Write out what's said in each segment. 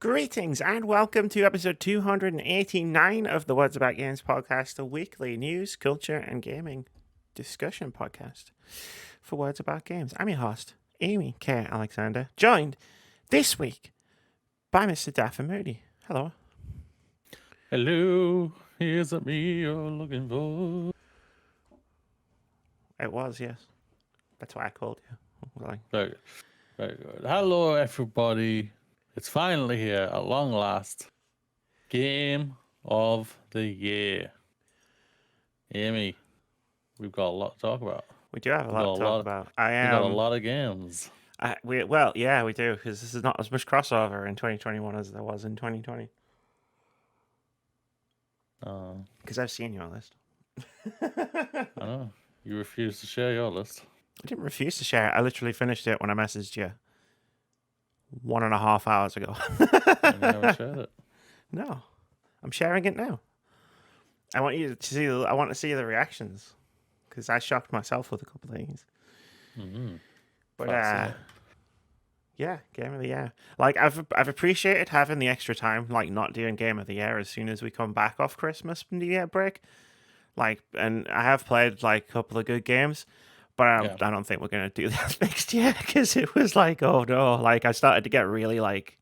Greetings and welcome to episode 289 of the Words About Games podcast, a weekly news, culture, and gaming discussion podcast for Words About Games. I'm your host, Amy K. Alexander, joined this week by Mr. Daff and Moody. Hello. Hello, is it me you're looking for? It was, yes. That's why I called you. Very, very good. Hello, everybody. It's finally here at long last. Game of the year. Amy, we've got a lot to talk about. We do have a lot to talk about. We've got a lot of games. We do, because this is not as much crossover in 2021 as there was in 2020. Because I've seen your list. I know. You refuse to share your list. I didn't refuse to share it. I literally finished it when I messaged you 1.5 hours ago. And you haven't shared it. No, I'm sharing it now. I want to see the reactions because I shocked myself with a couple of things. Mm-hmm. But yeah, Game of the Year. Like I've appreciated having the extra time, like not doing Game of the Year as soon as we come back off Christmas and New Year break. Like, and I have played like a couple of good games. But I don't think we're going to do that next year because it was like, oh no, like I started to get really like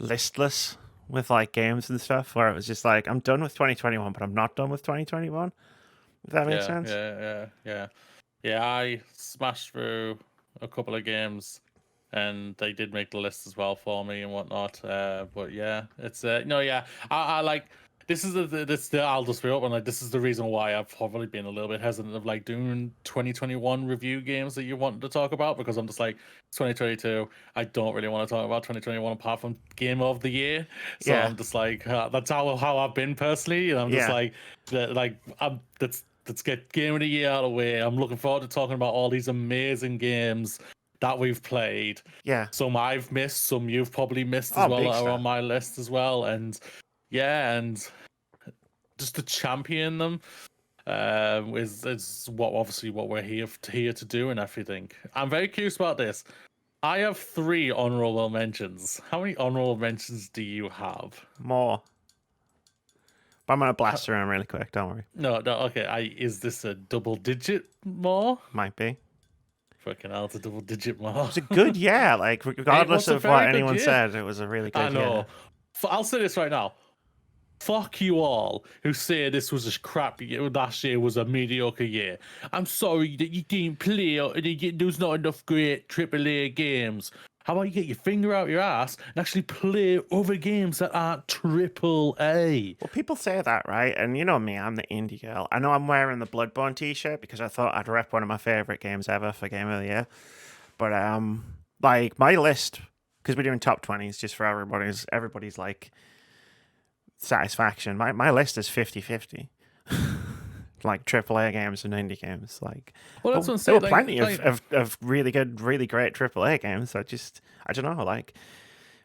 listless with like games and stuff where it was just like, I'm done with 2021, but I'm not done with 2021. If that makes sense? Yeah, I smashed through a couple of games and they did make the list as well for me and whatnot. But yeah, it's, I like... This is I'll just be open. Like, this is the reason why I've probably been a little bit hesitant of like doing 2021 review games that you wanted to talk about, because I'm just like, 2022. I don't really want to talk about 2021 apart from Game of the Year. So I'm just like, that's how I've been personally, and I'm just like, let's get Game of the Year out of the way. I'm looking forward to talking about all these amazing games that we've played. Yeah. Some I've missed, some you've probably missed as well that are on my list as well, and. Yeah, and just to champion them is what we're here to do and everything. I'm very curious about this. I have 3 honourable mentions. How many honourable mentions do you have? More. But I'm gonna blast around really quick. Don't worry. No. Okay. Is this a double digit more? Might be. Fucking hell, it's a double digit more. It's a good year. Like regardless of what anyone said, it was a really good year. I know. I'll say this right now. Fuck you all who say this was a crap year. Last year was a mediocre year. I'm sorry that you didn't play. There was not enough great AAA games. How about you get your finger out your ass and actually play other games that aren't AAA? Well, people say that, right? And you know me, I'm the indie girl. I know I'm wearing the Bloodborne t-shirt because I thought I'd rep one of my favorite games ever for Game of the Year. But like my list, because we're doing top 20s just for everybody's like satisfaction. My list is 50-50. Like AAA games and indie games. Like, well, that's what I'm saying. There were plenty of really good, really great AAA games. I don't know. Like,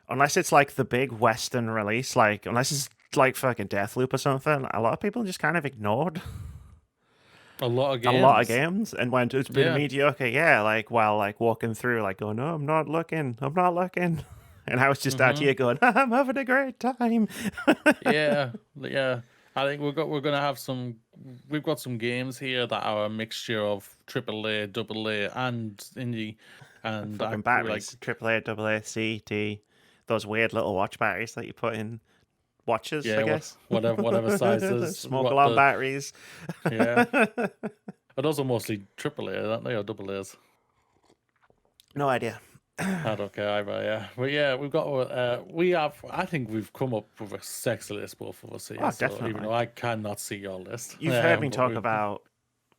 unless it's like the big Western release, like unless it's like fucking Deathloop or something, a lot of people just kind of ignored a lot of games and went, it's been mediocre. Yeah, like while like walking through, like going, no, I'm not looking. And I was just out here going, I'm having a great time. yeah. I think we're gonna have we've got some games here that are a mixture of AAA, AA, and indie, and fucking batteries, like AAA, AA, C, D, those weird little watch batteries that you put in watches. I guess whatever sizes, smoke-alarm batteries. Yeah, but those are mostly AAA, aren't they, or AA's? No idea. I don't care either, yeah. But yeah, we've got I think we've come up with a sexy list, both of us here. Oh, definitely. Even though I cannot see your list. You've heard me talk about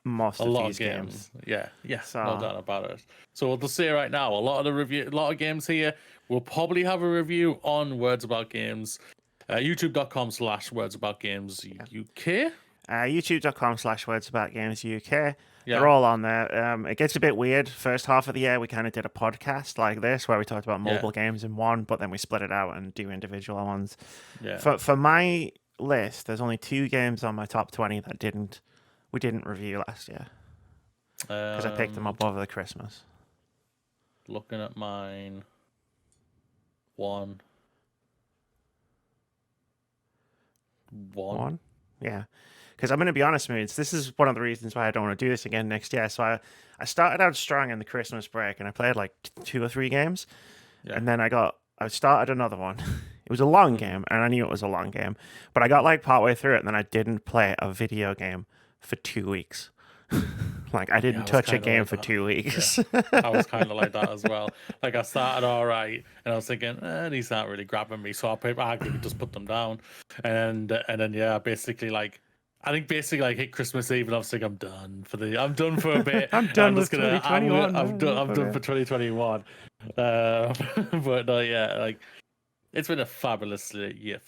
most of these games. Yeah, so, no doubt about it. So we'll just say right now, a lot of games here. We'll probably have a review on Words About Games. YouTube.com/WordsAboutGamesUK. YouTube.com/WordsAboutGamesUK. They're all on there. It gets a bit weird. First half of the year, we kind of did a podcast like this where we talked about mobile games in one, but then we split it out and do individual ones. Yeah. For my list, there's only 2 games on my top 20 that we didn't review last year because I picked them up over the Christmas. Looking at mine, 1, one. Yeah. Because I'm going to be honest with you, this is one of the reasons why I don't want to do this again next year. So I started out strong in the Christmas break and I played like 2 or 3 games. Yeah. And then I started another one. It was a long game and I knew it was a long game. But I got like partway through it and then I didn't play a video game for 2 weeks. Like I didn't touch a game for 2 weeks. Yeah. I was kind of like that as well. Like I started all right, and I was thinking, these aren't really grabbing me, so I could just put them down, and then yeah, basically like. I think basically like hit Christmas Eve and I was like, I'm done for a bit. I'm done with just gonna, 2021. I'm done for 2021. But no, yeah, like it's been a fabulous year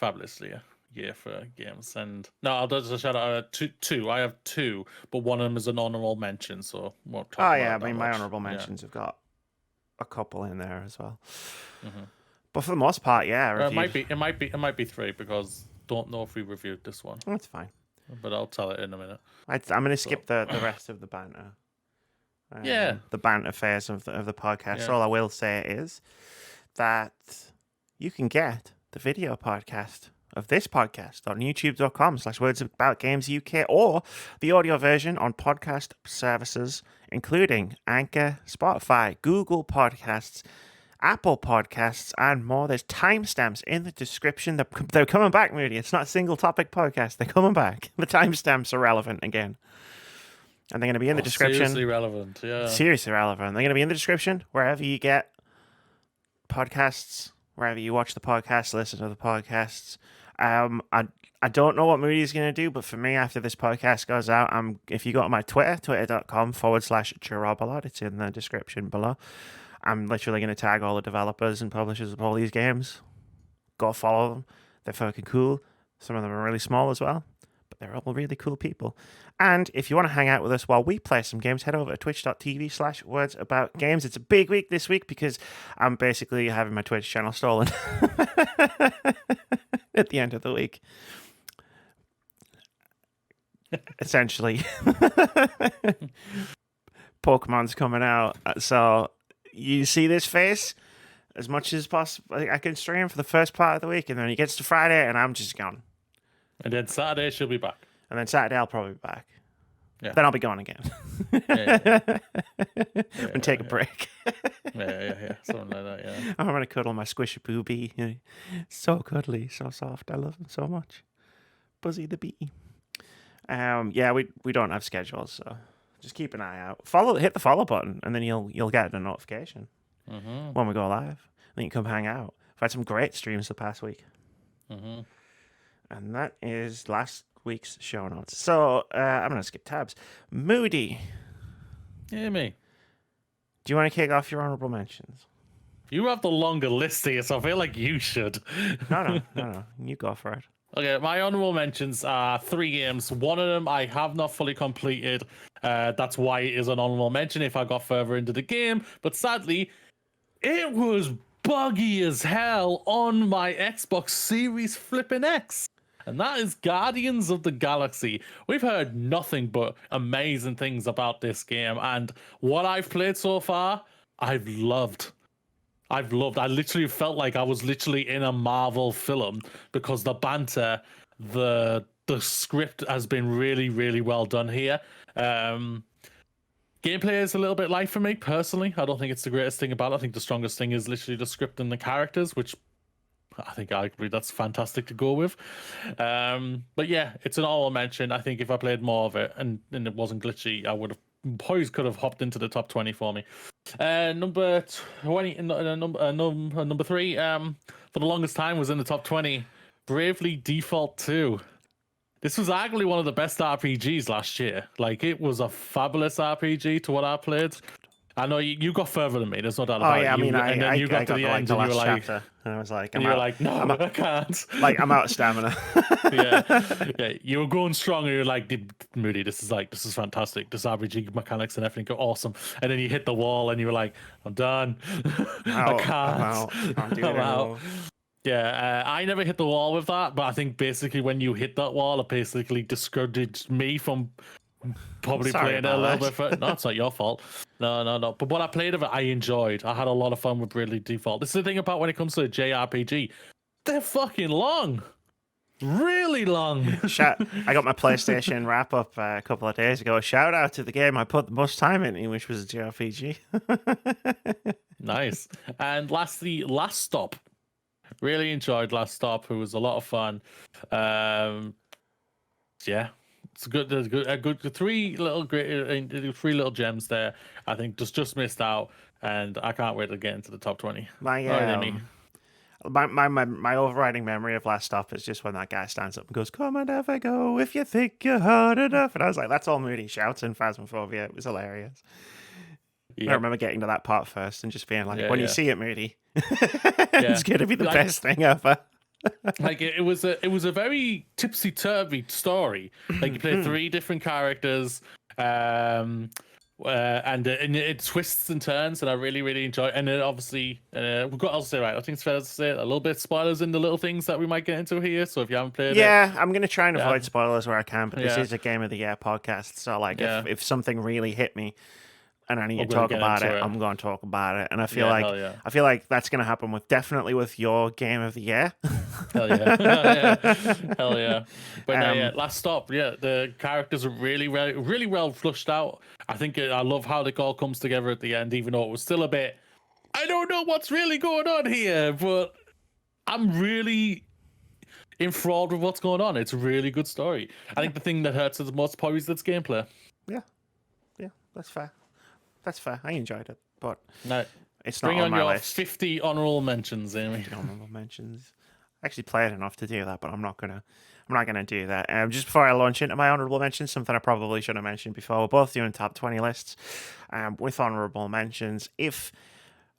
for games. And no, I'll just shout out two. I have 2, but one of them is an honourable mention. So won't talk Oh about yeah, I that mean my much. honorable mentions have got a couple in there as well. Mm-hmm. But for the most part, yeah, It might be 3 because don't know if we reviewed this one. That's fine. But I'll tell it in a minute. I'm going to skip the rest of the banter. Yeah. The banter phase of the podcast. Yeah. All I will say is that you can get the video podcast of this podcast on youtube.com/wordsaboutgamesuk or the audio version on podcast services, including Anchor, Spotify, Google Podcasts, Apple Podcasts, and more. There's timestamps in the description. They're coming back, Moody. It's not a single topic podcast. They're coming back. The timestamps are relevant again. And they're going to be in the description. Seriously relevant, yeah. Seriously relevant. They're going to be in the description wherever you get podcasts, wherever you watch the podcast, listen to the podcasts. I don't know what Moody's going to do, but for me, after this podcast goes out, if you go to my Twitter, twitter.com/Jerobalot, it's in the description below. I'm literally going to tag all the developers and publishers of all these games. Go follow them. They're fucking cool. Some of them are really small as well, but they're all really cool people. And if you want to hang out with us while we play some games, head over to twitch.tv/wordsaboutgames. It's a big week this week because I'm basically having my Twitch channel stolen at the end of the week. Essentially. Pokemon's coming out, so you see this face as much as possible. I can stream for the first part of the week, and then it gets to Friday, and I'm just gone. And then Saturday she'll be back. And then Saturday I'll probably be back. Yeah. Then I'll be gone again. And take a break. yeah. Something like that, yeah. I'm gonna cuddle my squishy booby. So cuddly, so soft. I love him so much. Buzzy the bee. Yeah, we don't have schedules, so just keep an eye out. Hit the follow button, and then you'll get a notification when we go live. Then you can come hang out. I've had some great streams the past week, and that is last week's show notes. So I'm gonna skip tabs. Moody, Yeah, me. do you want to kick off your honorable mentions? You have the longer list here, so I feel like you should. No. You go for it. Okay, my honorable mentions are 3 games. One of them I have not fully completed. That's why it is an honorable mention if I got further into the game. But sadly, it was buggy as hell on my Xbox Series flipping X. And that is Guardians of the Galaxy. We've heard nothing but amazing things about this game. And what I've played so far, I've loved. I literally felt like I was literally in a Marvel film because the banter, the script has been really, really well done here. Gameplay is a little bit light for me personally. I don't think it's the greatest thing about it. I think the strongest thing is literally the script and the characters, which I think arguably that's fantastic to go with. But yeah, it's an honorable mention. I think if I played more of it and it wasn't glitchy, I would have could have hopped into the top 20 for me. Number 20, number 3, for the longest time was in the top 20. Bravely Default 2. This was arguably one of the best RPGs last year. Like, it was a fabulous RPG to what I played. I know you got further than me. There's no doubt about it. I mean, and then you got to the end, the and you last were like, chapter, and I was like, and you were like, no, I can't. Like, I'm out of stamina. yeah. You were going strong, and you're like, Moody, this is fantastic. This RPG mechanics and everything are awesome. And then you hit the wall, and you were like, I'm done. I can't. I'm out. Yeah, I never hit the wall with that, but I think basically when you hit that wall, it basically discouraged me from probably playing it a little bit further. No, it's not your fault. No. But what I played of it, I enjoyed. I had a lot of fun with Bravely Default. This is the thing about when it comes to a JRPG. They're fucking long. Really long. I got my PlayStation wrap up a couple of days ago. Shout out to the game I put the most time in, which was a JRPG. Nice. And lastly, Last Stop. Really enjoyed Last Stop. It was a lot of fun. Yeah, it's good. There's a good three little gems there. I think just missed out, and I can't wait to get into the top 20. My All right, Amy. my overriding memory of Last Stop is just when that guy stands up and goes, "Come and have a go if you think you're hard enough," and I was like, "That's all Moody shouts in Phasmophobia." It was hilarious. I Yep. remember getting to that part first and just being like, Yeah, "When yeah. you see it, Moody, it's gonna be the best thing ever." Like it was a very tipsy turvy story. Like you play three different characters, and it twists and turns, and I really enjoy it. And then obviously, we've got else to say, right? I think it's fair to say a little bit spoilers in the little things that we might get into here. So if you haven't played it, I'm gonna try and avoid spoilers where I can, but this Yeah. is a Game of the Year podcast, so like Yeah. if something really hit me and I need We're to gonna talk get about into it, it. I'm going to talk about it. And I feel Yeah, hell yeah. I feel like that's going to happen with your Game of the Year. Hell yeah. Hell yeah. But Last Stop, yeah, the characters are really well flushed out. I think I love how it all comes together at the end, even though it was still a bit, I don't know what's really going on here, but I'm really enthralled with what's going on. It's a really good story. I think the thing that hurts it the most probably is its gameplay. Yeah, that's fair. That's fair. I enjoyed it, but No, it's not bring on my your list. 50 honorable mentions, Amy. Honourable mentions. I actually played enough to do that, but I'm not gonna do that. Just before I launch into my honourable mentions, something I probably should have mentioned before. We're both doing top 20 lists with honourable mentions. If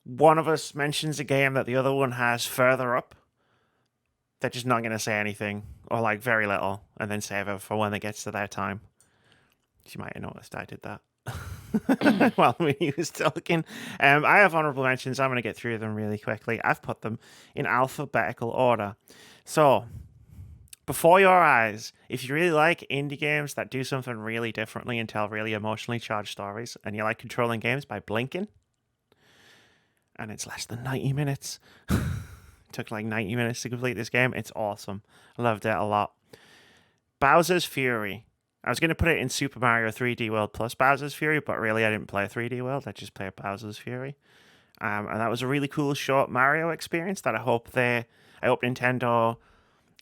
one of us mentions a game that the other one has further up, they're just not going to say anything or like very little and then save it for when it gets to their time. You might have noticed I did that. While he was talking. I have honorable mentions. I'm going to get through them really quickly. I've put them in alphabetical order. So, before your eyes, if you really like indie games that do something really differently and tell really emotionally charged stories, and you like controlling games by blinking, and it's less than 90 minutes. It took like 90 minutes to complete this game. It's awesome. I loved it a lot. Bowser's Fury. I was going to put it in Super Mario 3D World plus Bowser's Fury, but really I didn't play 3D World. I just played Bowser's Fury. And that was a really cool short Mario experience that I hope Nintendo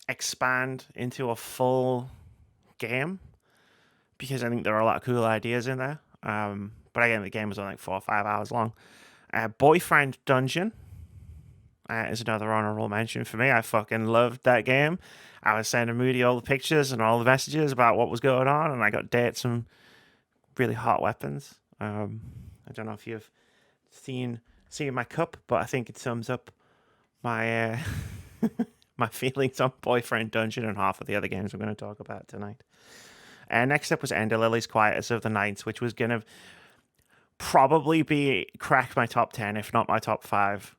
expand into a full game, because I think there are a lot of cool ideas in there. But again, the game was only like 4 or 5 hours long. Boyfriend Dungeon is another honorable mention for me. I fucking loved that game. I was sending Moody all the pictures and all the messages about what was going on, and I got dates some really hot weapons. I don't know if you've seen my cup, but I think it sums up my my feelings on Boyfriend Dungeon and half of the other games we're going to talk about tonight. Next up was Ender Lily's Quietest of the Nights, which was going to probably crack my top 10, if not my top 5.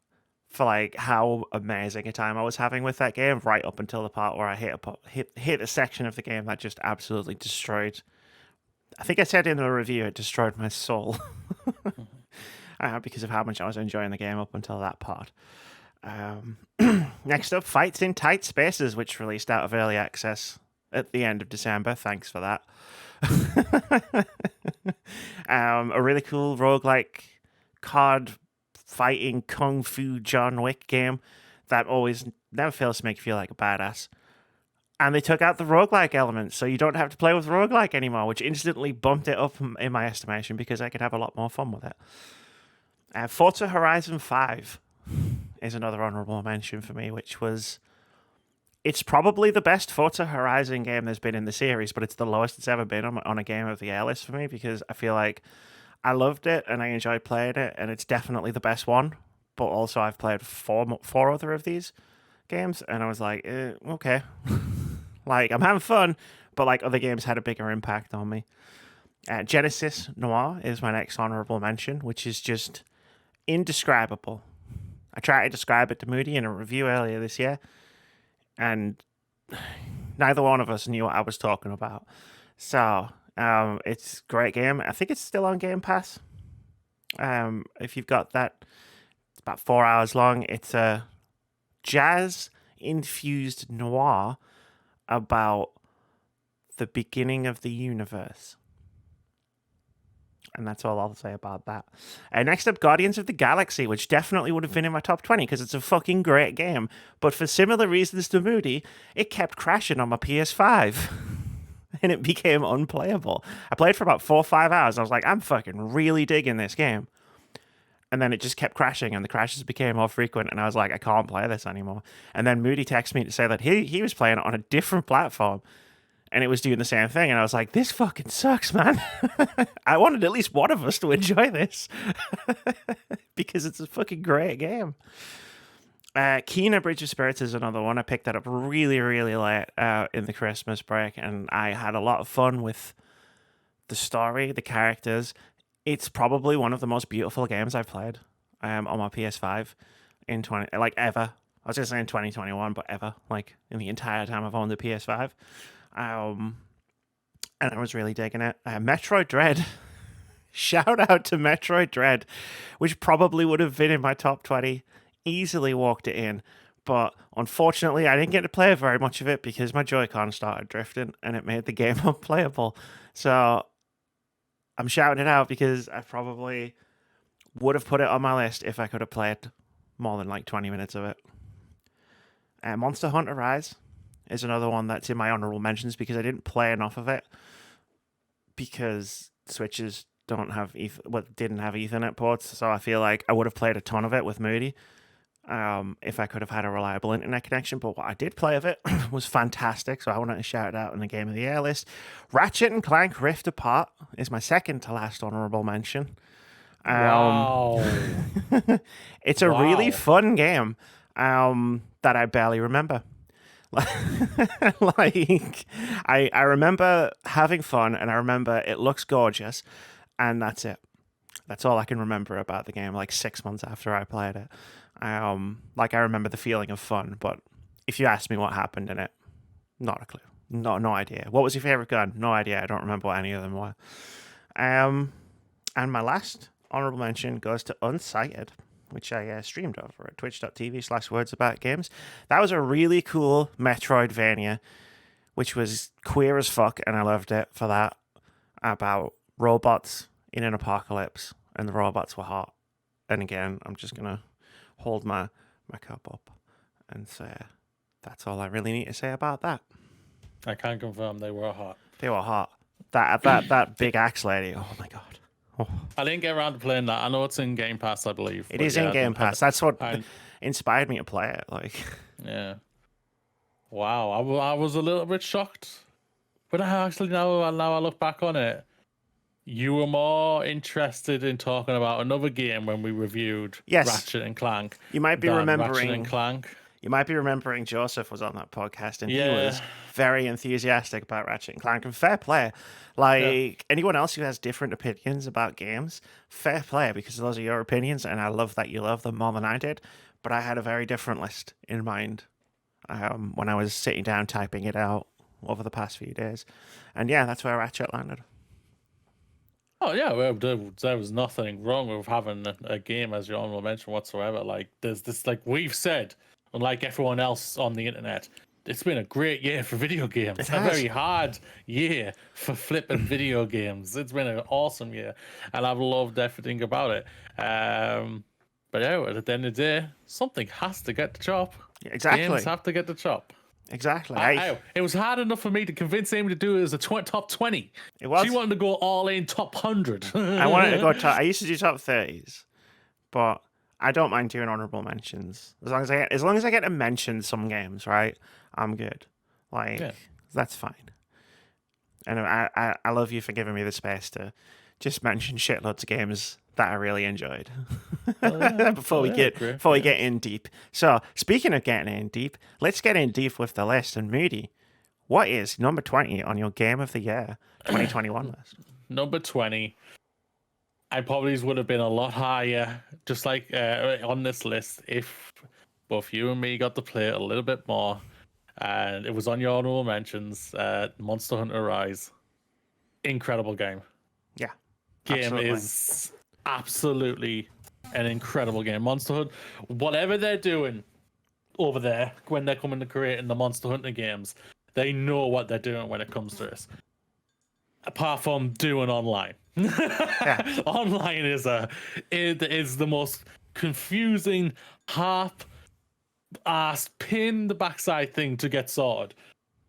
For like how amazing a time I was having with that game, right up until the part where I hit a section of the game that just absolutely destroyed. I think I said in the review it destroyed my soul because of how much I was enjoying the game up until that part. Next up, Fights in Tight Spaces, which released out of early access at the end of December. Thanks for that. A really cool roguelike card fighting kung fu John Wick game that always never fails to make you feel like a badass. And they took out the roguelike element, so you don't have to play with roguelike anymore, which instantly bumped it up in my estimation because I could have a lot more fun with it. Forza Horizon 5 is another honorable mention for me, it's probably the best Forza Horizon game there's been in the series, but it's the lowest it's ever been on a Game of the Year list for me, because I feel like I loved it and I enjoyed playing it, and it's definitely the best one. But also, I've played four other of these games, and I was like, okay, like I'm having fun, but like other games had a bigger impact on me. Genesis Noir is my next honorable mention, which is just indescribable. I tried to describe it to Moody in a review earlier this year, and neither one of us knew what I was talking about. So it's a great game. I think it's still on Game Pass. If you've got that, it's about 4 hours long. It's a jazz-infused noir about the beginning of the universe. And that's all I'll say about that. Next up, Guardians of the Galaxy, which definitely would have been in my top 20 because it's a fucking great game. But for similar reasons to Moody, it kept crashing on my PS5. And it became unplayable. I played for about 4 or 5 hours. I was like, I'm fucking really digging this game. And then it just kept crashing, and the crashes became more frequent. And I was like, I can't play this anymore. And then Moody texted me to say that he was playing it on a different platform, and it was doing the same thing. And I was like, this fucking sucks, man. I wanted at least one of us to enjoy this because it's a fucking great game. Kena Bridge of Spirits is another one. I picked that up really, really late in the Christmas break, and I had a lot of fun with the story, the characters. It's probably one of the most beautiful games I've played on my PS5 in ever. I was just saying 2021, but ever, like in the entire time I've owned the PS5. And I was really digging it. Metroid Dread. Shout out to Metroid Dread, which probably would have been in my top 20. Easily walked it in, but unfortunately I didn't get to play very much of it because my Joy-Con started drifting and it made the game unplayable. So I'm shouting it out because I probably would have put it on my list if I could have played more than like 20 minutes of it. Monster Hunter Rise is another one that's in my honorable mentions because I didn't play enough of it because Switches didn't have Ethernet ports, so I feel like I would have played a ton of it with Moody if I could have had a reliable internet connection. But what I did play of it was fantastic, so I wanted to shout it out in the Game of the Year list. Ratchet and Clank Rift Apart is my second to last honorable mention. Wow. It's a really fun game that I barely remember. Like, I remember having fun, and I remember it looks gorgeous, and that's it. That's all I can remember about the game, like 6 months after I played it. Like, I remember the feeling of fun, but if you ask me what happened in it, not a clue. No idea. What was your favorite gun? No idea. I don't remember what any of them were. And my last honorable mention goes to Unsighted, which I streamed over at twitch.tv/wordsaboutgames. That was a really cool Metroidvania, which was queer as fuck, and I loved it for that, about robots in an apocalypse, and the robots were hot. And again, I'm just going to hold my cup up and say that's all I really need to say about that. I can confirm they were hot. They were hot. That big axe lady, oh my god. Oh. I didn't get around to playing that. I know it's in Game Pass, I believe. It is in Game Pass. That's what inspired me to play it. Like, yeah. Wow, I was a little bit shocked, but I actually now I look back on it. You were more interested in talking about another game when we reviewed Ratchet and Clank. You might be remembering Ratchet and Clank. You might be remembering Joseph was on that podcast, and he was very enthusiastic about Ratchet and Clank. And fair play. Like, anyone else who has different opinions about games, fair play, because those are your opinions, and I love that you love them more than I did. But I had a very different list in mind when I was sitting down typing it out over the past few days. And yeah, that's where Ratchet landed. Oh yeah, well, there was nothing wrong with having a game as your honorable mention whatsoever. Like, there's this, like we've said, unlike everyone else on the internet, it's been a great year for video games. It's a very hard year for flipping video games. It's been an awesome year, and I've loved everything about it. But yeah, at the end of the day, something has to get the chop. Exactly. Games have to get the chop. Exactly. It was hard enough for me to convince Amy to do it as a top 20. It was. She wanted to go all in top 100. I wanted to go top. I used to do top 30s, but I don't mind doing honorable mentions as long as I get to mention some games. Right, I'm good. Like, that's fine. And I love you for giving me the space to just mention shitloads of games that I really enjoyed before we get in deep. So, speaking of getting in deep, let's get in deep with the list. And Moody, what is number 20 on your Game of the Year 2021 list? Number 20. I probably would have been a lot higher, just like on this list, if both you and me got to play it a little bit more. And it was on your honorable mentions, Monster Hunter Rise. Incredible game. Yeah. Game absolutely. is absolutely an incredible game. Monster Hunter, whatever they're doing over there when they're coming to creating the Monster Hunter games, They know what they're doing when it comes to this. Apart from doing online. Online is the most confusing, half-assed, pain in the backside thing to get sorted.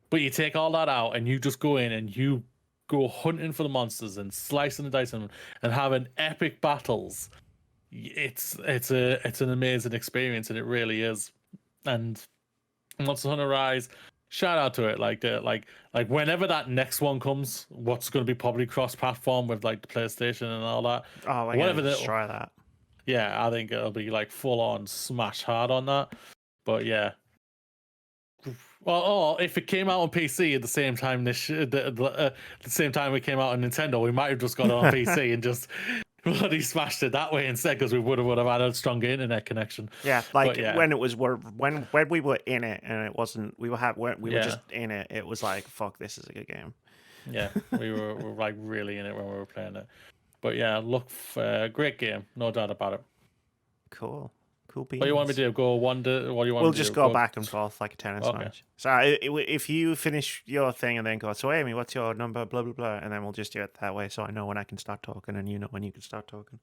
But you take all that out and you just go in and you go hunting for the monsters and slicing the dice and having epic battles. It's an amazing experience, and it really is. And Monster Hunter Rise, shout out to it. Like whenever that next one comes, what's going to be probably cross-platform with like the PlayStation and all that. Oh, whatever let's try that. Yeah, I think it'll be like full on smash hard on that. But yeah. Well, or if it came out on PC at the same time the same time it came out on Nintendo, we might have just got it on PC and just bloody smashed it that way instead, because we would have had a stronger internet connection. Yeah, like when it was when we were in it and it wasn't we were just in it. It was like, fuck, this is a good game. Yeah, we were like really in it when we were playing it. But yeah, look, great game, no doubt about it. Cool beans. What do you want me to do? Go one? What do you want? We'll just go back and forth like a tennis match. So if you finish your thing and then go, so Amy, what's your number? Blah blah blah, and then we'll just do it that way, so I know when I can start talking and you know when you can start talking.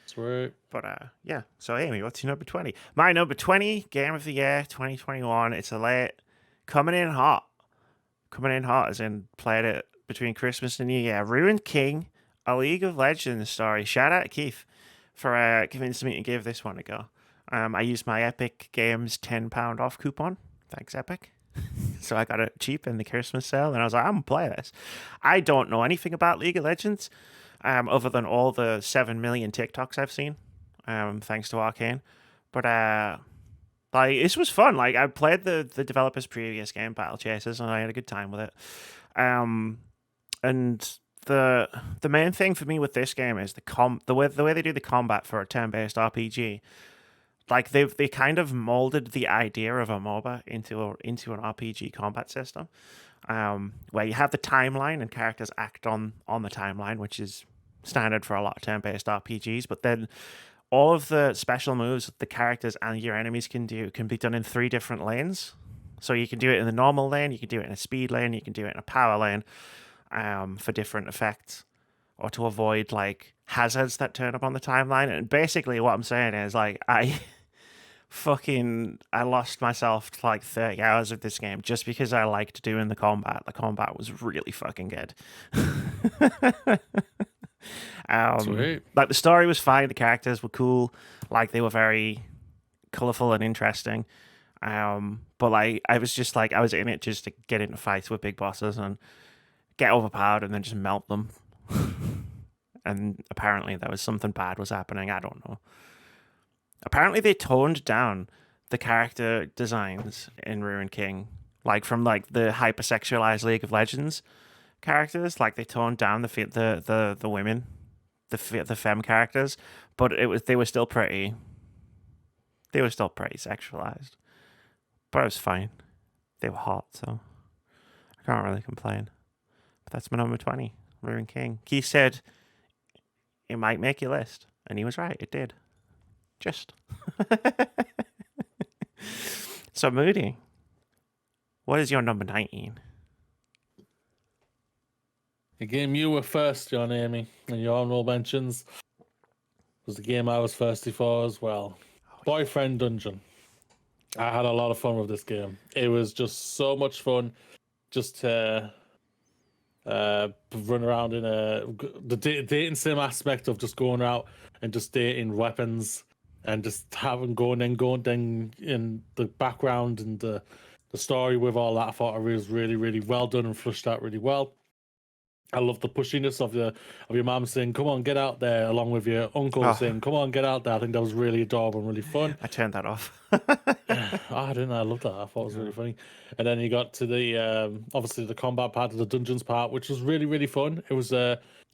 Sweet. But yeah. So Amy, what's your number 20? My number 20 game of the year 2021. It's a late coming in hot, as in played it between Christmas and New Year. Ruined King, a League of Legends story. Shout out to Keith for convincing me to give this one a go. I used my Epic Games £10 off coupon. Thanks, Epic. So I got it cheap in the Christmas sale, and I was like, I'm going to play this. I don't know anything about League of Legends, other than all the 7 million TikToks I've seen, thanks to Arcane. But like, this was fun. Like, I played the developer's previous game, Battle Chasers, and I had a good time with it. And the main thing for me with this game is the way they do the combat for a turn-based RPG. Like, they kind of molded the idea of a MOBA into an RPG combat system, where you have the timeline and characters act on the timeline, which is standard for a lot of turn-based RPGs. But then all of the special moves the characters and your enemies can do can be done in 3 different lanes. So you can do it in the normal lane, you can do it in a speed lane, you can do it in a power lane, for different effects, or to avoid like hazards that turn up on the timeline. And basically what I'm saying is, like, I lost myself to like 30 hours of this game just because I liked doing the combat. The combat was really fucking good. Sweet. Like, the story was fine, the characters were cool, like they were very colorful and interesting. But like, I was just like, I was in it just to get into fights with big bosses and get overpowered and then just melt them. And apparently there was something bad was happening. I don't know. Apparently they toned down the character designs in Ruined King, like from like the hypersexualized League of Legends characters. Like, they toned down the women, the femme characters, but they were still pretty sexualized. But it was fine. They were hot, so I can't really complain. But that's my number 20, Ruined King. Keith said it might make your list, and he was right. It did. Just. So, Moody, what is your number 19? The game you were first, John, Amy, and your honourable mentions was the game I was thirsty for as well. Boyfriend Dungeon. I had a lot of fun with this game. It was just so much fun just to run around in the dating sim aspect of just going out and just dating weapons and just going in the background and the story with all that. I thought it was really, really well done and flushed out really well. I love the pushiness of your mum saying, "Come on, get out there," along with your uncle saying, "Come on, get out there." I think that was really adorable and really fun. I turned that off. I didn't. I loved that. I thought it was really funny. And then you got to the obviously the combat part of the dungeons part, which was really, really fun. It was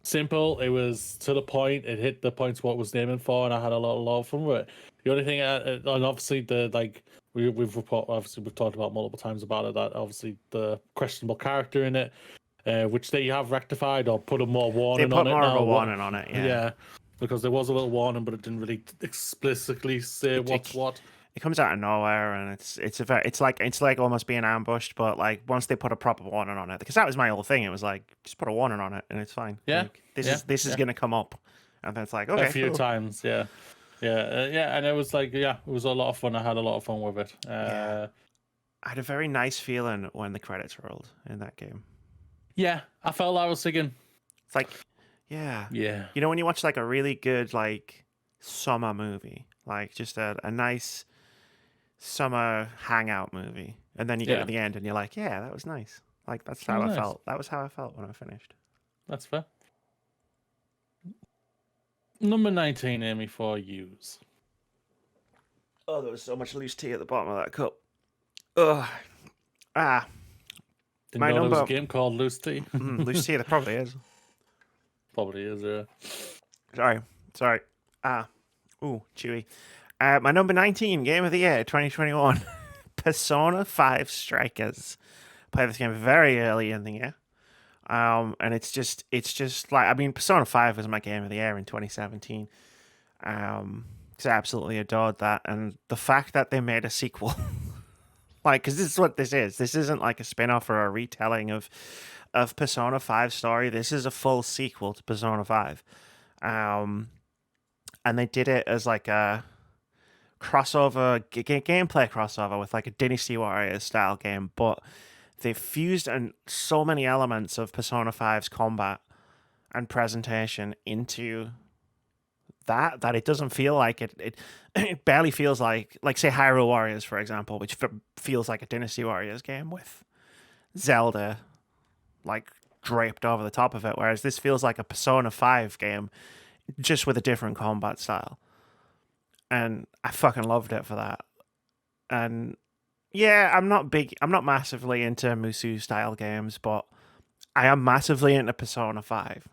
simple. It was to the point. It hit the points what it was naming for, and I had a lot of fun with it. The only thing, and obviously we've talked about multiple times about it, that obviously the questionable character in it. Which they have rectified or put a more warning on it. They put more of a warning on it, yeah. Yeah, because there was a little warning, but it didn't really explicitly say what's what. it comes out of nowhere, and it's like almost being ambushed, but like once they put a proper warning on it, because that was my whole thing. It was like just put a warning on it, and it's fine. Yeah, Like this yeah, is gonna come up, and then it's like a okay, few cool. times. Yeah, yeah, and it was like it was a lot of fun. I had a lot of fun with it. Yeah, I had a very nice feeling when the credits rolled in that game. Yeah, I felt I was thinking, It's like, yeah, yeah, you know when you watch like a really good like summer movie, like just a nice summer hangout movie, and then you get to yeah, the end and you're like, yeah, that was nice. Like that's it how was I nice. felt. That was how I felt when I finished. That's fair. Number 19, Amy, for use. Oh, there was so much loose tea at the bottom of that cup. Ugh. Ah, Didn't my know there was a number. game called Loose Tea. Loose tea. There probably is. Probably is. Sorry. Sorry. Ah. Ooh, chewy. My number 19 game of the year, 2021, Persona 5 Strikers. Played this game very early in the year. And it's just like, I mean, Persona 5 was my game of the year in 2017. Because I absolutely adored that. And the fact that they made a sequel, like, because this is what this is. This isn't like a spin off or a retelling of Persona 5 story. This is a full sequel to Persona 5. And they did it as like a crossover, gameplay crossover with like a Dynasty Warriors style game, but they fused so many elements of Persona 5's combat and presentation into that it doesn't feel like it barely feels like say Hyrule Warriors, for example, which feels like a Dynasty Warriors game with Zelda like draped over the top of it, whereas this feels like a Persona 5 game just with a different combat style. And I fucking loved it for that. And yeah, I'm not massively into Musu style games, but I am massively into Persona 5.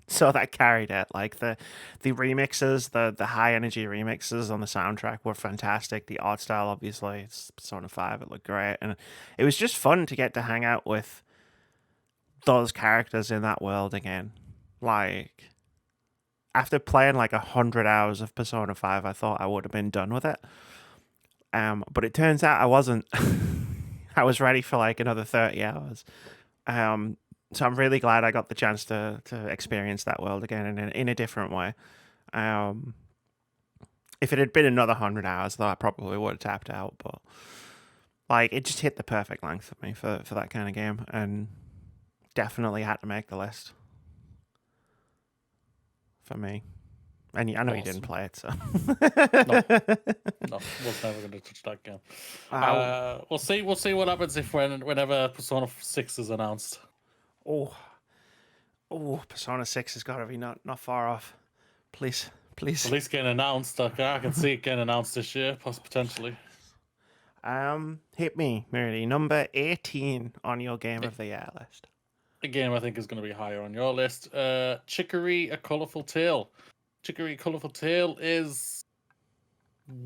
So that carried it. Like the remixes, the high energy remixes on the soundtrack were fantastic. The art style, obviously, it's Persona 5, it looked great. And it was just fun to get to hang out with those characters in that world again. Like after playing like 100 hours of Persona 5, I thought I would have been done with it. But it turns out I wasn't. I was ready for like another 30 hours. So I'm really glad I got the chance to experience that world again in a different way. If it had been another 100 hours, though, I probably would have tapped out. But like, it just hit the perfect length for me for that kind of game, and definitely had to make the list for me. And I know you didn't play it, so No, was never going to touch that game. We'll see. We'll see what happens whenever Persona 6 is announced. Oh, Persona 6 has got to be not far off. Please. At least getting announced. I can see it getting announced this year, potentially. Hit me, Moody. Number 18 on your game of the year list. A game I think is going to be higher on your list. Chicory: A Colorful Tale. Chicory: A Colorful Tale is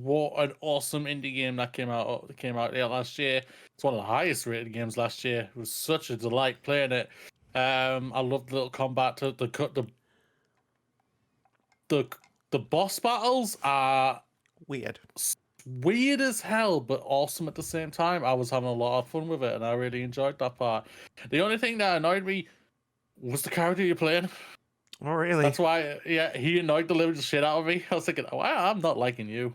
what an awesome indie game that came out last year. It's one of the highest rated games last year. It was such a delight playing it. I loved the little combat. The boss battles are weird as hell, but awesome at the same time. I was having a lot of fun with it, and I really enjoyed that part. The only thing that annoyed me was the character you're playing. Oh, really? That's why, he annoyed the living shit out of me. I was thinking, why I'm not liking you?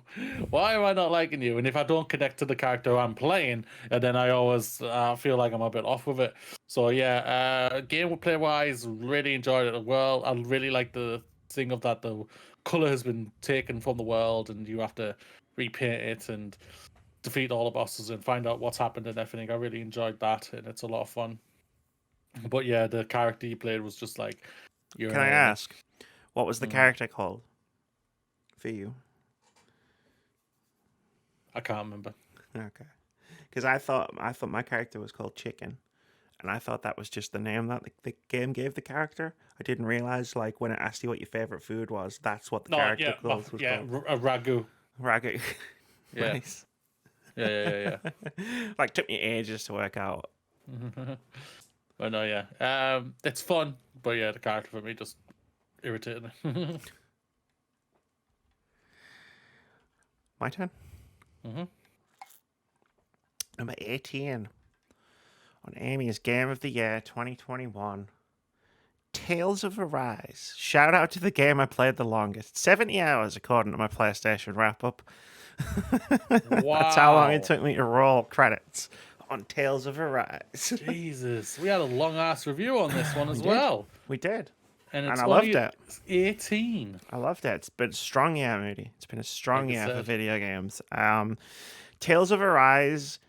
Why am I not liking you? And if I don't connect to the character I'm playing, then I always feel like I'm a bit off with it. So yeah, gameplay wise, really enjoyed it as well. I really like the thing of that the color has been taken from the world, and you have to repaint it and defeat all the bosses and find out what's happened and everything. I really enjoyed that, and it's a lot of fun. But yeah, the character you played was just like. Can I ask, what was the character called for you? I can't remember. Okay, because I thought my character was called Chicken, and I thought that was just the name that the game gave the character. I didn't realize, like, when it asked you what your favorite food was, that's what the character was called. A ragu. Ragu. Yeah. Nice. Yeah. Like, took me ages to work out. But no, yeah. It's fun, but yeah, the character for me just irritated me. My turn. Mm-hmm. Number 18 on Amy's Game of the Year 2021. Tales of Arise. Shout out to the game I played the longest. 70 hours, according to my PlayStation wrap up. That's how long it Wow. took me to roll credits on Tales of Arise. Jesus. We had a long ass review on this one as We did. well. We did. And And it's I loved only it. 18. I loved it. It's been a strong year, Moody. It's been a strong Like I year for said. video games. Tales of Arise,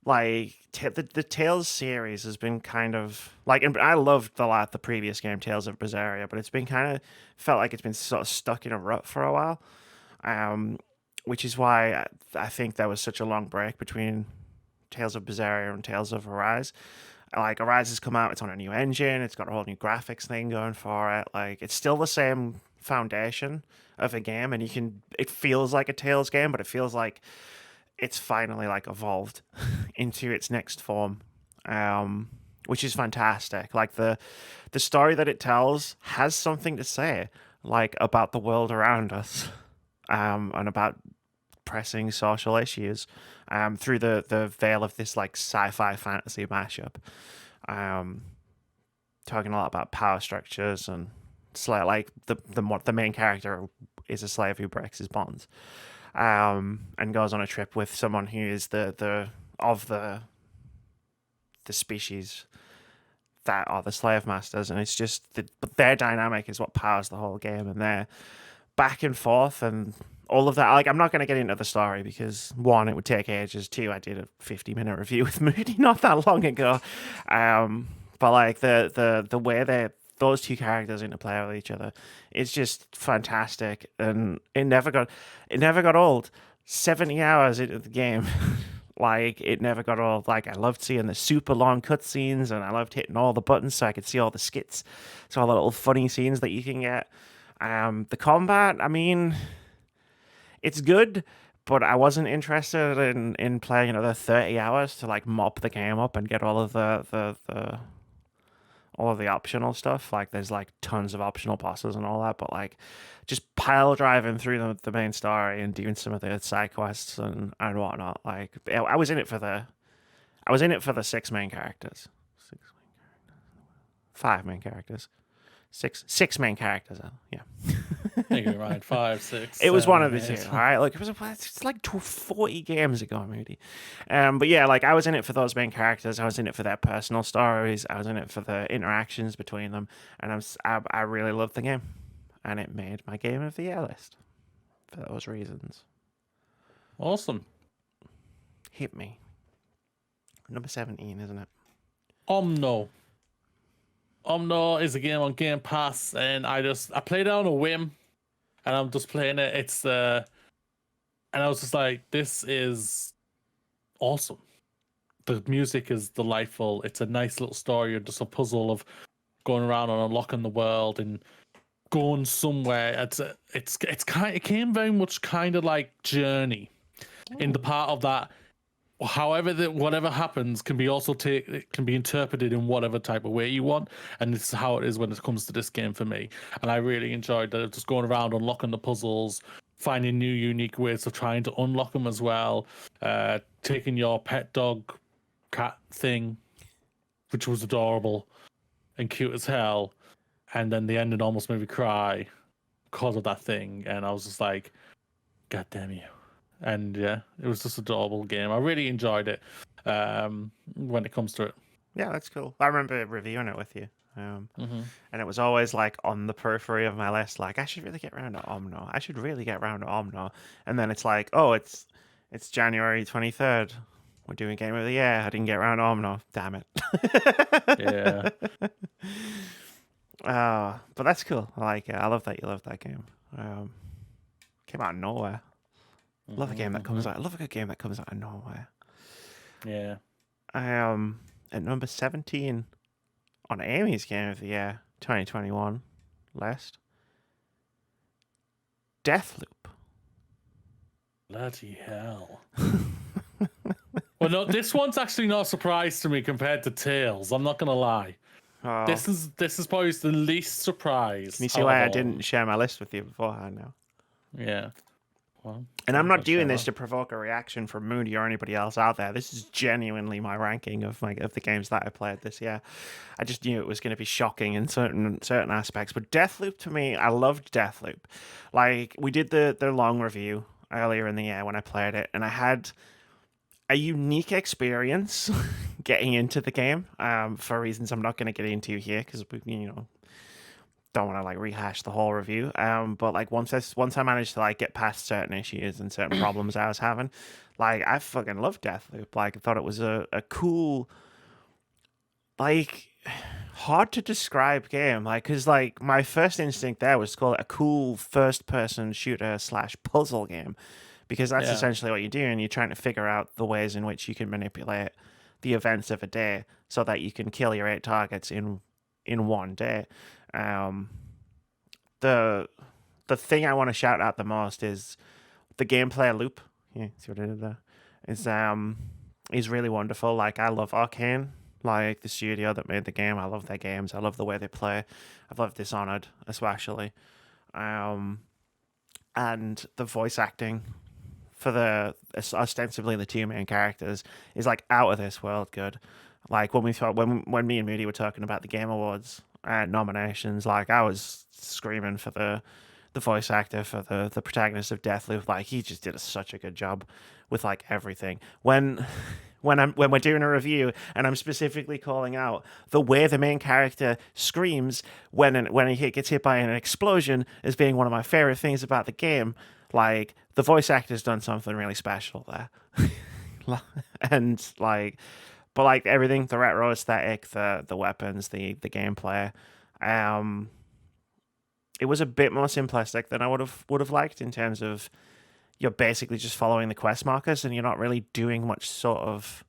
like the Tales series has been kind of like, and I loved the previous game, Tales of Berseria, but it's been kind of felt like it's been sort of stuck in a rut for a while, which is why I think there was such a long break between Tales of Berseria and Tales of Arise. Like Arise has come out, it's on a new engine, it's got a whole new graphics thing going for it. Like it's still the same foundation of a game, and it feels like a Tales game, but it feels like it's finally like evolved into its next form, which is fantastic. Like the story that it tells has something to say, like about the world around us, and about pressing social issues, through the veil of this like sci-fi fantasy mashup. Talking a lot about power structures and like the main character is a slave who breaks his bonds, and goes on a trip with someone who is the species that are the slave masters, and it's just but their dynamic is what powers the whole game, and their back and forth and all of that. Like, I'm not going to get into the story because one, it would take ages. Two, I did a 50-minute review with Moody not that long ago. But like the way those two characters interplay with each other, it's just fantastic, and it never got old. 70 hours into the game. Like, it never got old. Like, I loved seeing the super long cutscenes, and I loved hitting all the buttons so I could see all the skits, so all the little funny scenes that you can get. The combat, I mean, it's good, but I wasn't interested in playing another 30 hours to like mop the game up and get all of the optional stuff. Like, there's like tons of optional bosses and all that, but like just pile driving through the main story and doing some of the side quests and whatnot. Like, I was in it for the six main characters. Five main characters. Six main characters. Yeah. I think you're right. 5, 6. It was 7, one of the 8. two, all right? Like, it's like 40 games ago, Moody. But yeah, like, I was in it for those main characters. I was in it for their personal stories. I was in it for the interactions between them, and I really loved the game, and it made my Game of the Year list for those reasons. Awesome. Hit me. Number 17, isn't it? Omno. Omno is a game on Game Pass, and I played it on a whim, and I'm just playing it. And I was just like, this is awesome. The music is delightful. It's a nice little story, and just a puzzle of going around and unlocking the world and going somewhere. It came very much kind of like Journey, in the part of that. However, whatever happens can be it can be interpreted in whatever type of way you want, and this is how it is when it comes to this game for me. And I really enjoyed that, just going around unlocking the puzzles, finding new unique ways of trying to unlock them as well. Taking your pet dog, cat thing, which was adorable and cute as hell, and then the ending almost made me cry because of that thing. And I was just like, God damn you. And yeah, it was just an adorable game. I really enjoyed it, when it comes to it. Yeah, that's cool. I remember reviewing it with you. And it was always like on the periphery of my list. Like, I should really get around to Omno. I should really get around to Omno. And then it's like, oh, it's January 23rd. We're doing Game of the Year. I didn't get around to Omno. Damn it. Yeah. But that's cool. I like it. I love that you love that game. Came out of nowhere. Love a game that comes out. I love a good game that comes out of nowhere. Yeah. At number 17 on Amy's Game of the Year 2021 list, Deathloop. Bloody hell. Well, no, this one's actually not a surprise to me compared to Tales. I'm not gonna lie. Oh, This is probably the least surprise. can you see why I didn't share my list with you beforehand now? Yeah. well, And I'm not that's fair doing this enough. to provoke a reaction from Moody or anybody else out there. This is genuinely my ranking of the games that I played this year. I just knew it was going to be shocking in certain aspects. But Deathloop, to me, I loved Deathloop. Like, we did the long review earlier in the year when I played it, and I had a unique experience getting into the game, for reasons I'm not going to get into here because don't want to like rehash the whole review. But like once I managed to like get past certain issues and certain problems I was having, like I fucking loved Deathloop. Like I thought it was a cool, like hard to describe game. Like because like my first instinct there was to call it a cool first person shooter / puzzle game, because that's Yeah. essentially what you're doing. You're trying to figure out the ways in which you can manipulate the events of a day so that you can kill your 8 targets in one day. The thing I want to shout out the most is the gameplay loop. Yeah, see what I did there? Is really wonderful. Like I love Arcane, like the studio that made the game. I love their games. I love the way they play. I've loved Dishonored especially. And the voice acting for the ostensibly the 2 main characters is like out of this world good. Like when me and Moody were talking about the Game Awards nominations, like I was screaming for the voice actor for the protagonist of Deathloop. Like he just did such a good job with like everything. When we're doing a review and I'm specifically calling out the way the main character screams when he gets hit by an explosion as being one of my favorite things about the game, like the voice actor's done something really special there. And like, but like everything, the retro aesthetic, the weapons, the gameplay, it was a bit more simplistic than I would have liked, in terms of you're basically just following the quest markers and you're not really doing much sort of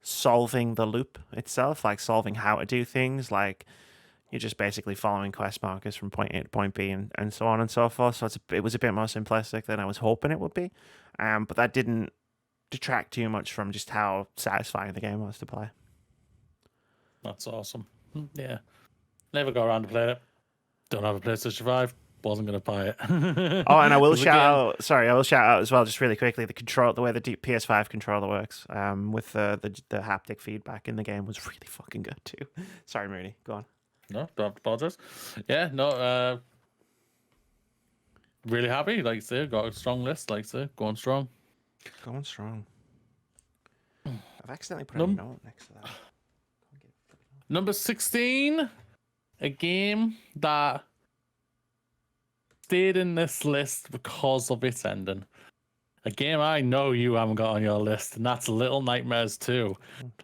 solving the loop itself, like solving how to do things. Like you're just basically following quest markers from point A to point B and so on and so forth. So it was a bit more simplistic than I was hoping it would be. But that didn't detract too much from just how satisfying the game was to play. That's awesome. Yeah. Never got around to playing it. Don't have a PlayStation 5. Wasn't going to buy it. Oh, and I will shout out. Sorry, I will shout out as well, just really quickly. The way the PS5 controller works, with the haptic feedback in the game was really fucking good too. Sorry, Moody. Go on. No, don't apologize. Yeah, no. Really happy. Like I say, got a strong list. Like I say, going strong. Going strong. I've accidentally put a note next to that. Number 16, a game that stayed in this list because of its ending. A game I know you haven't got on your list, and that's Little Nightmares 2.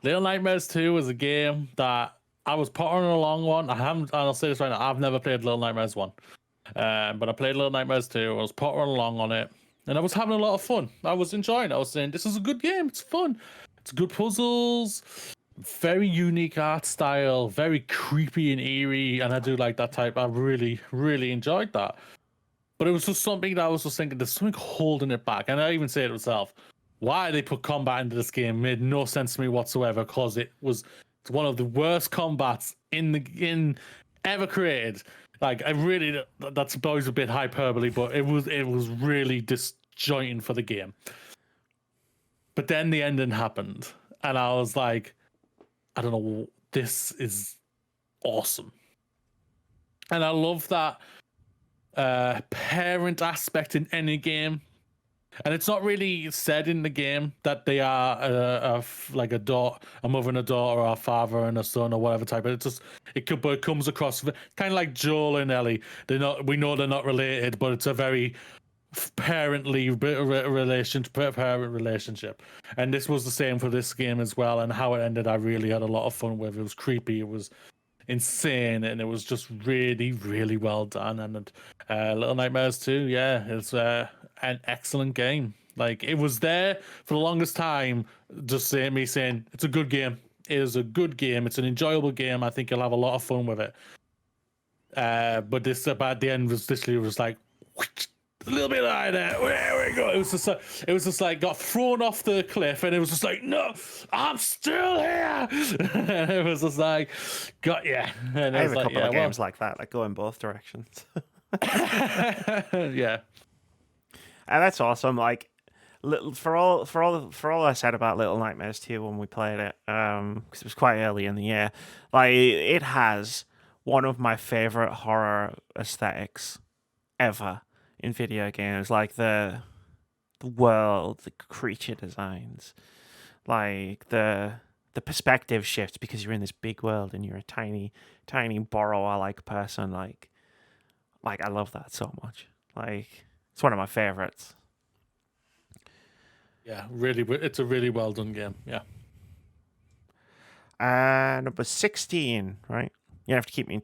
Little Nightmares 2 is a game that I was putting along one. I'll say this right now, I've never played Little Nightmares 1. But I played Little Nightmares 2. I was putting along on it, and I was having a lot of fun. I was enjoying it. I was saying, this is a good game. It's fun. It's good puzzles. Very unique art style. Very creepy and eerie. And I do like that type. I really, really enjoyed that. But it was just something that I was just thinking, there's something holding it back. And I even say it myself. Why they put combat into this game made no sense to me whatsoever, because it's one of the worst combats in ever created. Like, I really, that's always a bit hyperbole, but it was really disjointing for the game. But then the ending happened, and I was like, I don't know, this is awesome. And I love that parent aspect in any game. And it's not really said in the game that they are like a mother and a daughter, or a father and a son, or whatever type. But it comes across kind of like Joel and Ellie. We know they're not related, but it's a very parent relationship. And this was the same for this game as well. And how it ended, I really had a lot of fun with. It was creepy. It was insane, and it was just really, really well done. And Little Nightmares 2, yeah, it's an excellent game. Like, it was there for the longest time, just saying it's a good game. It is a good game. It's an enjoyable game. I think you'll have a lot of fun with it. But this about the end was literally like a little bit like that. There we go. It was just like got thrown off the cliff, and it was just like, no, I'm still here. And it was just like, got yeah. And I have a couple of games like that, like go in both directions. Yeah. that's awesome. Like, for all I said about Little Nightmares 2 when we played it, because it was quite early in the year, like it has one of my favorite horror aesthetics ever in video games. Like the world, the creature designs, like the perspective shifts because you're in this big world and you're a tiny borrower like person. Like I love that so much. Like it's one of my favorites. Yeah, really, it's a really well done game. Yeah. Number 16, right? You have to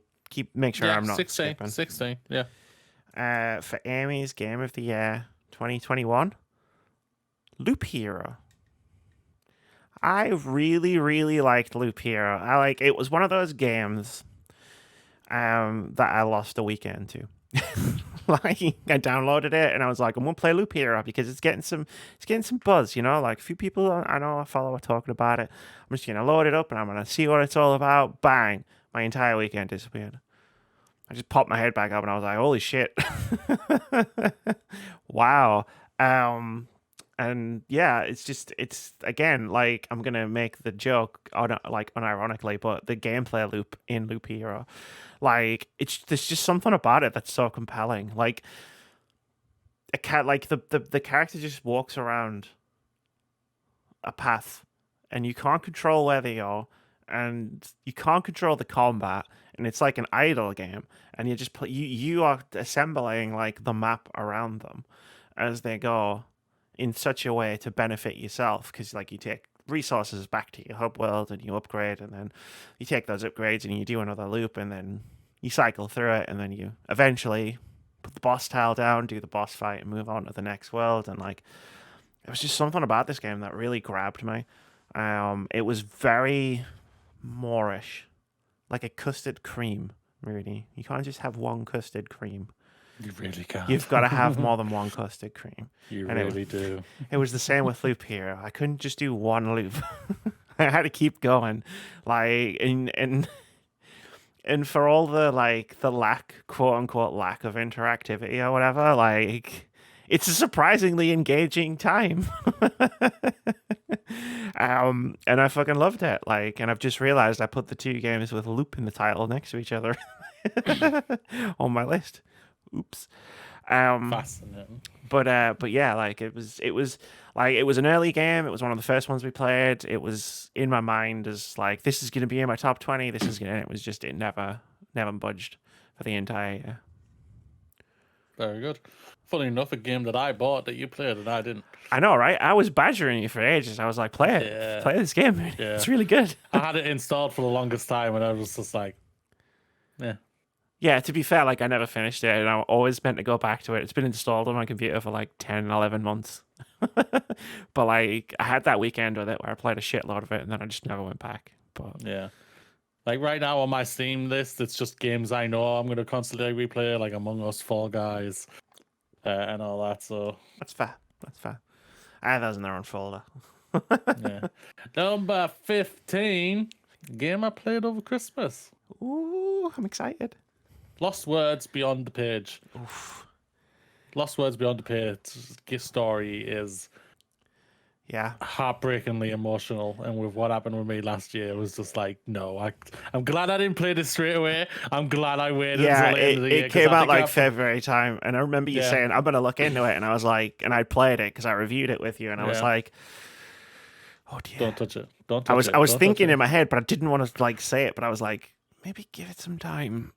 make sure Yeah, I'm not 16, skipping. 16. Yeah. For Amy's Game of the Year 2021, Loop Hero. I really, really liked Loop Hero. It was one of those games that I lost a weekend to. Like I downloaded it and I was like, I'm gonna play Loop Hero because it's getting some buzz, you know. Like a few people I know I follow are talking about it. I'm just gonna load it up and I'm gonna see what it's all about. Bang! My entire weekend disappeared. I just popped my head back up and I was like, holy shit. Wow. And yeah, it's again, like I'm gonna make the joke unironically, but the gameplay loop in Loop Hero, like there's just something about it that's so compelling. Like a cat, like the character just walks around a path, and you can't control where they are, and you can't control the combat, and it's like an idle game, and you are assembling like the map around them as they go in such a way to benefit yourself because like you take resources back to your hub world and you upgrade, and then you take those upgrades and you do another loop, and then you cycle through it, and then you eventually put the boss tile down, do the boss fight, and move on to the next world. And like there was just something about this game that really grabbed me. It was very Moorish, like a custard cream. Really, you can't just have one custard cream. You really can't. You've got to have more than one custard cream. You And really do. It was the same with Loop Hero. I couldn't just do one loop. I had to keep going. Like and for all the like the quote unquote lack of interactivity or whatever, like it's a surprisingly engaging time. And I fucking loved it. Like, and I've just realized I put the two games with loop in the title next to each other on my list. Oops. Fascinating. But yeah, like it was an early game. It was one of the first ones we played. It was in my mind as like this is gonna be in my top 20. It never budged for the entire year. Very good. Funny enough, a game that I bought that you played and I didn't. I know, right? I was badgering you for ages. I was like, play it. Yeah. Play this game. Yeah. It's really good. I had it installed for the longest time and I was just like, yeah. Yeah, to be fair, like I never finished it and I always meant to go back to it. It's been installed on my computer for like 10, 11 months. But like I had that weekend with it where I played a shitload of it and then I just never went back. But Yeah. Like right now on my Steam list, it's just games I know I'm going to constantly replay, like Among Us, Fall Guys, and all that. So that's fair. That's fair. I have those in their own folder. yeah. Number 15, game I played over Christmas. Ooh, I'm excited. Lost Words Beyond the Page. Oof. Lost Words Beyond the Page story is Yeah. heartbreakingly emotional, and with what happened with me last year, it was just like, no, I'm glad I didn't play this straight away. I'm glad I waited Yeah, until the end of the year. it came out like February time, and I remember you saying, I'm going to look into it, and I was like, and I played it because I reviewed it with you, and I was like, oh dear. Don't touch it. Don't touch it. I was thinking in my head, but I didn't want to like say it, but I was like, maybe give it some time.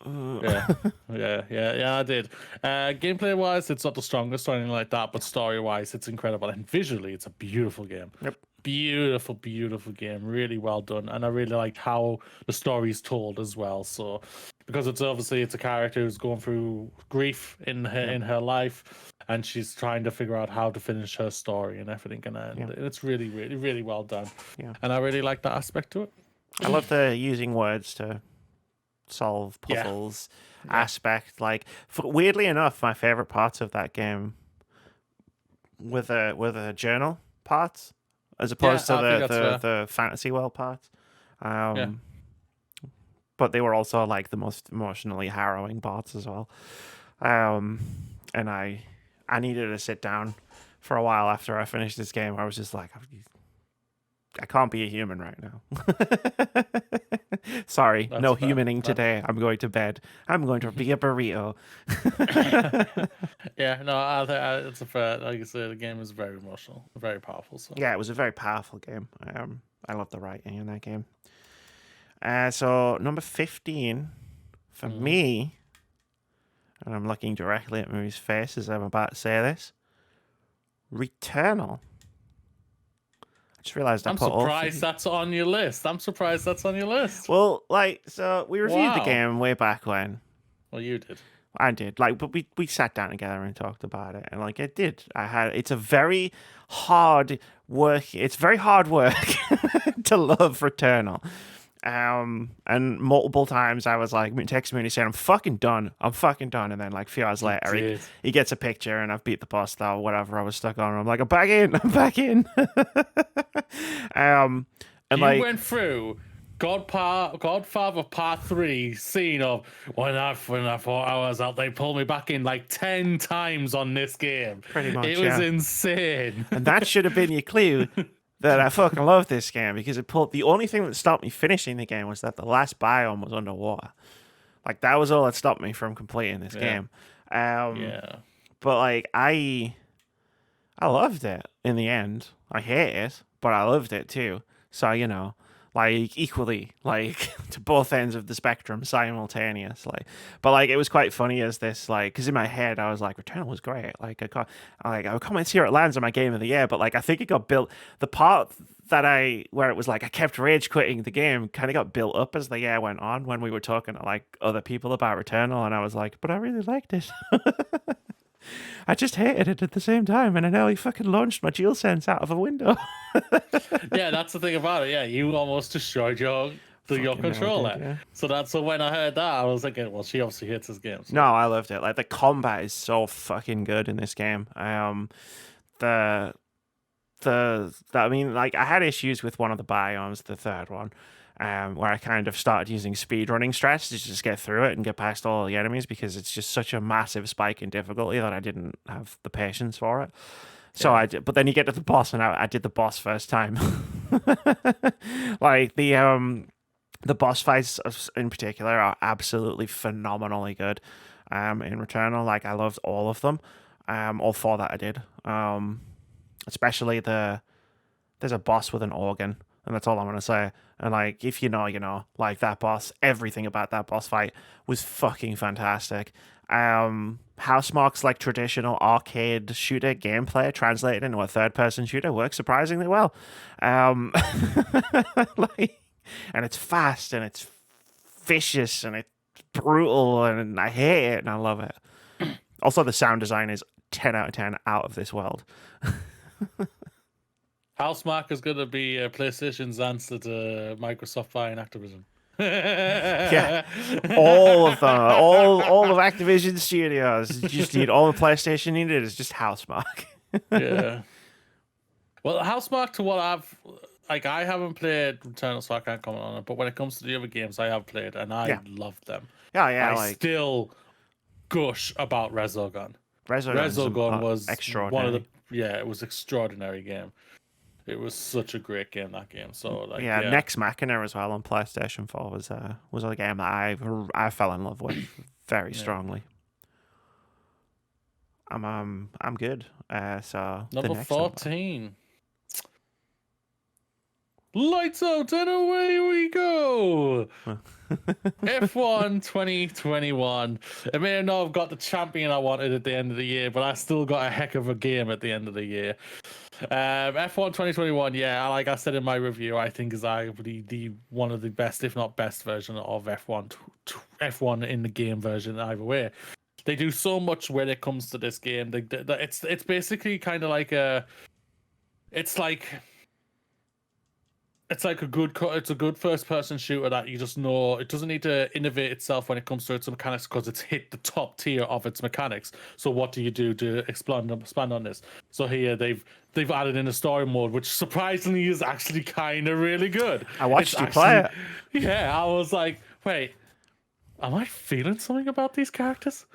Yeah, I did. Gameplay wise, it's not the strongest or anything like that, but story wise, it's incredible, and visually, it's a beautiful game. Yep. Beautiful game. Really well done, and I really liked how the story is told as well. So, because it's a character who's going through grief in her life, and she's trying to figure out how to finish her story and everything, and it's really, really, really well done. Yeah, and I really like that aspect to it. I love the using words to solve puzzles aspect. Like, weirdly enough, my favorite parts of that game were the journal parts as opposed to the fantasy world parts. But they were also like the most emotionally harrowing parts as well. And I I needed to sit down for a while after I finished this game. I was just like, I can't be a human right now. Sorry, That's no fair. humaning today. I'm going to bed. I'm going to be a burrito. Yeah, no, it's a fair. Like I said, the game is very emotional, very powerful. So Yeah, it was a very powerful game. I love the writing in that game. So number 15 for me, and I'm looking directly at Moody's face as I'm about to say this. Returnal. I just realized I'm surprised that's on your list. Well, like, so we reviewed the Wow. game way back when. Well, you did. I did, like, but we sat down together and talked about it, and like, it did. It's a very hard work. It's very hard work to love Returnal. And multiple times I was like, text Moody saying, I'm fucking done. And then like a few hours later, he gets a picture and I've beat the boss or whatever I was stuck on. I'm like, I'm back in. And you went through Godfather Part 3 scene of when I thought I was out, they pulled me back in like 10 times on this game. Pretty much, it was insane. And that should have been your clue that I fucking love this game, because the only thing that stopped me finishing the game was that the last biome was underwater. Like, that was all that stopped me from completing this game. But like, I loved it in the end. I hate it, but I loved it too. So, you know, like, equally, like, to both ends of the spectrum simultaneously. But like, it was quite funny as this, like, because in my head I was like, Returnal was great. Like, I can't see where it lands on my game of the year. But like, I think it got built. The part where it was like I kept rage quitting the game kind of got built up as the year went on, when we were talking to like other people about Returnal, and I was like, but I really liked it. I just hated it at the same time, and I nearly fucking launched my DualSense out of a window. Yeah, that's the thing about it. Yeah, you almost destroyed your controller. Did, yeah. So that's when I heard that, I was thinking, well, she obviously hates this game. So. No, I loved it. Like, the combat is so fucking good in this game. I mean, like, I had issues with one of the biomes, the third one, where I kind of started using speedrunning strats to just get through it and get past all the enemies, because it's just such a massive spike in difficulty that I didn't have the patience for it. So I did, but then you get to the boss, and I did the boss first time. Like, the boss fights in particular are absolutely phenomenally good. In Returnal, like, I loved all of them, all 4 that I did. Especially there's a boss with an organ, and that's all I'm gonna say. And like, if you know, you know, like, that boss, everything about that boss fight was fucking fantastic. Housemarque's like traditional arcade shooter gameplay translated into a third-person shooter works surprisingly well. Like, and it's fast, and it's vicious, and it's brutal, and I hate it, and I love it. Also, the sound design is 10 out of 10, out of this world. Housemarque is going to be PlayStation's answer to Microsoft buying Activision. Yeah, all of them, all of Activision Studios. You just need all the PlayStation needed is just Housemarque. Yeah. Well, Housemarque, to what I haven't played Returnal, so I can't comment on it. But when it comes to the other games I have played, and I loved them. Yeah, I still gush about Resogun. Resogun was extraordinary. it was extraordinary game. It was such a great game, that game. So like, Nex Machina as well on PlayStation 4 was a game that I fell in love with very strongly. I'm good. So number 14. Lights out and away we go. F1 2021. It may not have got the champion I wanted at the end of the year, but I still got a heck of a game at the end of the year. F1 2021, like I said in my review, I think is arguably the one of the best, if not best, version of F1 in the game version either way. They do so much when it comes to this game. It's basically kind of like it's a good first person shooter that you just know it doesn't need to innovate itself when it comes to its mechanics, because it's hit the top tier of its mechanics. So what do you do to expand on this? So here they've added in a story mode, which surprisingly is actually kind of really good. I watched you play it. Yeah, I was like, wait, am I feeling something about these characters?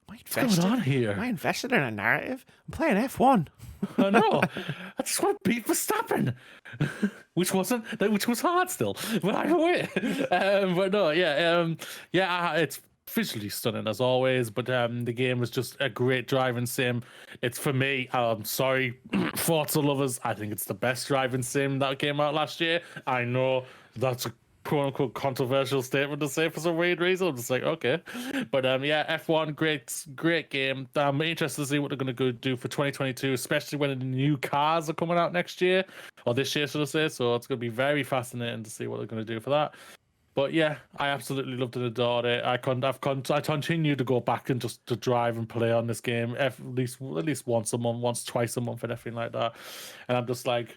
What's going on Am here? I invested in a narrative? I'm playing F1. I know. I just want to beat Verstappen, which was hard still, but either way. But no, it's visually stunning as always. But the game was just a great driving sim. It's for me. I'm sorry, Forza lovers. I think it's the best driving sim that came out last year. I know that's a quote unquote controversial statement to say for some weird reason. I'm just like, okay. But F1, great game. I'm interested to see what they're gonna go do for 2022, especially when the new cars are coming out next year. Or this year, should I say. So it's gonna be very fascinating to see what they're gonna do for that. But yeah, I absolutely loved and adored it. I continue to go back and just to drive and play on this game at least once a month, twice a month, and everything like that. And I'm just like,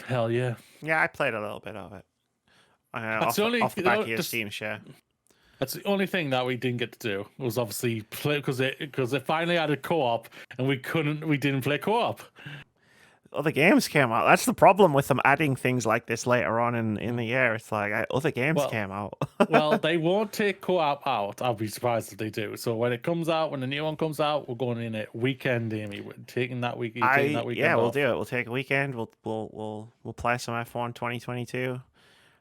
hell yeah. Yeah, I played a little bit of it. That's Off the back of your Steam share. That's the only thing that we didn't get to do was obviously play because it finally added co-op and we didn't play co-op. Other games came out. That's the problem with them adding things like this later on in the year. It's like other games came out. Well, they won't take co-op out. I'll be surprised if they do. So when it comes out, when the new one comes out, we're going in it weekend, Amy. We're taking that week. Yeah, we'll off. do it. We'll take a weekend. We'll play some F1 2022.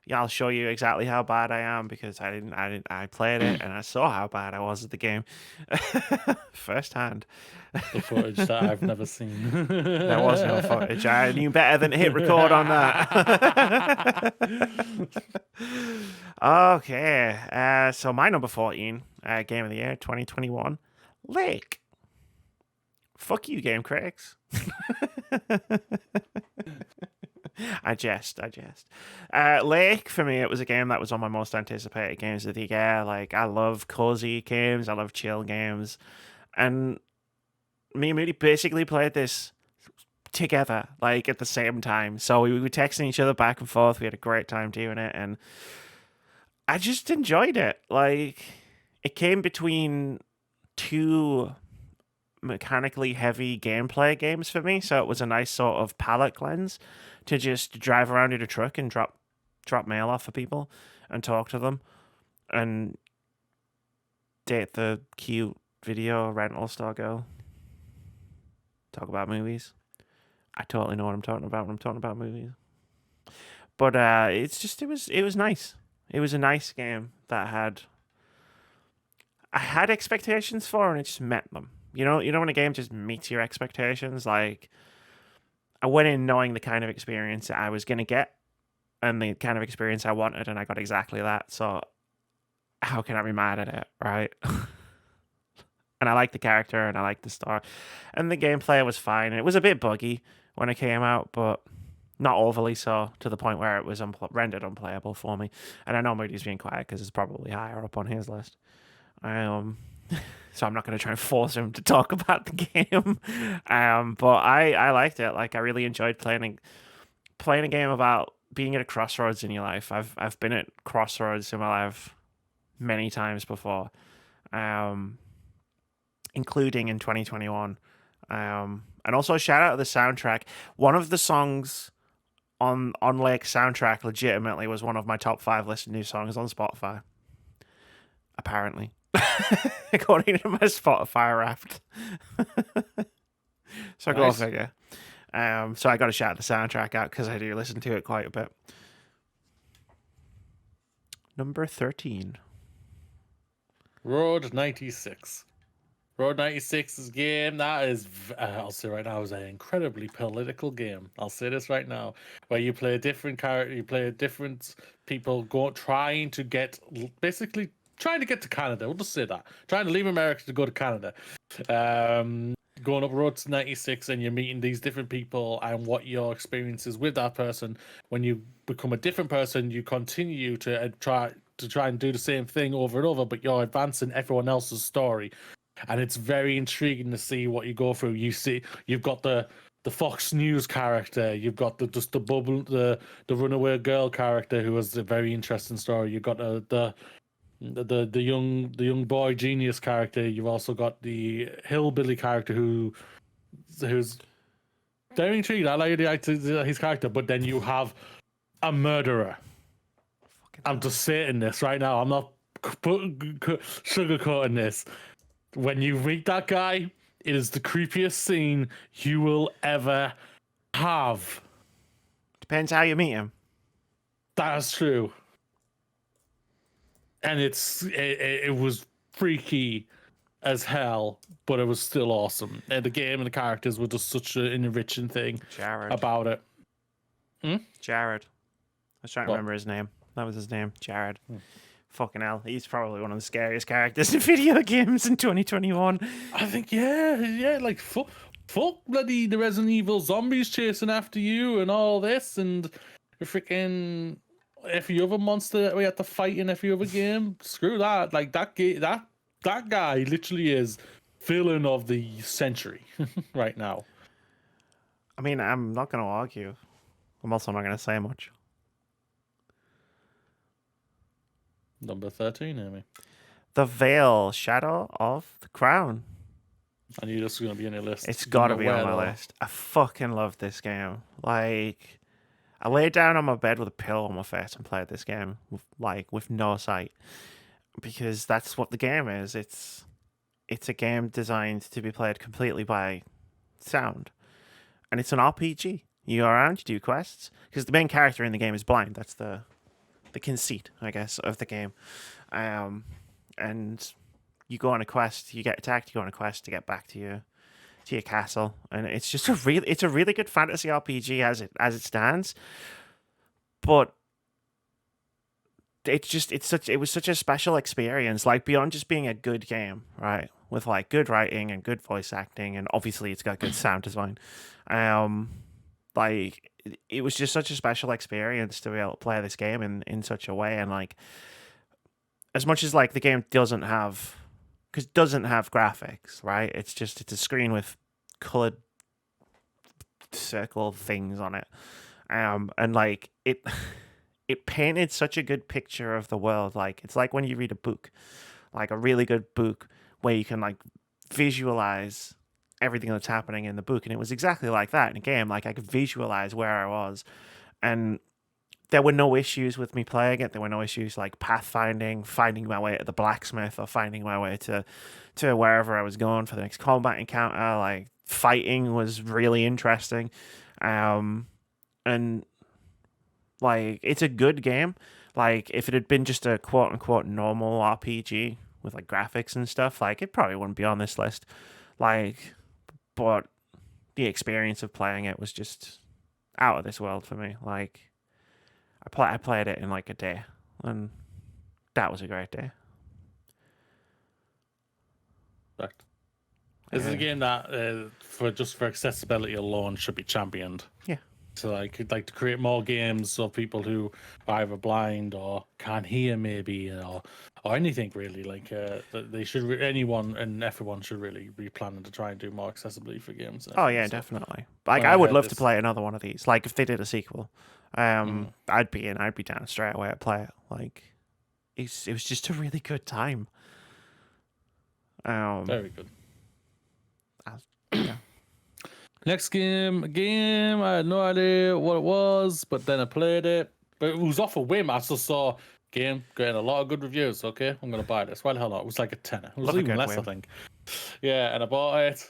Yeah, I'll show you exactly how bad I am because I played it and I saw how bad I was at the game firsthand. The footage that I've never seen. There was no footage. I knew better than to hit record on that. Okay, so my number 14 game of the year 2021, Lake. Fuck you, game critics. I jest. Lake, for me, it was a game that was on my most anticipated games of the year. Like, I love cozy games. I love chill games. And me and Moody basically played this together, like, at the same time. So we were texting each other back and forth. We had a great time doing it. And I just enjoyed it. Like, it came between two mechanically heavy gameplay games for me. So it was a nice sort of palate cleanse to just drive around in a truck and drop mail off for people and talk to them and date the cute video rental store girl. Talk about movies. I totally know what I'm talking about when I'm talking about movies. But it was nice. It was a nice game that I had expectations for and it just met them. You know when a game just meets your expectations, like I went in knowing the kind of experience I was going to get and the kind of experience I wanted, and I got exactly that. So how can I be mad at it, right? And I like the character and I like the story. And the gameplay was fine. It was a bit buggy when it came out, but not overly so to the point where it was rendered unplayable for me. And I know Moody's being quiet because it's probably higher up on his list. So I'm not going to try and force him to talk about the game. But I liked it. Like, I really enjoyed playing a game about being at a crossroads in your life. I've been at crossroads in my life many times before, including in 2021. And also shout out to the soundtrack. One of the songs on Lake soundtrack legitimately was one of my top 5 listened to songs on Spotify. Apparently. According to my Spotify Wrapped. So go figure. So I got to shout the soundtrack out because I do listen to it quite a bit. Number 13. Road 96. Road 96's game, that is, I'll say right now, is an incredibly political game. I'll say this right now, where you play a different character, you play different people trying to get to Canada. We'll just say that. Trying to leave America to go to Canada. Going up Road to 96 and you're meeting these different people and what your experience is with that person. When you become a different person, you continue to try and do the same thing over and over, but you're advancing everyone else's story. And it's very intriguing to see what you go through. You've got the Fox News character, you've got the runaway girl character who has a very interesting story. You've got the young boy genius character. You've also got the hillbilly character who's very intrigued. I like his character, but then you have a murderer. I'm just saying this right now. I'm not sugarcoating this. When you meet that guy, it is the creepiest scene you will ever have. Depends how you meet him. That's true. And it was freaky as hell, but it was still awesome. And the game and the characters were just such an enriching thing about it. Jared. I was trying to remember his name. That was his name, Jared. Fucking hell. He's probably one of the scariest characters in video games in 2021. I think, yeah, like fuck bloody the Resident Evil zombies chasing after you and all this, and freaking every other monster that we had to fight in every other game. Screw that. Like that guy literally is villain of the century right now. I mean, I'm not going to argue. I'm also not going to say much. Number 13, Amy. The Veil, Shadow of the Crown. I knew this was going to be on your list. It's got to be on my list. I fucking love this game. Like, I laid down on my bed with a pillow on my face and played this game with no sight, because that's what the game is. It's a game designed to be played completely by sound, and it's an RPG. You go around, you do quests, because the main character in the game is blind. That's the conceit, I guess, of the game. And you go on a quest, you get attacked, you go on a quest to get back to your castle, and it's just a really good fantasy RPG as it stands. But it was such a special experience, like beyond just being a good game, right? With like good writing and good voice acting, and obviously it's got good sound design. Like it was just such a special experience to be able to play this game in such a way, and like as much as like the game doesn't have graphics, right? It's a screen with colored circle things on it, and like it painted such a good picture of the world. Like it's like when you read a book, like a really good book where you can like visualize everything that's happening in the book, and it was exactly like that in a game. Like I could visualize where I was, and there were no issues with me playing it. There were no issues like pathfinding, finding my way to the blacksmith, or finding my way to wherever I was going for the next combat encounter. Like fighting was really interesting, and like it's a good game. Like if it had been just a quote unquote normal RPG with like graphics and stuff, like it probably wouldn't be on this list. Like, but the experience of playing it was just out of this world for me. Like I played it in like a day, and that was a great day. Fact. This is a game that for accessibility alone should be championed. Yeah. So I could like to create more games of people who are either blind or can't hear, maybe, or anything really. Like they should anyone and everyone should really be planning to try and do more accessibility for games. Oh yeah, definitely. Like I would love to play another one of these. Like if they did a sequel, I'd be down straight away to play it. Like it was just a really good time. Very good. Yeah. Next game, I had no idea what it was, but then I played it. But it was off a whim. I just saw game getting a lot of good reviews. Okay, I'm gonna buy this. Why the hell not? It was like a tenner. It was even less, I think. Yeah, and I bought it,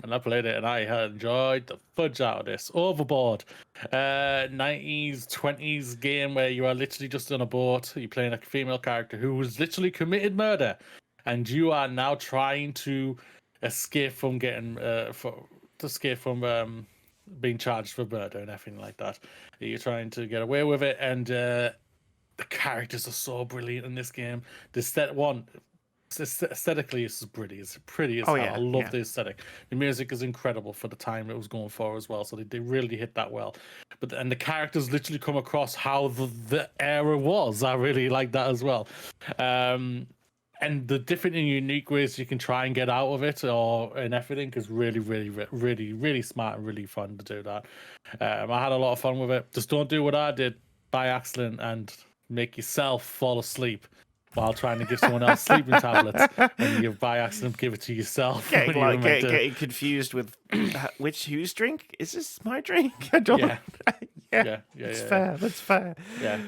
and I played it, and I had enjoyed the fudge out of this. Overboard, 90s, 20s game where you are literally just on a boat. You're playing a female character who was literally committed murder, and you are now trying to escape from getting being charged for murder and everything like that. You're trying to get away with it, and the characters are so brilliant in this game. Aesthetically, it's pretty. It's pretty as hell. Yeah, I love the aesthetic. The music is incredible for the time it was going for as well. So they really hit that well. And the characters literally come across how the era was. I really like that as well. And the different and unique ways you can try and get out of it, and everything, is really smart and really fun to do that. I had a lot of fun with it. Just don't do what I did by accident and make yourself fall asleep while trying to give someone else sleeping tablets, and you by accident give it to yourself. Getting confused with whose drink is this? My drink? I don't. Yeah. It's fair. That's fair. Yeah.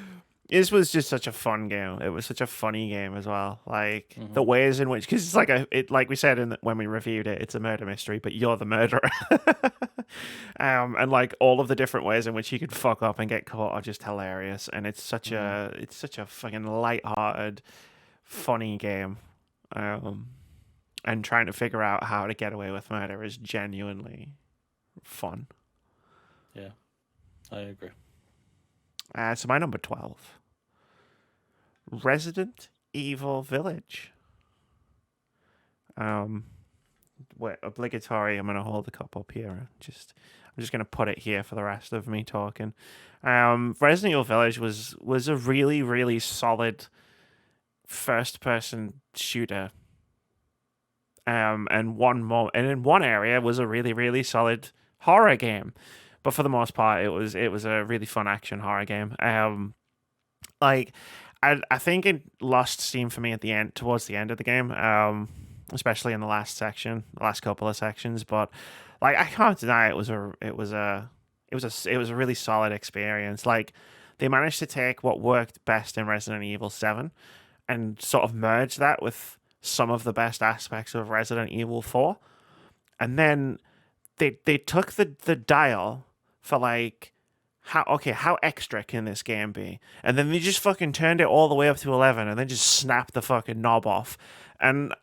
This was just such a fun game. It was such a funny game as well. Like the Hmm. ways in which, because it's like like we said when we reviewed it, it's a murder mystery, but you're the murderer. And like all of the different ways in which you could fuck up and get caught are just hilarious. And Hmm. it's such a fucking light-hearted, funny game. Um, and trying to figure out how to get away with murder is genuinely fun. Yeah, I agree. So my number 12, Resident Evil Village. Um, wait, obligatory. I'm gonna hold the cup up here. I'm just gonna put it here for the rest of me talking. Resident Evil Village was a really solid first person shooter. And in one area was a really solid horror game, but for the most part, it was a really fun action horror game. Like I think it lost steam for me at the end, towards the end of the game. Especially in the last section, the last couple of sections. But like I can't deny it was a really solid experience. Like they managed to take what worked best in Resident Evil 7 and sort of merge that with some of the best aspects of Resident Evil 4. And then they took the dial for like how extra can this game be? And then they just fucking turned it all the way up to 11 and then just snapped the fucking knob off. And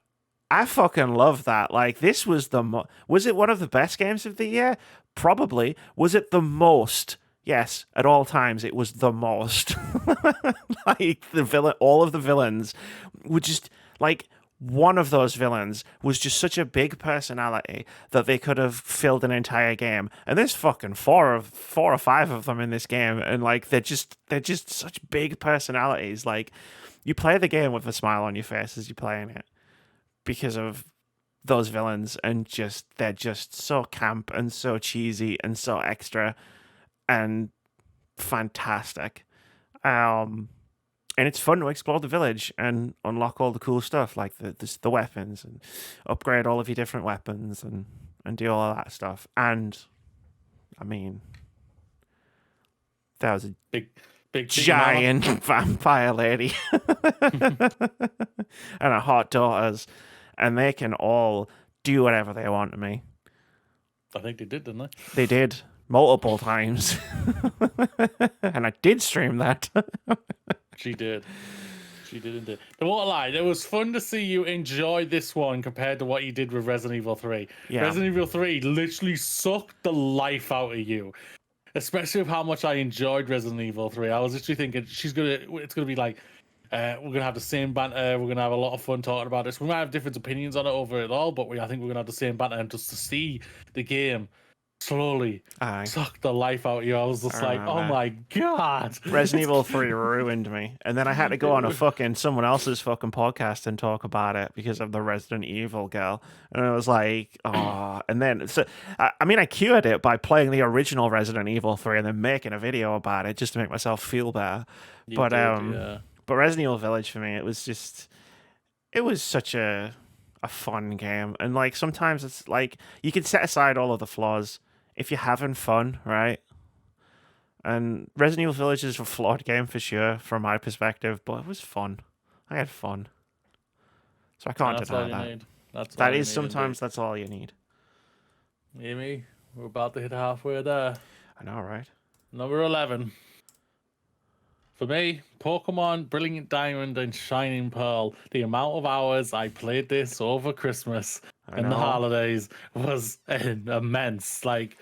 I fucking love that. Like this was was it one of the best games of the year? Probably. Was it the most? Yes, at all times it was the most. Like all of the villains were just like one of those villains was just such a big personality that they could have filled an entire game. And there's fucking four or five of them in this game, and like they're just such big personalities. Like you play the game with a smile on your face as you're playing it because of those villains, and just they're just so camp and so cheesy and so extra and fantastic. Um, and it's fun to explore the village and unlock all the cool stuff like the weapons and upgrade all of your different weapons and do all of that stuff. And I mean, there was a Big, big titty mama. giant vampire lady and her hot daughters, and they can all do whatever they want to me. I think they did, didn't they? They did multiple times, and I did stream that. She did. She did indeed. But what a lie. It was fun to see you enjoy this one compared to what you did with Resident Evil 3. Yeah. Resident Evil 3 literally sucked the life out of you. Especially with how much I enjoyed Resident Evil 3. I was literally thinking it's gonna be like we're gonna have the same banter, we're gonna have a lot of fun talking about this. We might have different opinions on it over it all, but I think we're gonna have the same banter, and just to see the game slowly Aye. suck the life out of you. I was just like, oh my god. Resident Evil 3 ruined me. And then I had to go on someone else's fucking podcast and talk about it because of the Resident Evil girl. And I was like, oh. And then, I mean, I cured it by playing the original Resident Evil 3 and then making a video about it just to make myself feel better. You did, yeah. But Resident Evil Village for me, it was such a fun game. And like sometimes it's like you can set aside all of the flaws if you're having fun, right? And Resident Evil Village is a flawed game for sure, from my perspective, but it was fun. I had fun. So I can't deny that. Need. That is sometimes that's all you need. Amy, we're about to hit halfway there. I know, right? Number 11. For me, Pokemon Brilliant Diamond and Shining Pearl. The amount of hours I played this over Christmas and the holidays was immense. Like,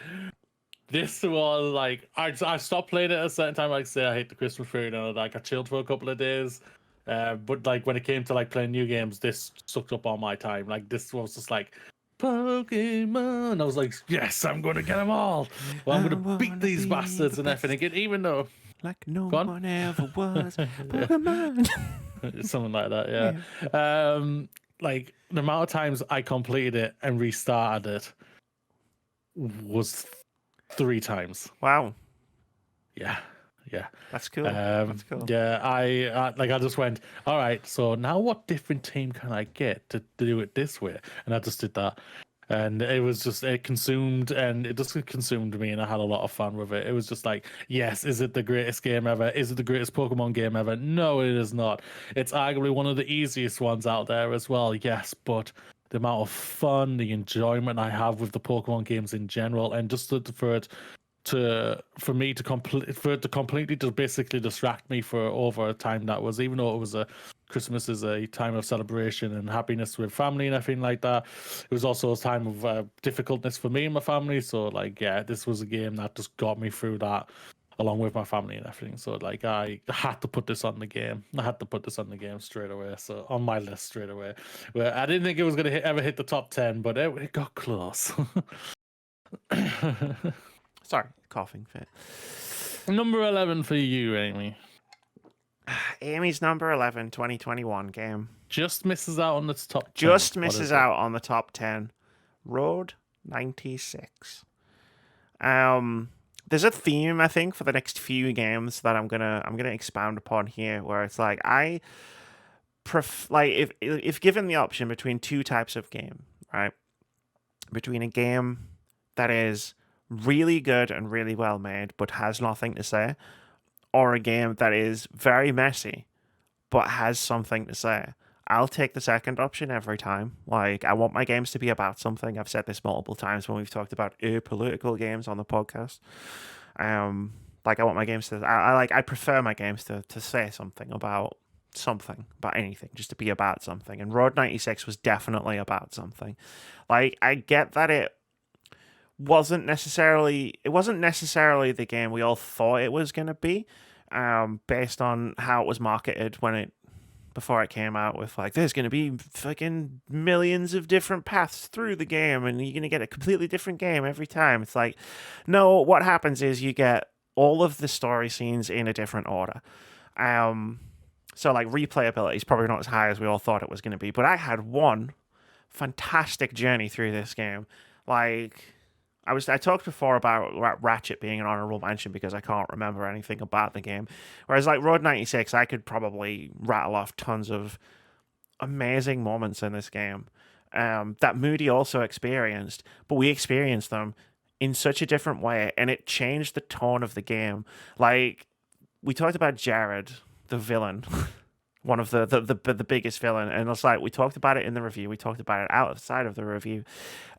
this was like I stopped playing it at a certain time. Like, say I hit the Christmas period and I chilled for a couple of days. But like when it came to like playing new games, this sucked up all my time. Like this was just like Pokemon. I was like, yes, I'm gonna get them all. Well, I'm gonna beat these bastards and everything. Even though like no one ever was Pokemon. Something like that, yeah. Like the amount of times I completed it and restarted it was 3 times. Wow. Yeah. That's cool. That's cool. Yeah, I just went, all right, so now what different team can I get to do it this way? And I just did that. And it was just, it consumed, and it just consumed me, and I had a lot of fun with it. It was just like, yes, is it the greatest game ever? Is it the greatest Pokemon game ever? No, it is not. It's arguably one of the easiest ones out there as well, yes, but the amount of fun, the enjoyment I have with the Pokemon games in general, and just for me to completely just basically distract me for over a time that was, even though it was a Christmas is a time of celebration and happiness with family and everything like that, it was also a time of difficultness for me and my family. So like, yeah, this was a game that just got me through that along with my family and everything. So like, I had to put this on the game. I had to put this on the game straight away. So on my list straight away. Where I didn't think it was going to ever hit the top 10, but it got close. Sorry, coughing fit. Number 11 for you, Amy. Amy's number 11, 2021 game. Just misses out on its top 10. Just misses out on the top 10. Road 96. There's a theme, I think, for the next few games that I'm gonna expound upon here, where it's like if given the option between two types of game, right? Between a game that is really good and really well made but has nothing to say, or a game that is very messy but has something to say, I'll take the second option every time. Like, I want my games to be about something. I've said this multiple times when we've talked about political games on the podcast. Like, I want my games to, I prefer my games to say something about anything, just to be about something. And Road 96 was definitely about something. Like, I get that it wasn't necessarily the game we all thought it was going to be, based on how it was marketed before it came out, with like, there's going to be fucking millions of different paths through the game and you're going to get a completely different game every time. It's like, no, what happens is you get all of the story scenes in a different order. So like, replayability is probably not as high as we all thought it was going to be, but I had one fantastic journey through this game. Like, I talked before about Ratchet being an honorable mention because I can't remember anything about the game. Whereas like Road 96, I could probably rattle off tons of amazing moments in this game that Moody also experienced, but we experienced them in such a different way, and it changed the tone of the game. Like, we talked about Jared, the villain, one of the biggest villain, and it's like, we talked about it in the review, we talked about it outside of the review,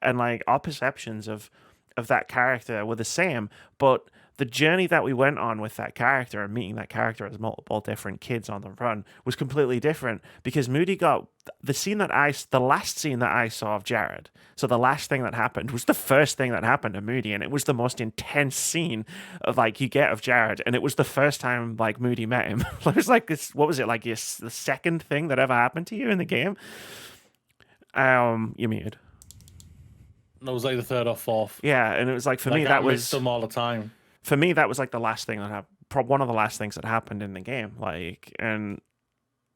and like, our perceptions of that character were the same, but the journey that we went on with that character and meeting that character as multiple different kids on the run was completely different, because Moody got the last scene that I saw of Jared. So the last thing that happened was the first thing that happened to Moody, and it was the most intense scene of like you get of Jared, and it was the first time like Moody met him. It was like this. What was it like? The second thing that ever happened to you in the game? You're muted. It was like the third or fourth. Yeah, and it was like, for me, that was them all the time. For me, that was like the last thing that happened. One of the last things that happened in the game. Like, and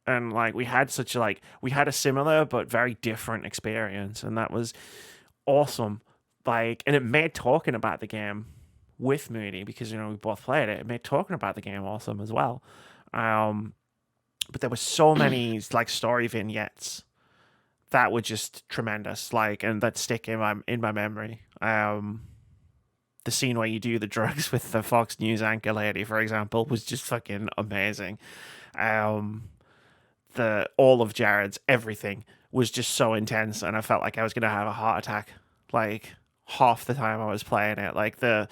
like, we had a similar but very different experience, and that was awesome. Like, and it made talking about the game with Moody, because we both played it. It made talking about the game awesome as well. But there were so many like story vignettes that were just tremendous, like, and that stick in my memory. The scene where you do the drugs with the Fox News anchor lady, for example, was just fucking amazing. All of Jared's everything was just so intense, and I felt like I was gonna have a heart attack like half the time I was playing it. Like, the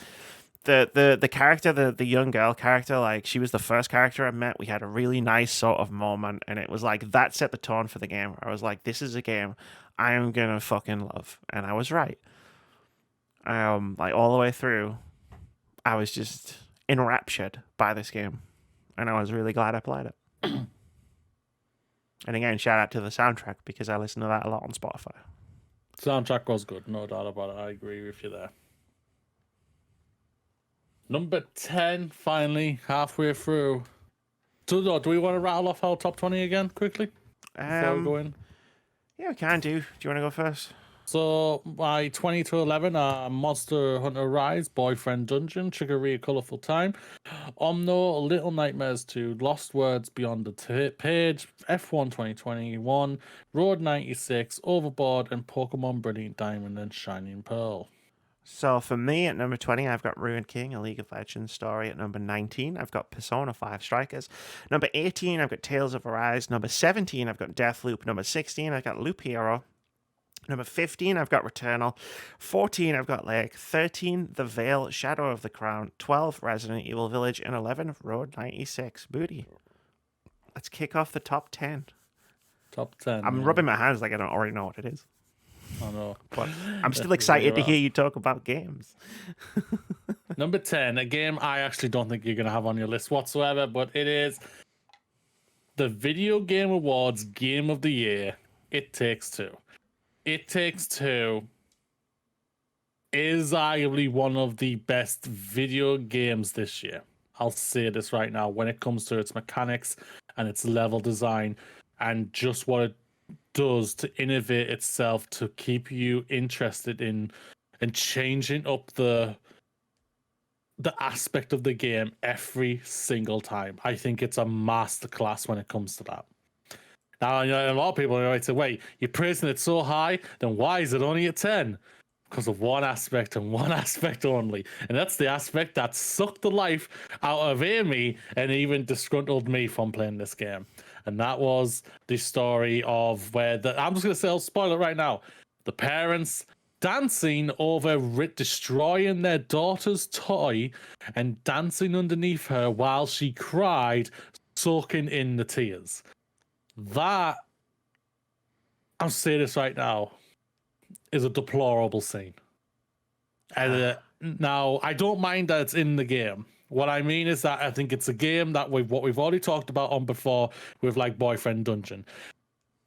character, the young girl character, like, she was the first character I met. We had a really nice sort of moment, and it was like, that set the tone for the game. I was like, this is a game I am gonna fucking love, and I was right. Like, all the way through, I was just enraptured by this game, and I was really glad I played it. And again, shout out to the soundtrack, because I listen to that a lot on Spotify. Soundtrack was good, no doubt about it. I agree with you there. Number 10, finally, halfway through. So, do we want to rattle off our top 20 again quickly before we go in? Yeah, we can do. Do you want to go first? So my 20 to 11 are Monster Hunter Rise, Boyfriend Dungeon, Trickery, A Colorful Time, Omno, Little Nightmares 2, Lost Words Beyond the Page, F1 2021, Road 96, Overboard, and Pokemon Brilliant Diamond and Shining Pearl. So for me, at number 20, I've got Ruined King, a League of Legends story. At number 19, I've got Persona 5 Strikers. Number 18, I've got Tales of Arise. Number 17, I've got Deathloop. Number 16, I've got Loop Hero. Number 15, I've got Returnal. 14, I've got Lake. 13, The Veil, Shadow of the Crown. 12, Resident Evil Village. And 11, Road 96. Moody. Let's kick off the top 10. Top 10. I'm rubbing my hands like I don't already know what it is. I know. But I'm still excited to hear you talk about games. Number 10, a game I actually don't think you're going to have on your list whatsoever, but it is the Video Game Awards Game of the Year, It Takes Two. It Takes Two is arguably one of the best video games this year. I'll say this right now when it comes to its mechanics and its level design and just what it does to innovate itself to keep you interested in and changing up the aspect of the game every single time. I think it's a masterclass when it comes to that. Now, you know, a lot of people might say, wait, you're praising it so high, then why is it only a 10? Because of one aspect and one aspect only. And that's the aspect that sucked the life out of Amy and even disgruntled me from playing this game. And that was the story of where I'm just going to say, I'll spoil it right now. The parents dancing over destroying their daughter's toy and dancing underneath her while she cried, soaking in the tears. That, I'll say this right now, is a deplorable scene. And now, I don't mind that it's in the game. What I mean is that I think it's a game that what we've already talked about on before with like Boyfriend Dungeon.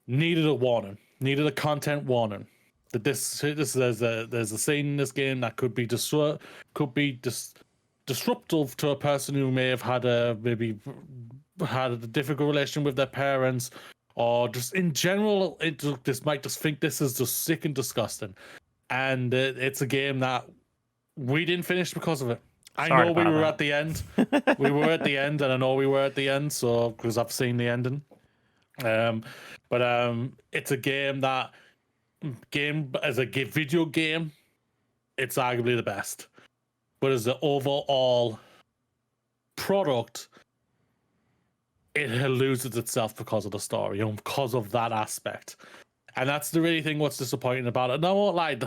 Needed a warning. Needed a content warning. That there's a scene in this game that could be disruptive to a person who may have had a difficult relation with their parents, or just in general, this might just think this is just sick and disgusting. And it's a game that we didn't finish because of it. I know we were at the end. We were at the end, and I know we were at the end, so because I've seen the ending. But it's a game that as a video game, it's arguably the best. But as the overall product, it loses itself because of the story and because of that aspect. And that's the really thing what's disappointing about it. And I won't lie,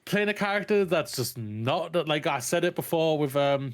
playing a character that's just not, like I said it before with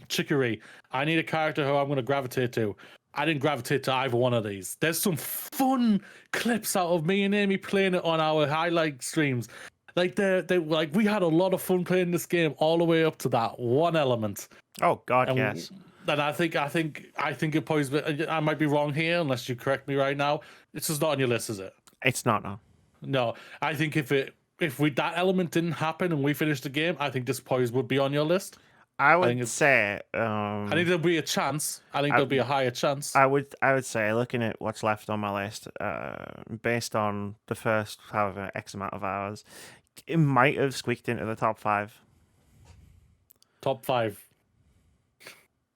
Chicory, I need a character who I'm going to gravitate to. I didn't gravitate to either one of these. There's some fun clips out of me and Amy playing it on our highlight streams. Like like we had a lot of fun playing this game all the way up to that one element. Oh God, yes. And I think it probably, I might be wrong here unless you correct me right now. It's just not on your list, is it? It's not, no. No, I think if that element didn't happen and we finished the game, I think this probably would be on your list. I would say. I think there'll be a chance. I think there'll be a higher chance. I would say, looking at what's left on my list, based on the first however X amount of hours, it might have squeaked into the top 5. Top 5.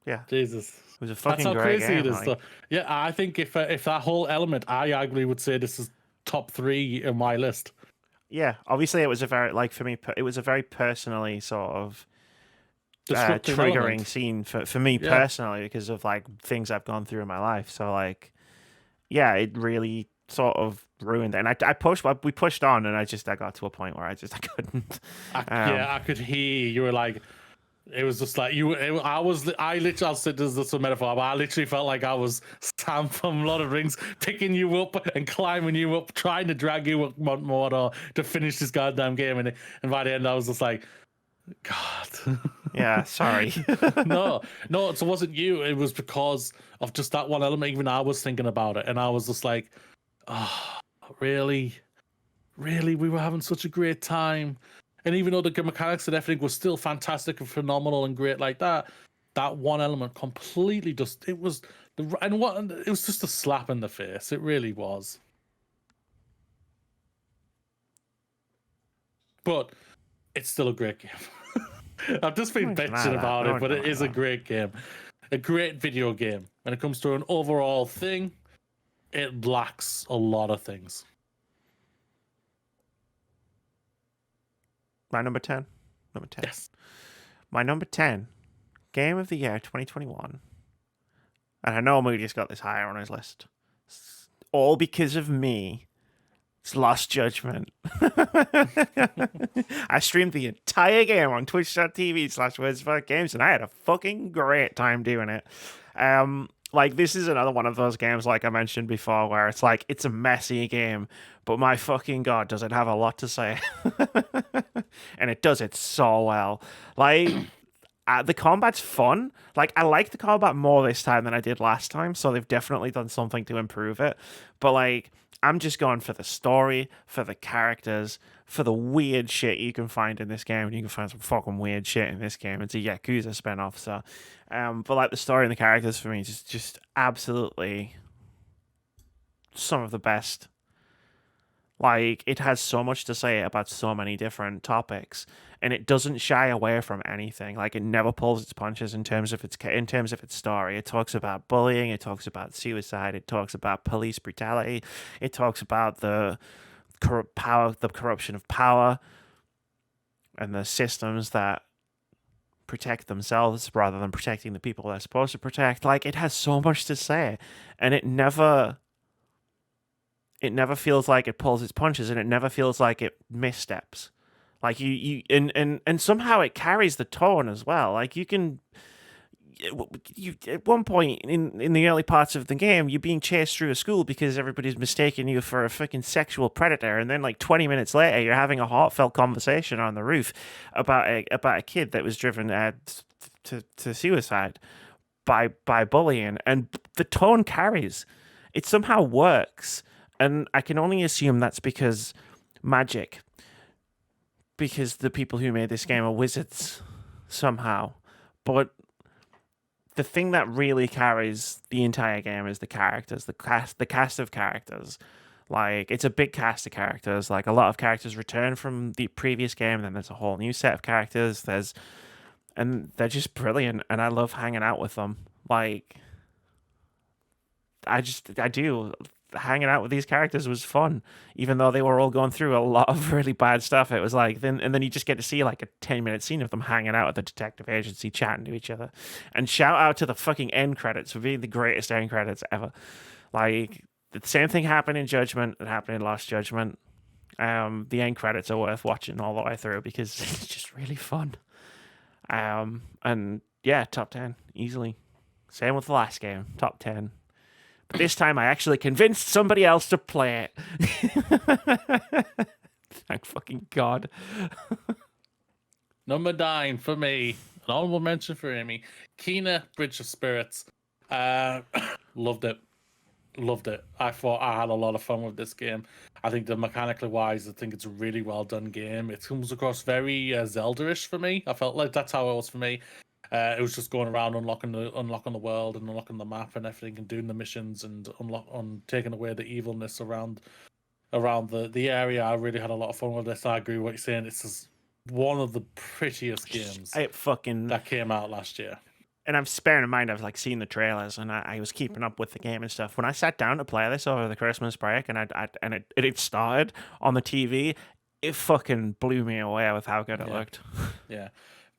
Yeah. Jesus. It was a fucking That's how great crazy game. it is. Yeah, I think if that whole element, I arguably would say this is top 3 in my list. Yeah, obviously it was a very, like for me, it was a very personally sort of triggering element. scene for me personally because of like things I've gone through in my life. So like, yeah, it really sort of ruined it. And we pushed on, and I got to a point where I couldn't. I could hear you were like, it was just like I'll say this is a metaphor, but I literally felt like I was Sam from Lord of the Rings, picking you up and climbing you up, trying to drag you up Mount Mordor to finish this goddamn game. And by the end, I was just like, God. Yeah, sorry. No, it wasn't you. It was because of just that one element. Even I was thinking about it, and I was just like, oh, really? We were having such a great time. And even though the mechanics and everything was still fantastic and phenomenal and great like that one element completely it was just a slap in the face. It really was. but it's still a great game. I've just been bitching about it, but it is a great game. A great video game. When it comes to an overall thing, it lacks a lot of things. My number 10? Number 10. Yes. My number 10, Game of the Year 2021. And I know Moody's got this higher on his list. It's all because of me. It's Lost Judgment. I streamed the entire game on twitch.tv/wordsforgames, and I had a fucking great time doing it. Like, this is another one of those games, like I mentioned before, where it's like, it's a messy game, but my fucking god, does it have a lot to say. And it does it so well. Like, the combat's fun. Like, I like the combat more this time than I did last time, so they've definitely done something to improve it. But, like, I'm just going for the story, for the characters, for the weird shit you can find in this game. And you can find some fucking weird shit in this game. It's a Yakuza spinoff, so... but, like, the story and the characters for me is just absolutely some of the best. Like, it has so much to say about so many different topics, and it doesn't shy away from anything. Like, it never pulls its punches in terms of its story. It talks about bullying, it talks about suicide, it talks about police brutality, it talks about the corruption of power, and the systems that protect themselves rather than protecting the people they're supposed to protect. Like, it has so much to say, and it never feels like it pulls its punches, and it never feels like it missteps. Like, and somehow it carries the tone as well. Like, you at one point in the early parts of the game, you're being chased through a school because everybody's mistaking you for a fucking sexual predator, and then like 20 minutes later, you're having a heartfelt conversation on the roof about a kid that was driven to suicide by bullying, and the tone carries. It somehow works. And I can only assume that's because magic. Because the people who made this game are wizards somehow. But the thing that really carries the entire game is the characters, the cast of characters. Like, it's a big cast of characters. Like, a lot of characters return from the previous game, and then there's a whole new set of characters. And they're just brilliant, and I love hanging out with them. Like, I do. Hanging out with these characters was fun, even though they were all going through a lot of really bad stuff. It was like then you just get to see like a 10-minute scene of them hanging out at the detective agency, chatting to each other. And shout out to the fucking end credits for being the greatest end credits ever. Like, the same thing happened in Judgment that happened in Lost Judgment. The end credits are worth watching all the way through because it's just really fun. And yeah, top 10 easily. Same with the last game, top 10. But this time I actually convinced somebody else to play it. Thank fucking God. Number 9 for me, an honorable mention for Amy, Kena Bridge of Spirits. Loved it. I thought I had a lot of fun with this game. I think that mechanically wise, I think it's a really well done game. It comes across very Zelda-ish for me. I felt like that's how it was for me. It was just going around unlocking the world and unlocking the map and everything, and doing the missions and taking away the evilness around the area. I really had a lot of fun with this. I agree with what you're saying. This is one of the prettiest games that came out last year. And I'm bearing in mind I've like seen the trailers, and I was keeping up with the game and stuff. When I sat down to play this over the Christmas break, and it started on the TV, it fucking blew me away with how good it looked. Yeah.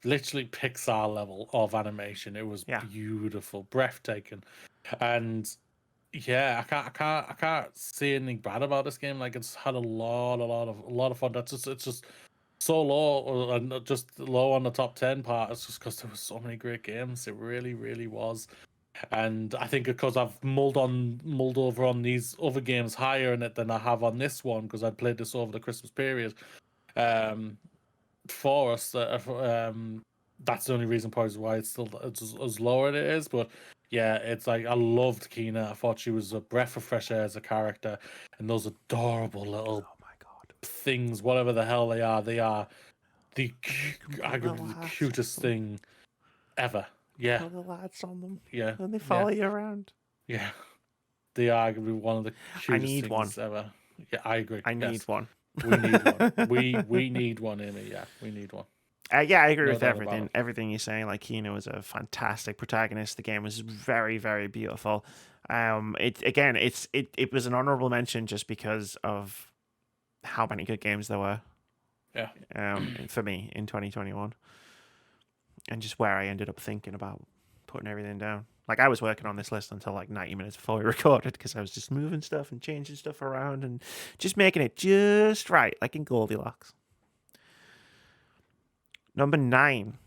Literally Pixar level of animation. It was beautiful, breathtaking, and yeah, I can't say anything bad about this game. Like, it's had a lot of fun. It's just so low, and just low on the top 10 part. It's just because there was so many great games. It really was. And I think because I've mulled over on these other games higher in it than I have on this one, because I played this over the Christmas period. For us, that's the only reason probably why it's still as lower as it is. But yeah, it's like, I loved Kena. I thought she was a breath of fresh air as a character, and those adorable little things, whatever the hell they are the arguably the cutest thing ever. Yeah, the lads on them. Yeah, and they follow you around. Yeah, they are arguably one of the cutest things ever. Yeah, I agree. I need one. We need one. We need one, Amy. Yeah, we need one. Yeah, I agree No with doubt about it. everything you're saying. Like Kino was a fantastic protagonist. The game was very, very beautiful. It was an honorable mention just because of how many good games there were. Yeah. For me in 2021, and just where I ended up thinking about putting everything down. Like I was working on this list until like 90 minutes before we recorded because I was just moving stuff and changing stuff around and just making it just right, like in Goldilocks. Number 9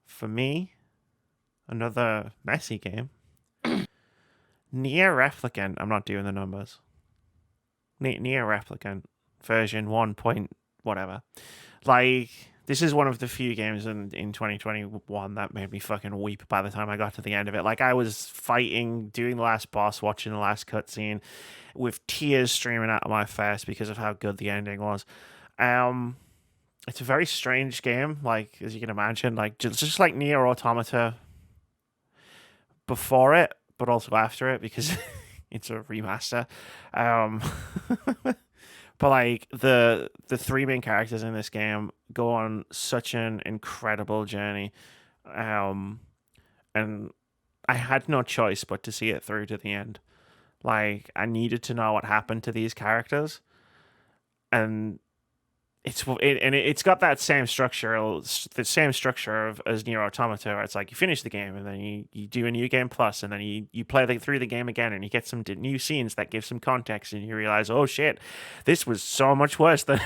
for me, another messy game. Nier Replicant. I'm not doing the numbers. Nier Replicant version 1 point whatever. Like this is one of the few games in 2021 that made me fucking weep by the time I got to the end of it. Like I was fighting, doing the last boss, watching the last cutscene, with tears streaming out of my face because of how good the ending was. It's a very strange game, like as you can imagine, like just like Nier Automata before it, but also after it because it's a remaster. Um, but like the three main characters in this game go on such an incredible journey, and I had no choice but to see it through to the end. Like I needed to know what happened to these characters, and it's got that same structure, the same structure of as Nier Automata, where it's like you finish the game and then you do a new game plus, and then you play through the game again, and you get some new scenes that give some context, and you realize, oh shit, this was so much worse than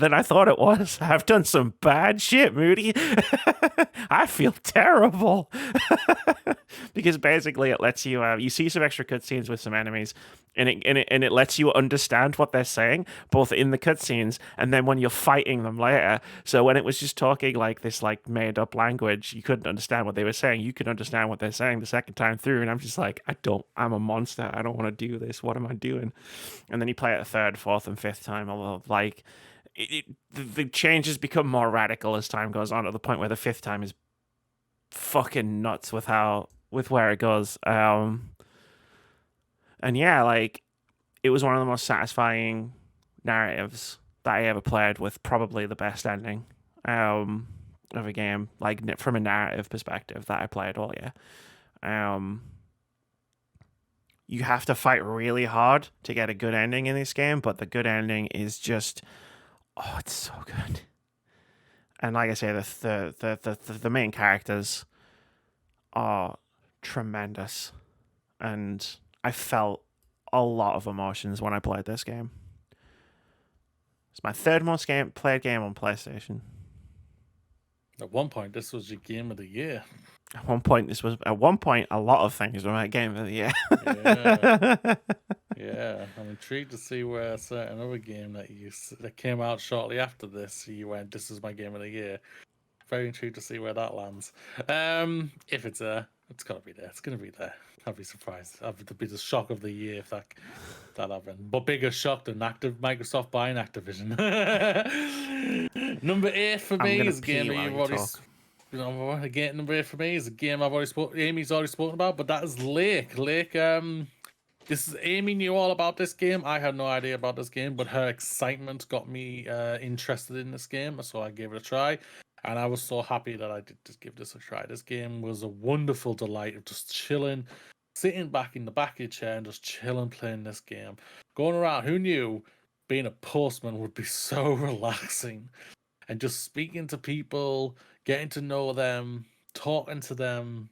than I thought it was. I've done some bad shit, Moody. I feel terrible because basically it lets you you see some extra cutscenes with some enemies, and it lets you understand what they're saying both in the cutscenes and then when you're fighting them later. So when it was just talking like this like made up language, you couldn't understand what they were saying. You could understand what they're saying the second time through, and I'm just like, I'm a monster. I don't want to do this. What am I doing? And then you play it a third, fourth, and fifth time. Although like the changes become more radical as time goes on, to the point where the fifth time is fucking nuts with where it goes. And yeah, like it was one of the most satisfying narratives that I ever played, with probably the best ending of a game, like from a narrative perspective that I played all year. You have to fight really hard to get a good ending in this game, but the good ending is just, oh, it's so good. And like I say, the main characters are tremendous, and I felt a lot of emotions when I played this game. It's my third most played game on PlayStation. At one point, this was your game of the year. At one point, a lot of things were my game of the year. Yeah. Yeah, I'm intrigued to see where a certain other game that came out shortly after this, you went, this is my game of the year. Very intrigued to see where that lands. If it's there, it's gotta be there. It's gonna be there. I'd be surprised. It'd be the shock of the year if that happened. But bigger shock than Microsoft buying Activision. Number 8 for me is a game that you've already. Again, number 8 for me is a game Amy's already spoken about, but that is Lake. This is Amy knew all about this game. I had no idea about this game, but her excitement got me interested in this game, so I gave it a try. And I was so happy that I did just give this a try. This game was a wonderful delight of just chilling, sitting back in the back of your chair and just chilling, playing this game. Going around, who knew being a postman would be so relaxing? And just speaking to people, getting to know them, talking to them,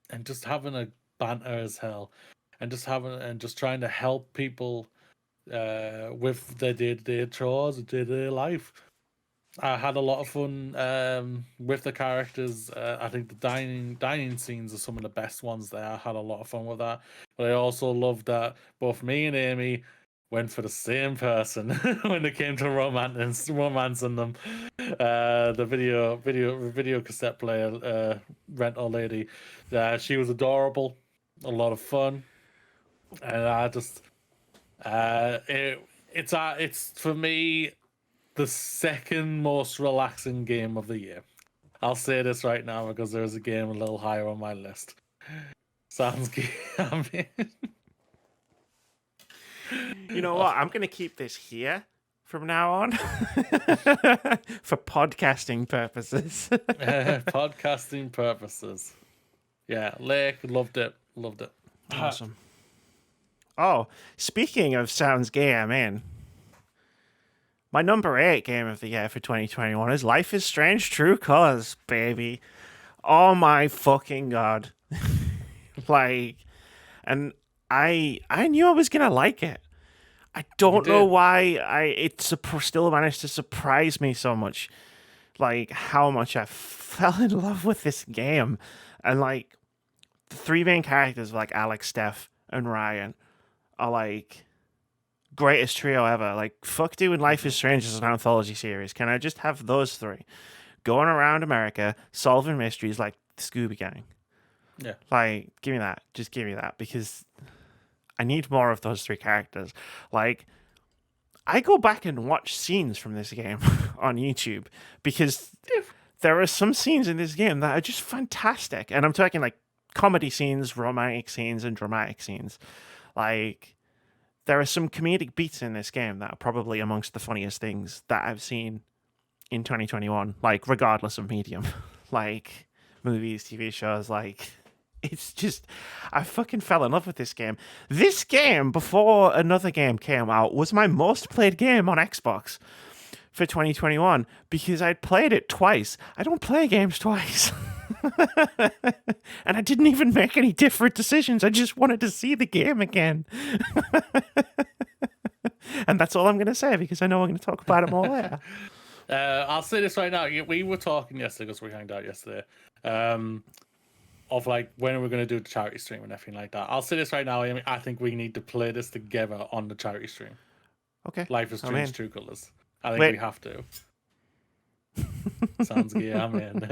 and just having a banter as hell. And just trying to help people with their day-to-day chores, day-to-day life. I had a lot of fun with the characters. I think the dining scenes are some of the best ones there. I had a lot of fun with that. But I also loved that both me and Amy went for the same person when it came to romancing them. The video cassette player rental lady. She was adorable, a lot of fun, and I just it's for me the second most relaxing game of the year. I'll say this right now because there's a game a little higher on my list. Sounds good. You know what? I'm going to keep this here from now on for podcasting purposes. Podcasting purposes. Yeah, Lake, loved it. Loved it. Awesome. Oh, speaking of sounds gay, I'm in. My number 8 game of the year for 2021 is Life is Strange True Colors, baby. Oh my fucking god. Like, and I knew I was going to like it. I don't know why it still managed to surprise me so much. Like, how much I fell in love with this game. And, like, the 3 main characters, like Alex, Steph, and Ryan, are, like, greatest trio ever. Like, fuck doing Life is Strange as an anthology series. Can I just have those 3 going around America, solving mysteries like the Scooby Gang? Yeah. Like, give me that. Just give me that. Because I need more of those 3 characters. Like, I go back and watch scenes from this game on YouTube because there are some scenes in this game that are just fantastic. And I'm talking like comedy scenes, romantic scenes, and dramatic scenes. Like, there are some comedic beats in this game that are probably amongst the funniest things that I've seen in 2021, like, regardless of medium. Like, movies, TV shows, like, it's just, I fucking fell in love with this game. This game, before another game came out, was my most played game on Xbox for 2021 because I'd played it twice. I don't play games twice. And I didn't even make any different decisions. I just wanted to see the game again. And that's all I'm going to say because I know I'm going to talk about it more later. I'll say this right now. We were talking yesterday because we hanged out yesterday. Of like when we're going to do the charity stream and everything like that. I'll say this right now. I mean, I think we need to play this together on the charity stream. Okay. Life is Strange True Colors. I think we have to. Sounds good. I'm in.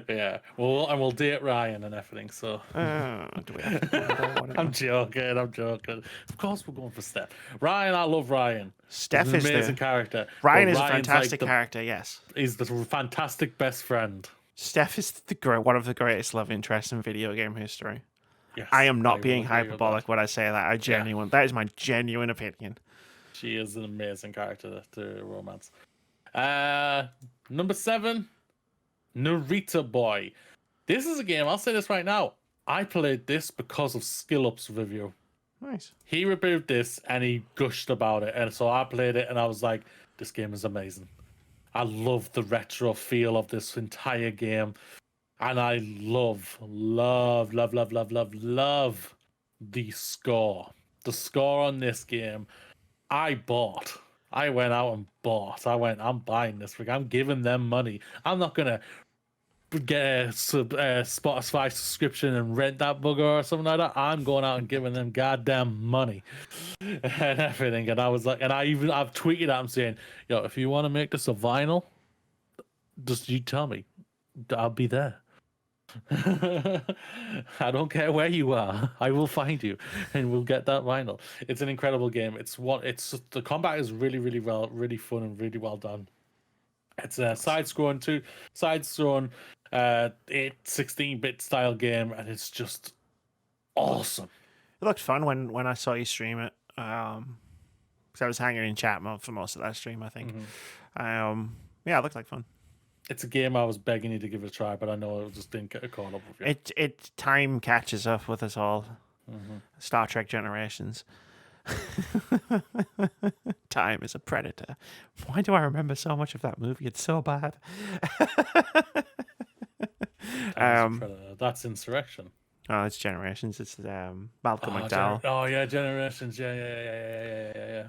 Yeah. We'll date Ryan and everything. So. Do we have to I'm joking. Of course, we're going for Steph. Ryan, I love Ryan. Steph is an amazing character. Ryan is a fantastic character. Yes. He's the fantastic best friend. Steph is one of the greatest love interests in video game history. Yes, I am not being hyperbolic when I say that. That is my genuine opinion. She is an amazing character to romance. Number 7, Narita Boy. This is a game, I'll say this right now. I played this because of Skill Up's review. Nice. He reviewed this and he gushed about it. And so I played it and I was like, this game is amazing. I love the retro feel of this entire game. And I love the score. The score on this game, I went out and bought. I'm buying this. I'm giving them money. I'm not going to get a Spotify subscription and rent that bugger or something like that. I'm going out and giving them goddamn money and everything. And I was like, and I've tweeted at him saying, yo, if you want to make this a vinyl, just you tell me. I'll be there. I don't care where you are. I will find you, and we'll get that vinyl. It's an incredible game. The combat is really fun and really well done. It's a side-scrolling 16-bit style game, and it's just awesome. It looked fun when I saw you stream it. Because I was hanging in chat mode for most of that stream, I think. Mm-hmm. Yeah, it looked like fun. It's a game I was begging you to give it a try, but I know it just didn't get caught up with you. It time catches up with us all. Mm-hmm. Star Trek Generations. Time is a predator. Why do I remember so much of that movie? It's so bad. That's Insurrection. Oh, it's Generations. It's Malcolm McDowell. Generations. Yeah.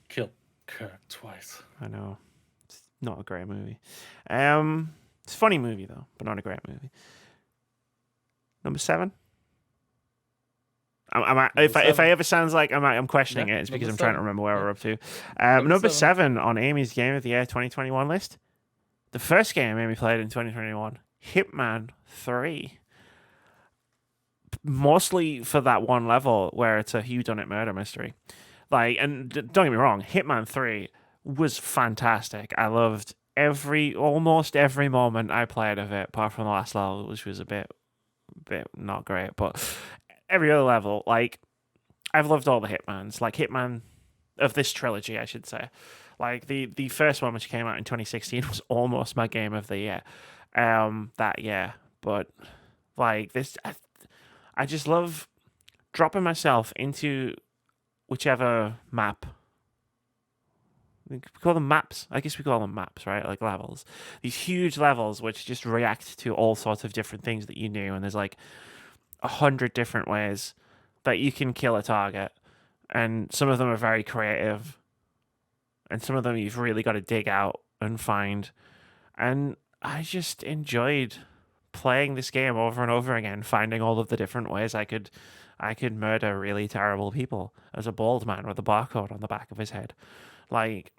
Killed Kirk twice. I know. It's not a great movie. It's a funny movie though, but not a great movie. Number 7. If I ever sounds like I'm questioning it, it's because I'm trying to remember where we're up to. Number 7 on Amy's Game of the Year 2021 list. The first game Amy played in 2021, Hitman 3. Mostly for that one level where it's a whodunit murder mystery. Like, and don't get me wrong, Hitman 3 was fantastic. I loved almost every moment I played of it, apart from the last level, which was a bit not great, but every other level, like, I've loved all the Hitmans, like Hitman of this trilogy, I should say. Like the first one, which came out in 2016, was almost my game of the year, that year. But like this, I just love dropping myself into whichever map. We call them maps. I guess we call them maps, right? Like levels. These huge levels which just react to all sorts of different things that you knew, and there's like 100 different ways that you can kill a target, and some of them are very creative, and some of them you've really got to dig out and find. And I just enjoyed playing this game over and over again, finding all of the different ways I could murder really terrible people as a bald man with a barcode on the back of his head. Like,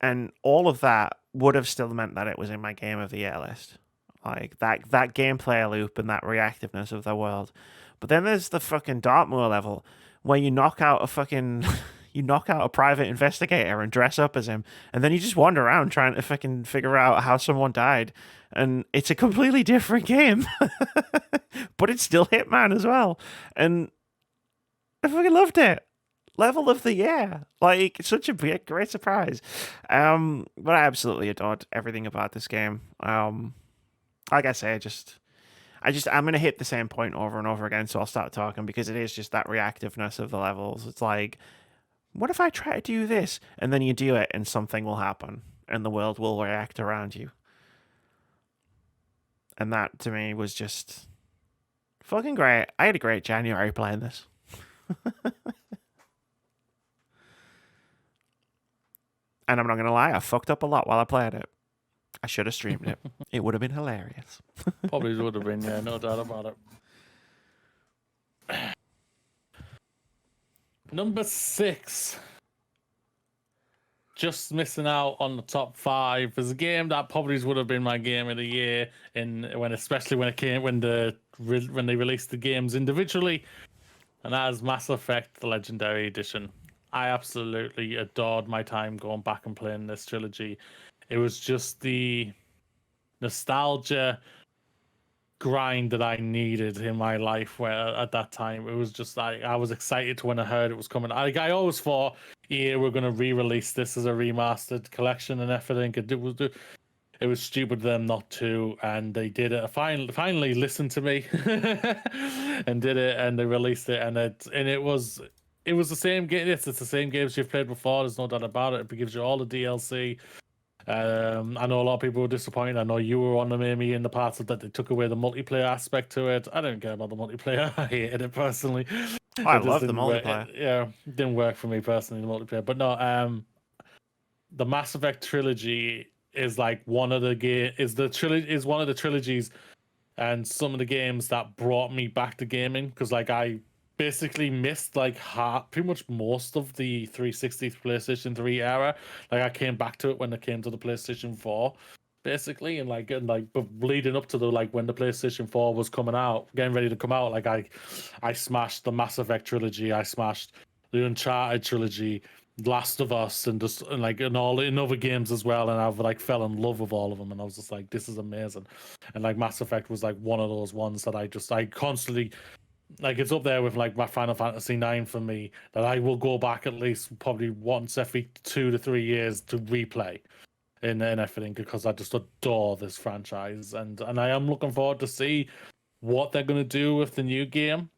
and all of that would have still meant that it was in my game of the year list. Like that gameplay loop and that reactiveness of the world. But then there's the fucking Dartmoor level where you knock out a fucking you knock out a private investigator and dress up as him, and then you just wander around trying to fucking figure out how someone died. And it's a completely different game. But it's still Hitman as well. And I fucking loved it. Level of the year, like such a great surprise. But I absolutely adored everything about this game. Like I say, I'm gonna hit the same point over and over again, so I'll start talking because it is just that reactiveness of the levels. It's like, what if I try to do this, and then you do it, and something will happen, and the world will react around you. And that to me was just fucking great. I had a great January playing this. And I'm not going to lie, I fucked up a lot while I played it. I should have streamed it. It would have been hilarious. Probably would have been, yeah, no doubt about it. Number 6. Just missing out on the top 5. There's a game that probably would have been my game of the year, especially when they released the games individually, and that is Mass Effect: The Legendary Edition. I absolutely adored my time going back and playing this trilogy. It was just the nostalgia grind that I needed in my life where at that time it was just I was excited when I heard it was coming. I always thought, yeah, we're going to re-release this as a remastered collection and everything. It was stupid of them not to, and they did it. Finally listened to me and did it, and they released it, and it was the same game. It's the same games you've played before. There's no doubt about it. It gives you all the DLC. I know a lot of people were disappointed. I know you were on them, Amy, in the parts that they took away the multiplayer aspect to it. I didn't care about the multiplayer. I hated it personally. I love the multiplayer. It didn't work for me personally, the multiplayer. But no, the Mass Effect trilogy is like one of the one of the trilogies and some of the games that brought me back to gaming, because like I basically missed like pretty much most of the 360 PlayStation 3 era. Like I came back to it when it came to the PlayStation 4, basically, and but leading up to when the PlayStation 4 was getting ready to come out, like I smashed the Mass Effect trilogy, I smashed the Uncharted trilogy, Last of Us, and all in other games as well, and I've fell in love with all of them, and I was just like, this is amazing. And like Mass Effect was like one of those ones that I constantly, like, it's up there with like my Final Fantasy 9 for me, that I will go back at least probably once every 2 to 3 years to replay in everything, because I just adore this franchise, and I am looking forward to see what they're going to do with the new game.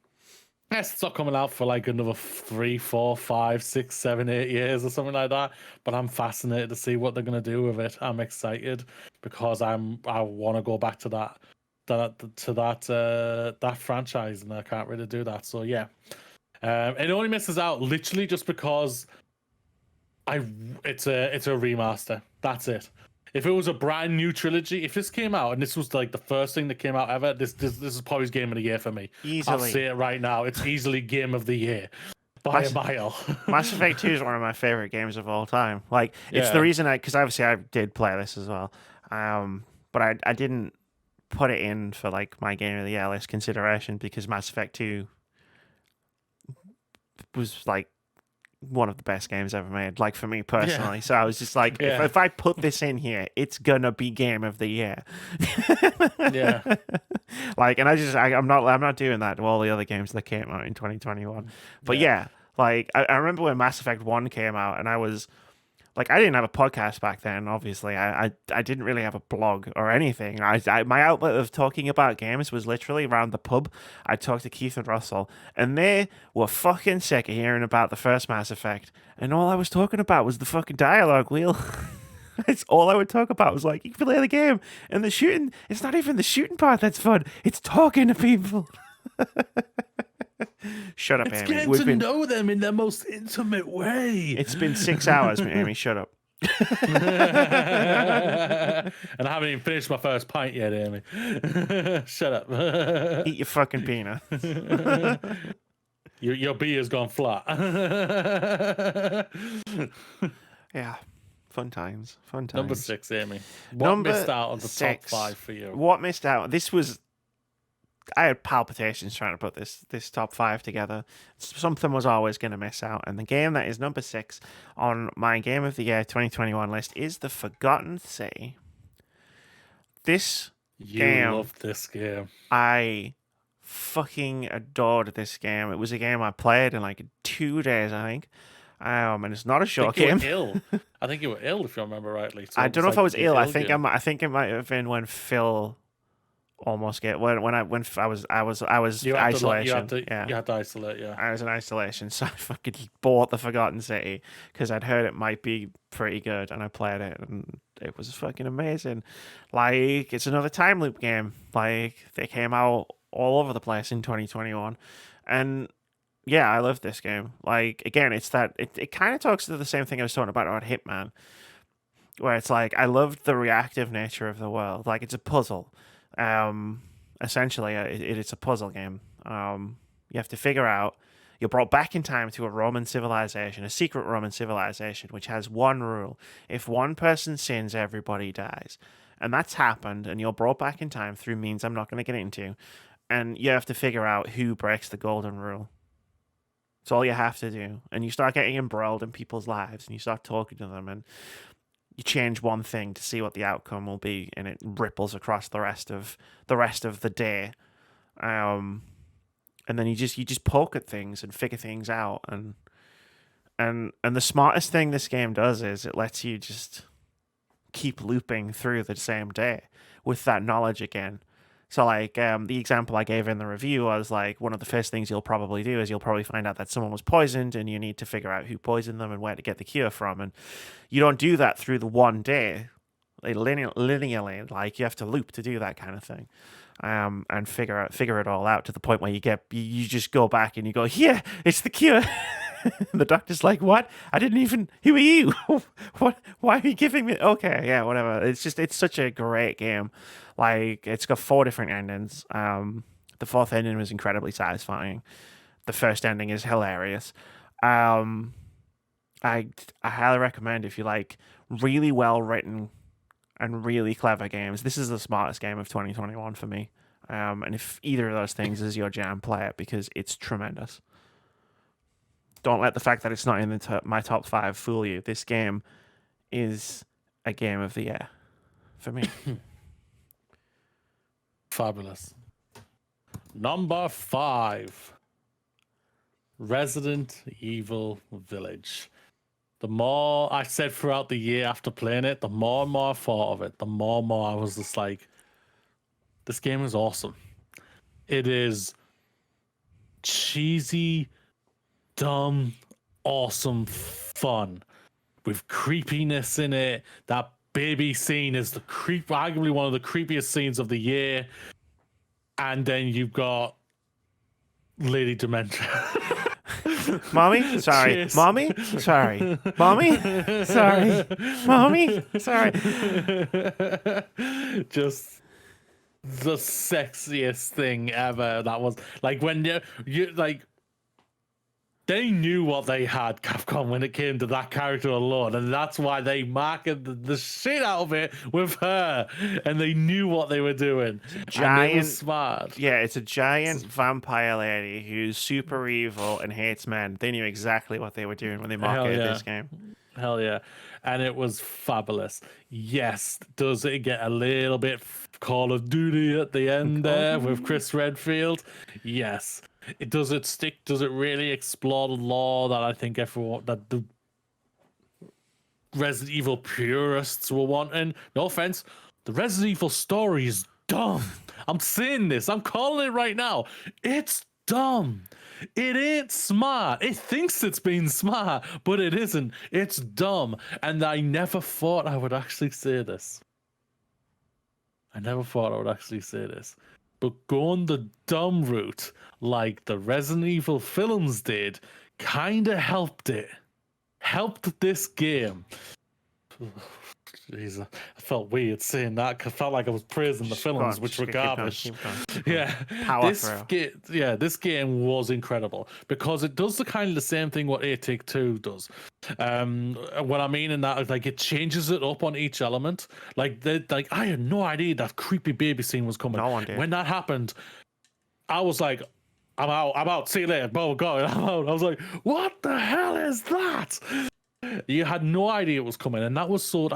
Yes, it's not coming out for like another 3, 4, 5, 6, 7, 8 years or something like that. But I'm fascinated to see what they're gonna do with it. I'm excited because I want to go back to that franchise, and I can't really do that. So yeah, it only misses out literally just because it's a remaster. That's it. If it was a brand new trilogy, if this came out and this was like the first thing that came out ever, this is probably game of the year for me. Easily. I'll say it right now. It's easily game of the year by a mile. Mass Effect 2 is one of my favorite games of all time. Like, it's the reason because obviously I did play this as well. But I didn't put it in for like my game of the year list consideration because Mass Effect 2 was like one of the best games ever made, like for me personally. Yeah. So I was just like, Yeah. if I put this in here, it's gonna be game of the year. Yeah. Like, and I'm not doing that to all the other games that came out in 2021. But Yeah. yeah, like I remember when Mass Effect 1 came out, and I was like, I didn't have a podcast back then. Obviously, I didn't really have a blog or anything. My outlet of talking about games was literally around the pub. I talked to Keith and Russell, and they were fucking sick of hearing about the first Mass Effect, and all I was talking about was the fucking dialogue wheel. It's all I would talk about was like, you can play the game, and the shooting. It's not even the shooting part that's fun. It's talking to people. Shut up, It's Amy. getting to know them in their most intimate way. It's been 6 hours, Amy. Shut up. And I haven't even finished my first pint yet, Amy. Shut up. Eat your fucking peanut. Your beer's gone flat. Yeah. Fun times. Fun times. Number 6, Amy. What missed out on the top 5 for you? What missed out? This was. I had palpitations trying to put this top 5 together. Something was always going to miss out. And the game that is number 6 on my Game of the Year 2021 list is The Forgotten City. This game. You loved this game. I fucking adored this game. It was a game I played in like 2 days, I think. And it's not a short game. I think you were ill, if you remember rightly. So I don't know if I was ill. I think game. I think it might have been when Phil almost get when I was isolation. You had to isolate. Yeah, I was in isolation, so I fucking bought The Forgotten City because I'd heard it might be pretty good, and I played it, and it was fucking amazing. Like, it's another time loop game. Like, they came out all over the place in 2021, and yeah, I love this game. Like, again, it's that it kind of talks to the same thing I was talking about Hitman, where it's like I loved the reactive nature of the world. Like, it's a puzzle. Essentially, it's a puzzle game. You have to figure out. You're brought back in time to a Roman civilization, a secret Roman civilization, which has one rule: if one person sins, everybody dies. And that's happened, and you're brought back in time through means I'm not going to get into, and you have to figure out who breaks the golden rule. It's all you have to do, and you start getting embroiled in people's lives, and you start talking to them, and you change one thing to see what the outcome will be, and it ripples across the rest of the day. And then you just poke at things and figure things out, and the smartest thing this game does is it lets you just keep looping through the same day with that knowledge again. So, like, the example I gave in the review was, like, one of the first things you'll probably do is you'll probably find out that someone was poisoned, and you need to figure out who poisoned them and where to get the cure from. And you don't do that through the one day, like, linearly. Like, you have to loop to do that kind of thing, and figure it all out to the point where you just go back and you go, yeah, it's the cure. The doctor's like, what? I didn't even. Who are you? What? Why are you giving me? Okay, yeah, whatever. It's such a great game. Like, it's got 4 different endings. The 4th ending was incredibly satisfying. The first ending is hilarious. I highly recommend, if you like really well written and really clever games, this is the smartest game of 2021 for me. And if either of those things is your jam, play it because it's tremendous. Don't let the fact that it's not in my top 5 fool you. This game is a game of the year for me. Fabulous. Number 5. Resident Evil Village. The more I said throughout the year after playing it, the more and more I thought of it, the more and more I was just like, this game is awesome. It is cheesy, dumb, awesome fun with creepiness in it. That baby scene is arguably one of the creepiest scenes of the year. And then you've got Lady Dementia. Mommy? Sorry. Cheers. Mommy? Sorry. Mommy? Sorry. Mommy? Sorry. Just the sexiest thing ever. That was like when you like they knew what they had, Capcom, when it came to that character alone, and that's why they marketed the shit out of it with her, and they knew what they were doing, and it was smart. Yeah, it's a giant vampire lady who's super evil and hates men. They knew exactly what they were doing when they marketed this game. Hell yeah. And it was fabulous. Yes, does it get a little bit Call of Duty at the end there with Chris Redfield? Yes. Does it really explore the lore that I think that the Resident Evil purists were wanting? No offense, the Resident Evil story is dumb. I'm saying this, I'm calling it right now. It's dumb. It ain't smart. It thinks it's being smart, but it isn't. It's dumb. And I never thought I would actually say this. But going the dumb route, like the Resident Evil films did, kind of helped it. Helped this game. Jeez, I felt weird saying that. I felt like I was praising the films, which were garbage. Keep going. Yeah, this game was incredible because it does the same thing what A-Take-Two does. What I mean in that, like, it changes it up on each element. Like I had no idea that creepy baby scene was coming. No one did. When that happened, I was like, I'm out. See you later. Oh God, I'm out. I was like, what the hell is that? You had no idea it was coming, and that was so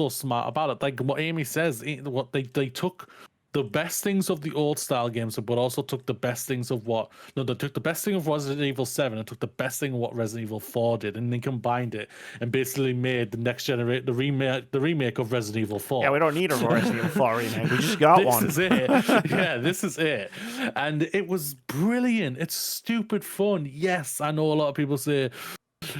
smart about it. Like what Amy says, what they took the best things of the old style games, but also took the best things of they took the best thing of Resident Evil 7 and took the best thing of what Resident Evil 4 did, and they combined it and basically made the next generation the remake of Resident Evil 4. Yeah, we don't need a Resident Evil 4 remake. We just got one. This is it. Yeah, this is it. And it was brilliant. It's stupid fun. Yes, I know a lot of people say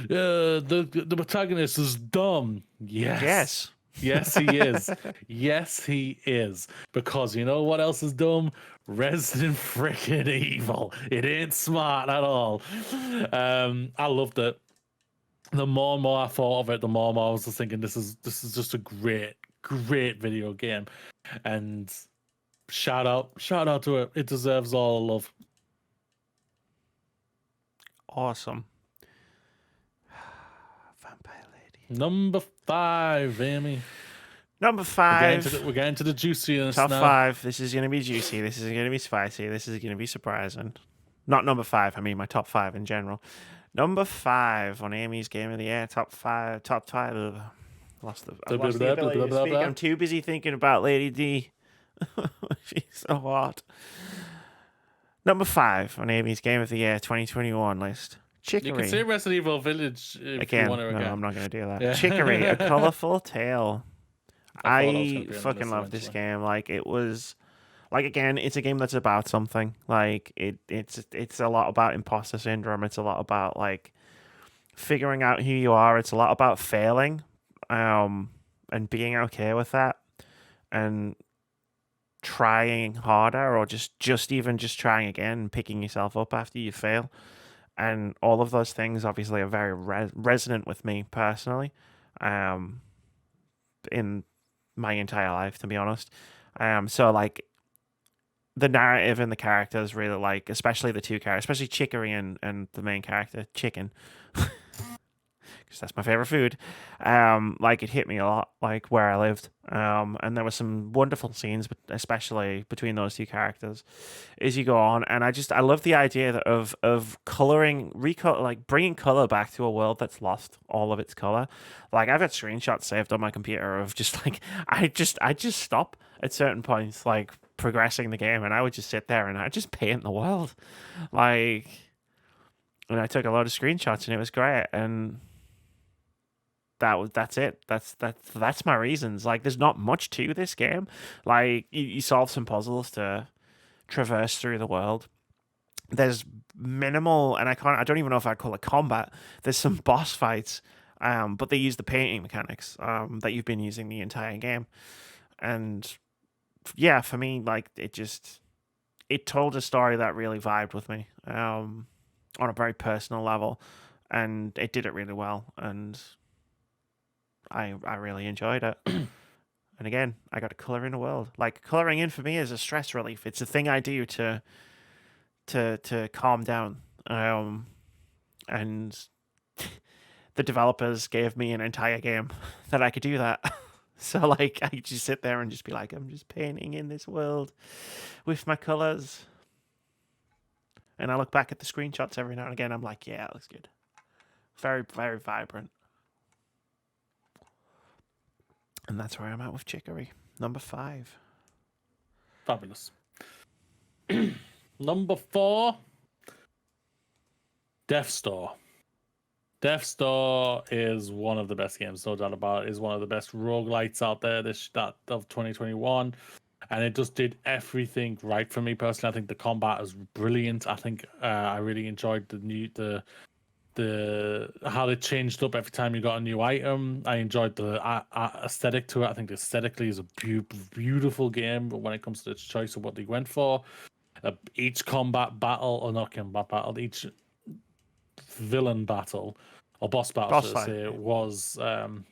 the protagonist is dumb. Yes, he is. Yes, he is. Because you know what else is dumb? Resident freaking Evil. It ain't smart at all. I loved it. The more and more I thought of it, the more and more I was just thinking, this is just a great video game. And shout out to it. It deserves all the love. Awesome. Number 5, Amy. Number 5. We're getting to the juiciness Top now. 5. This is going to be juicy. This is going to be spicy. This is going to be surprising. Not number 5. I mean my top 5 in general. Number 5 on Amy's Game of the Year. Top 5. Lost the ability to speak. I'm too busy thinking about Lady D. She's so hot. Number 5 on Amy's Game of the Year 2021 list. Chicory. You can say Resident Evil Village if you want to. No, I'm not going to do that. Yeah. Chicory, A Colorful Tale. I fucking love this game. Like, it was, like, again, it's a game that's about something. Like, it's a lot about imposter syndrome. It's a lot about, like, figuring out who you are. It's a lot about failing, and being okay with that, and trying harder, or just trying again and picking yourself up after you fail. And all of those things obviously are very resonant with me personally, in my entire life, to be honest. So like the narrative and the characters really, like, especially the two characters, especially Chicory and the main character, Chicken, because that's my favorite food. Like, it hit me a lot, like, where I lived. And there were some wonderful scenes, especially between those two characters as you go on. And I love the idea of like bringing color back to a world that's lost all of its color. Like, I've got screenshots saved on my computer of just like, I just stop at certain points, like progressing the game, and I would just sit there and I just paint the world. Like, and I took a lot of screenshots and it was great. And that's it. That's my reasons. Like, there's not much to this game. Like, you solve some puzzles to traverse through the world. There's minimal, and I don't even know if I'd call it combat. There's some boss fights, but they use the painting mechanics that you've been using the entire game. And yeah, for me, like, it told a story that really vibed with me on a very personal level, and it did it really well. And I really enjoyed it. And again, I got to color in the world. Like, coloring in for me is a stress relief. It's a thing I do to calm down. And and the developers gave me an entire game that I could do that. So like I could just sit there and just be like, I'm just painting in this world with my colors. And I look back at the screenshots every now and again. I'm like, yeah, it looks good. Very, very vibrant. And that's where I'm at with Chicory. Number 5. Fabulous. Number 4, Death's Door. Death's Door is one of the best games, no doubt about it. Is one of the best roguelites out there that of 2021. And it just did everything right for me personally. I think the combat is brilliant. I think I really enjoyed the how they changed up every time you got a new item. I enjoyed the aesthetic to it. I think aesthetically is a beautiful game, but when it comes to its choice of what they went for, each combat battle, or not combat battle, each villain battle or boss battle, Boss should I fight, say, yeah. was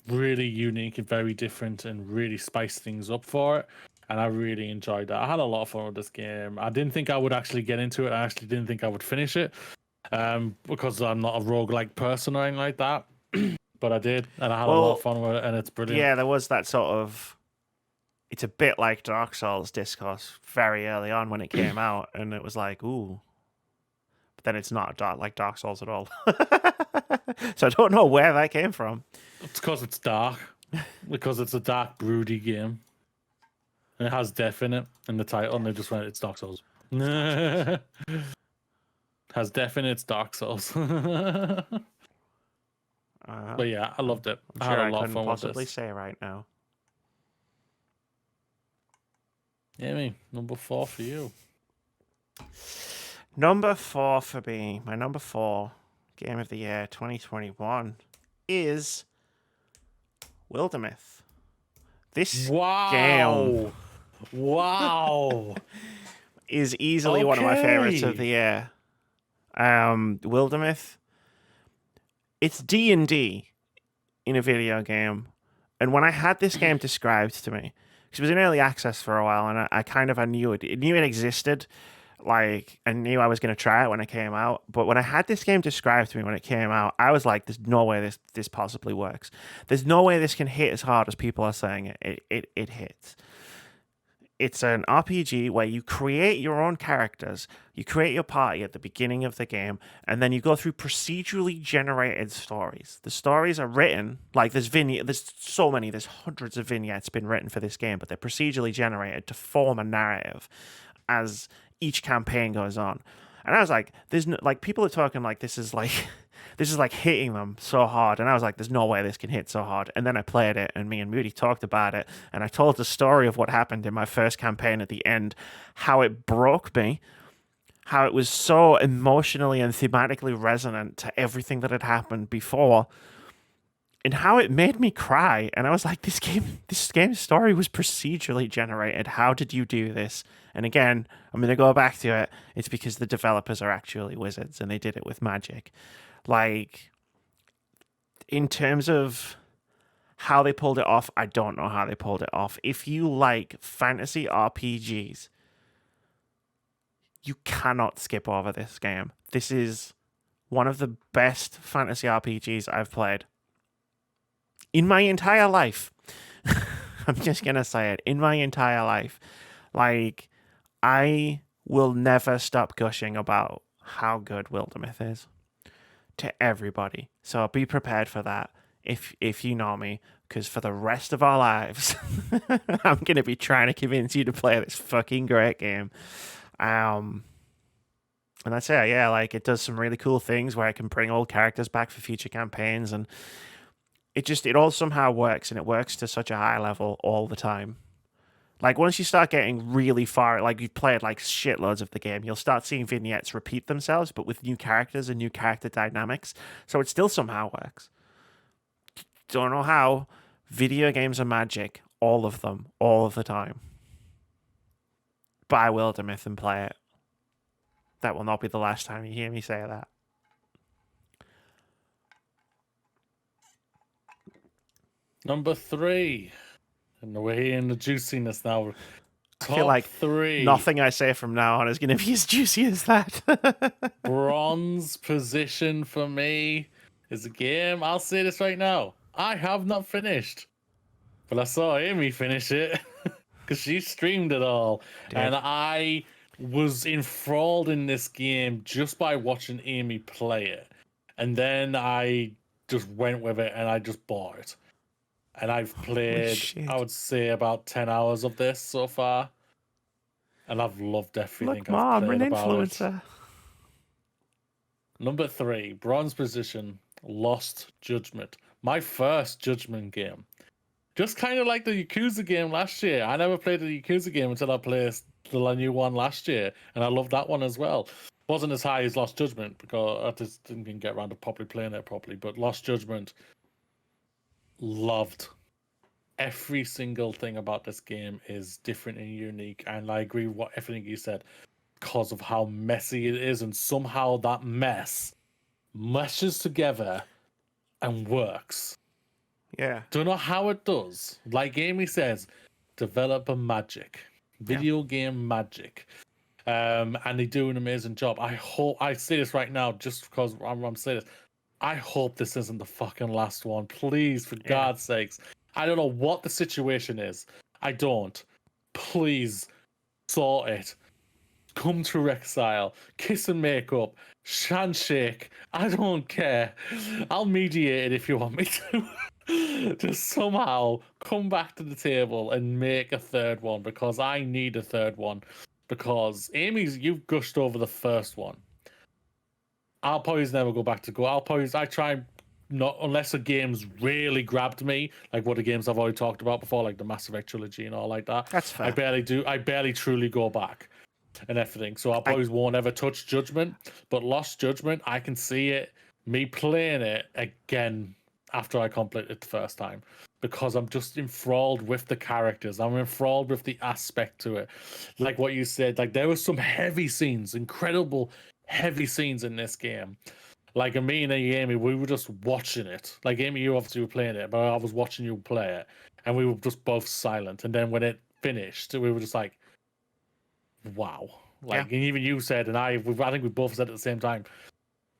really unique and very different and really spiced things up for it. And I really enjoyed that. I had a lot of fun with this game. I didn't think I would actually get into it. I actually didn't think I would finish it. Because I'm not a roguelike person or anything like that. But I did, and I had a lot of fun with it, and it's brilliant. Yeah, there was that sort of. It's a bit like Dark Souls discourse very early on when it came out, and it was like, ooh. But then it's not like Dark Souls at all. So I don't know where that came from. It's because it's dark. Because it's a dark, broody game. And it has death in it in the title, and they just went, it's Dark Souls. Has death in its Dark Souls. But yeah, I loved it. I'm sure I had I a lot of couldn't fun with possibly this. say right now. Yeah, me. Number 4 for you. Number 4 for me, my number 4 game of the year 2021 is Wildermyth. This game Wow. is easily one of my favorites of the year. Wildermyth. It's D&D in a video game. And when I had this game described to me, because it was in early access for a while, and I knew it existed. Like, I knew I was going to try it when it came out. But when I had this game described to me when it came out, I was like, there's no way this possibly works. There's no way this can hit as hard as people are saying it hits. It's an RPG where you create your own characters, you create your party at the beginning of the game, and then you go through procedurally generated stories. The stories are written, like there's so many, there's hundreds of vignettes been written for this game, but they're procedurally generated to form a narrative as each campaign goes on. And I was like, there's no, like, people are talking like this is like hitting them so hard, and I was like, there's no way this can hit so hard. And then I played it, and me and Moody talked about it, and I told the story of what happened in my first campaign at the end, how it broke me, how it was so emotionally and thematically resonant to everything that had happened before, and how it made me cry. And I was like, this game's story was procedurally generated. How did you do this? And again, I'm going to go back to it. It's because the developers are actually wizards, and they did it with magic. Like, in terms of how they pulled it off, I don't know how they pulled it off. If you like fantasy RPGs, you cannot skip over this game. This is one of the best fantasy RPGs I've played in my entire life. I'm just going to say it. In my entire life. Like, I will never stop gushing about how good Wildermyth is to everybody. So be prepared for that if you know me, because for the rest of our lives, I'm going to be trying to convince you to play this fucking great game. And that's it. Yeah, like, it does some really cool things where I can bring old characters back for future campaigns, and it all somehow works, and it works to such a high level all the time. Like, once you start getting really far, like, you've played, like, shitloads of the game, you'll start seeing vignettes repeat themselves, but with new characters and new character dynamics. So it still somehow works. Don't know how. Video games are magic. All of them. All of the time. Buy Wildermyth and play it. That will not be the last time you hear me say that. Number 3. And we're here in the juiciness now. I feel Top like 3. nothing I say from now on is going to be as juicy as that. Bronze position for me is a game. I'll say this right now. I have not finished, but I saw Amy finish it because she streamed it all, and I was enthralled in this game just by watching Amy play it, and then I just went with it and I just bought it, and I've played, I would say, about 10 hours of this so far, and I've loved everything Look, I've Mom, played an about it. influencer. Number 3, bronze position, Lost Judgment. My first Judgment game. Just kind of like the Yakuza game last year. I never played the Yakuza game until I played the new one last year, and I loved that one as well. Wasn't as high as Lost Judgment because I just didn't get around to properly playing it properly. But Lost Judgment, loved. Every single thing about this game is different and unique, and I agree with everything you said because of how messy it is, and somehow that mess meshes together and works. Yeah. Don't know how it does. Like Amy says, developer magic, video game magic. And they do an amazing job. I say this right now just because I'm saying this. I hope this isn't the fucking last one. Please, for God's sakes. I don't know what the situation is. I don't. Please sort it. Come to reconcile. Kiss and make up. Handshake. I don't care. I'll mediate it if you want me to. Just somehow come back to the table and make a third one, because I need a third one. Because you've gushed over the first one. I'll probably never go back to go. I try not, unless a game's really grabbed me, like what the games I've already talked about before, like the Mass Effect trilogy and all like that. That's fair. I barely truly go back and everything. So I probably won't ever touch Judgment, but Lost Judgment, I can see it, me playing it again after I complete it the first time, because I'm just enthralled with the characters. I'm enthralled with the aspect to it. Like what you said, like there were some heavy scenes, incredible heavy scenes in this game. Like me and Amy, we were just watching it. Like Amy, you obviously were playing it, but I was watching you play it, and we were just both silent. And then when it finished, we were just like, "Wow!" Like, and even you said, and I think we both said at the same time.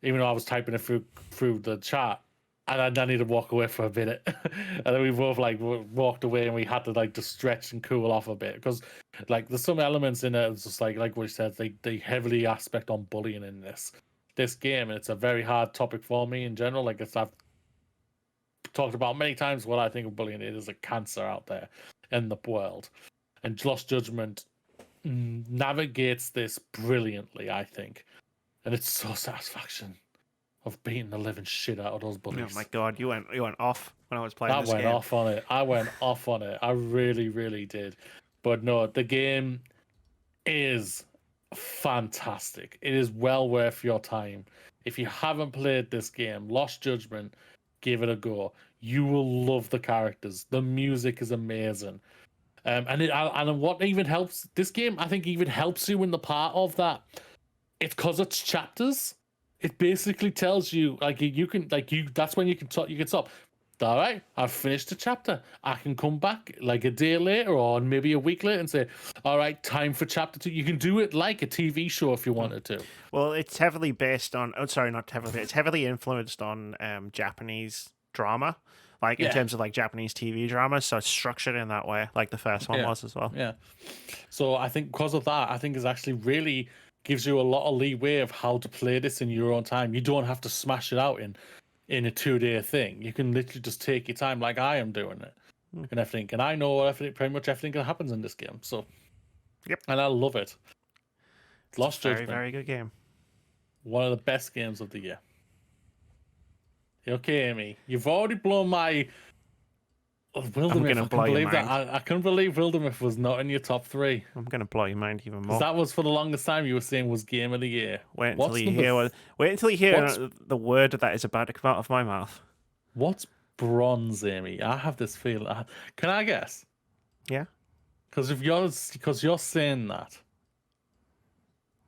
Even though I was typing it through the chat, and I needed to walk away for a minute, and then we both like walked away, and we had to like just stretch and cool off a bit, because like there's some elements in it. It's just like what you said, they heavily aspect on bullying in this game, and it's a very hard topic for me in general. Like I've talked about many times what I think of bullying. It is a cancer out there in the world, and Lost Judgment navigates this brilliantly, I think, and it's so satisfaction of beating the living shit out of those bullies. Oh my god, you went off when I was playing this game. I went off on it. I really, really did. But no, the game is fantastic. It is well worth your time. If you haven't played this game, Lost Judgment, give it a go. You will love the characters. The music is amazing. And what even helps this game, I think, even helps you in the part of that. It's because it's chapters. It basically tells you, like, you can, like, that's when you can stop. All right, I've finished the chapter. I can come back like a day later or maybe a week later and say, all right, time for chapter 2. You can do it like a TV show if you wanted to. Well, it's heavily based on, it's heavily influenced on Japanese drama, like in terms of like Japanese TV drama. So it's structured in that way, like the first one was as well. Yeah. So I think because of that, I think it's actually really gives you a lot of leeway of how to play this in your own time. You don't have to smash it out in a 2-day thing. You can literally just take your time, like I am doing it, and everything. And I know pretty much everything that happens in this game. So, and I love it. Lost Judgment, very good game. One of the best games of the year. Okay, Amy, you've already blown my Wildermyth. I couldn't believe Wildermyth was not in your top 3. I'm gonna blow your mind even more. That was for the longest time you were saying was game of the year. Wait until you hear the word that is about to come out of my mouth. What's bronze, Amy? I have this feeling. Can I guess? Yeah. Because you're saying that.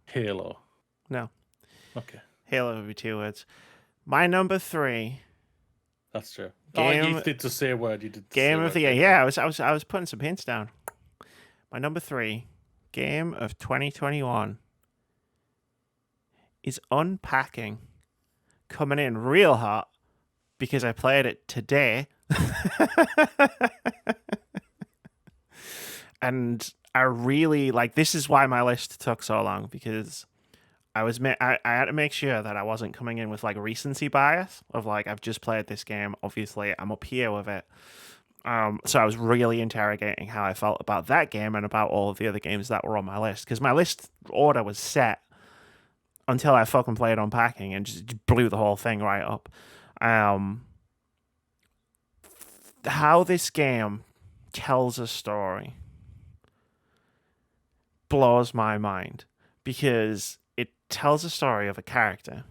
Halo. No. Okay. Halo would be 2 words. My number 3. That's true. You did to say a word. You did. Game of the year. Yeah, I was putting some hints down. my number 3 game of 2021 is Unpacking, coming in real hot because I played it today. And I really like, this is why my list took so long, because I had to make sure that I wasn't coming in with like recency bias of like, I've just played this game, obviously I'm up here with it. So I was really interrogating how I felt about that game and about all of the other games that were on my list, because my list order was set until I fucking played Unpacking and just blew the whole thing right up. How this game tells a story blows my mind, because it tells a story of a character.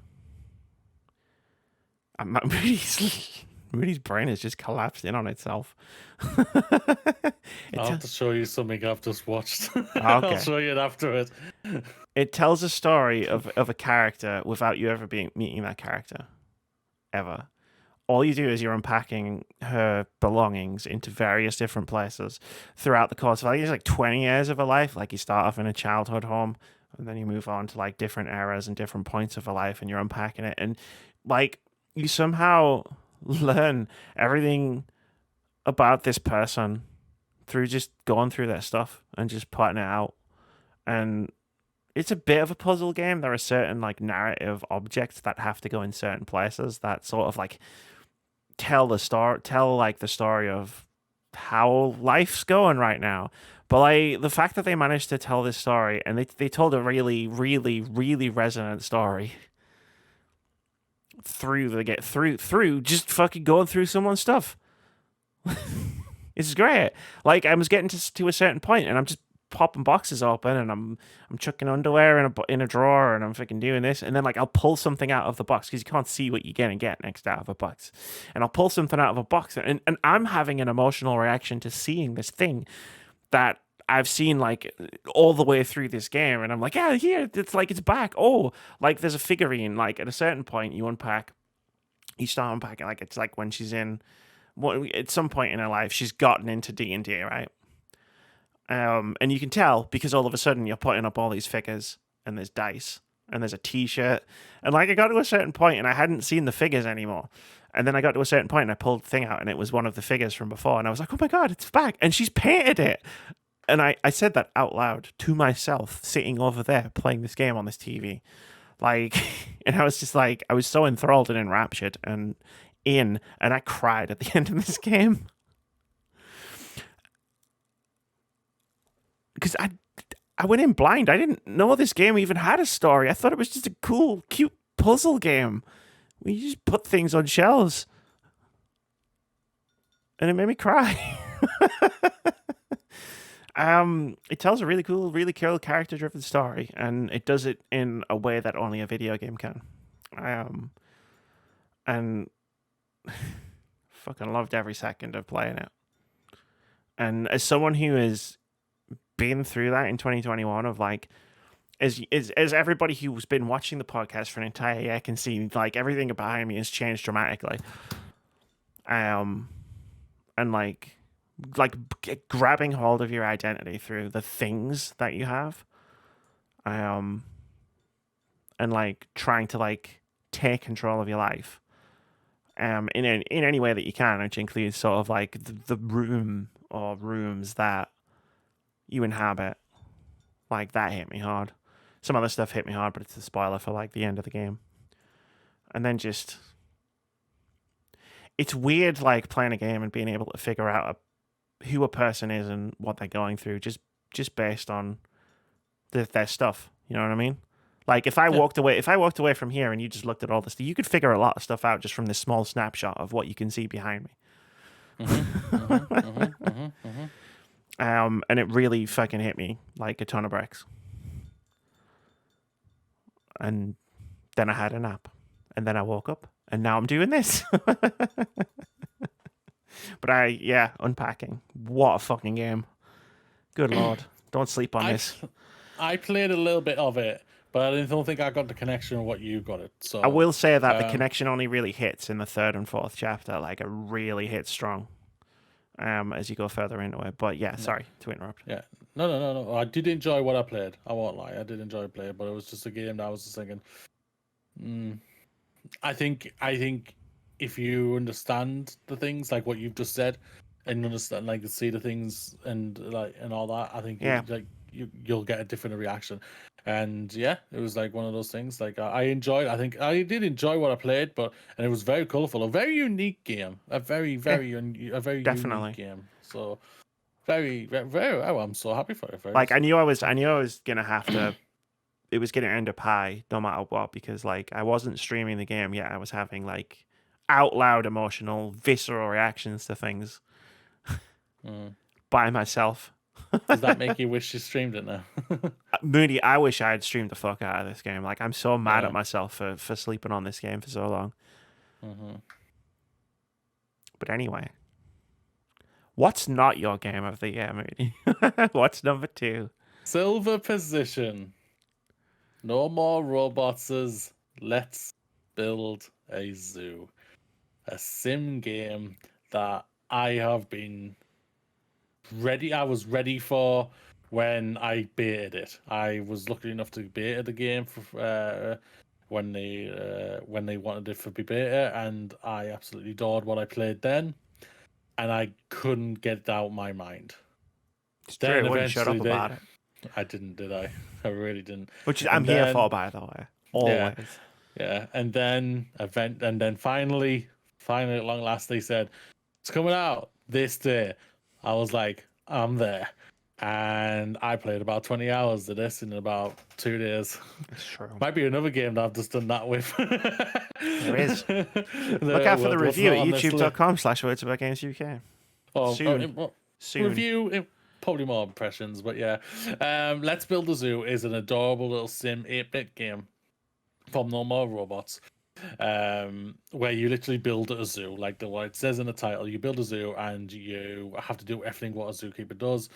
Moody's brain has just collapsed in on itself. I'll have to show you something I've just watched. Okay. I'll show you it after it. It tells a story of a character without you ever meeting that character. Ever. All you do is you're unpacking her belongings into various different places throughout the course of, I think it's like 20 years of her life. Like, you start off in a childhood home, and then you move on to like different eras and different points of her life, and you're unpacking it. And like, you somehow learn everything about this person through just going through their stuff and just putting it out. And it's a bit of a puzzle game. There are certain like narrative objects that have to go in certain places that sort of like tell the story of how life's going right now. But like, the fact that they managed to tell this story, and they told a really, really, really resonant story through just fucking going through someone's stuff. It's great. Like, I was getting to a certain point, and I'm just popping boxes open, and I'm chucking underwear in a drawer, and I'm fucking doing this, and then like, I'll pull something out of the box, because you can't see what you're gonna get next out of a box, and I'll pull something out of a box, and I'm having an emotional reaction to seeing this thing that I've seen like all the way through this game, and I'm like, yeah, here, it's like, it's back. Oh, like, there's a figurine. Like, at a certain point, you start unpacking. Like, it's like when she's at some point in her life, she's gotten into D&D, right? And you can tell, because all of a sudden you're putting up all these figures, and there's dice, and there's a t-shirt, and like, I got to a certain point and I hadn't seen the figures anymore. And then I got to a certain point and I pulled the thing out, and it was one of the figures from before, and I was like, oh my God, it's back. And she's painted it. And I said that out loud to myself, sitting over there playing this game on this TV. Like, and I was just like, I was so enthralled and enraptured and I cried at the end of this game. Because I went in blind. I didn't know this game even had a story. I thought it was just a cool, cute puzzle game where you just put things on shelves. And it made me cry. It tells a really cool character-driven story, and it does it in a way that only a video game can. And fucking loved every second of playing it. And as someone who has been through that in 2021, of like, as everybody who's been watching the podcast for an entire year can see, like, everything behind me has changed dramatically. And like grabbing hold of your identity through the things that you have, and like trying to like take control of your life, in any way that you can, which includes sort of like the room or rooms that you inhabit. Like, that hit me hard. Some other stuff hit me hard, but it's a spoiler for like the end of the game. And then just, it's weird, like, playing a game and being able to figure out who a person is and what they're going through just based on their stuff. You know what I mean? Like, if I walked away from here and you just looked at all this, you could figure a lot of stuff out just from this small snapshot of what you can see behind me. And it really fucking hit me like a ton of bricks. And then I had a nap, and then I woke up, and now I'm doing this. But Unpacking. What a fucking game. Good Lord. Don't sleep on this. I played a little bit of it, but I don't think I got the connection of what you got it. So I will say that the connection only really hits in the 3rd and 4th chapter. Like, it really hits strong as you go further into it. But yeah, sorry to interrupt. Yeah. No. I did enjoy what I played. I won't lie. I did enjoy playing, but it was just a game that I was just thinking. I think if you understand the things like what you've just said, and understand like see the things and like and all that, I think Yeah. you'll get a different reaction. And yeah, it was like one of those things. Like I enjoyed. I think I did enjoy what I played, and it was very colorful, a very unique game, a very Yeah, a very unique definitely. game. So very. Oh, I'm so happy for it. Very Like good. I knew I was gonna have to. It was gonna end up high no matter what because like I wasn't streaming the game yet. I was having like out loud emotional, visceral reactions to things Mm. by myself. Does that make you wish you streamed it now? Moody, I wish I had streamed the fuck out of this game. Like I'm so mad Yeah. at myself for sleeping on this game for so long. Mm-hmm. But anyway, what's not your game of the year, Moody? What's number 2? Silver position. No more robots. Let's build a zoo. A sim game that I have been ready. I was ready for when I baited it. I was lucky enough to beta the game for when they wanted it for beta, and I absolutely adored what I played then, and I couldn't get it out of my mind. It's Then true. Wouldn't shut up eventually about it. I didn't, did I? I really didn't. Which I'm And here then, for, by the way. yeah, Always. yeah. And then finally, at long last, they said it's coming out this day. I was like, I'm there, and I played about 20 hours of this in about 2 days. It's true. Might be another game that I've just done that with. There is. Look out for the review at youtube.com/wordsabougamesuk. Soon. Review, probably more impressions, but yeah. Let's Build a Zoo is an adorable little sim 8-bit game from No More Robots, where you literally build a zoo, like what it says in the title. You build a zoo and you have to do everything what a zookeeper does.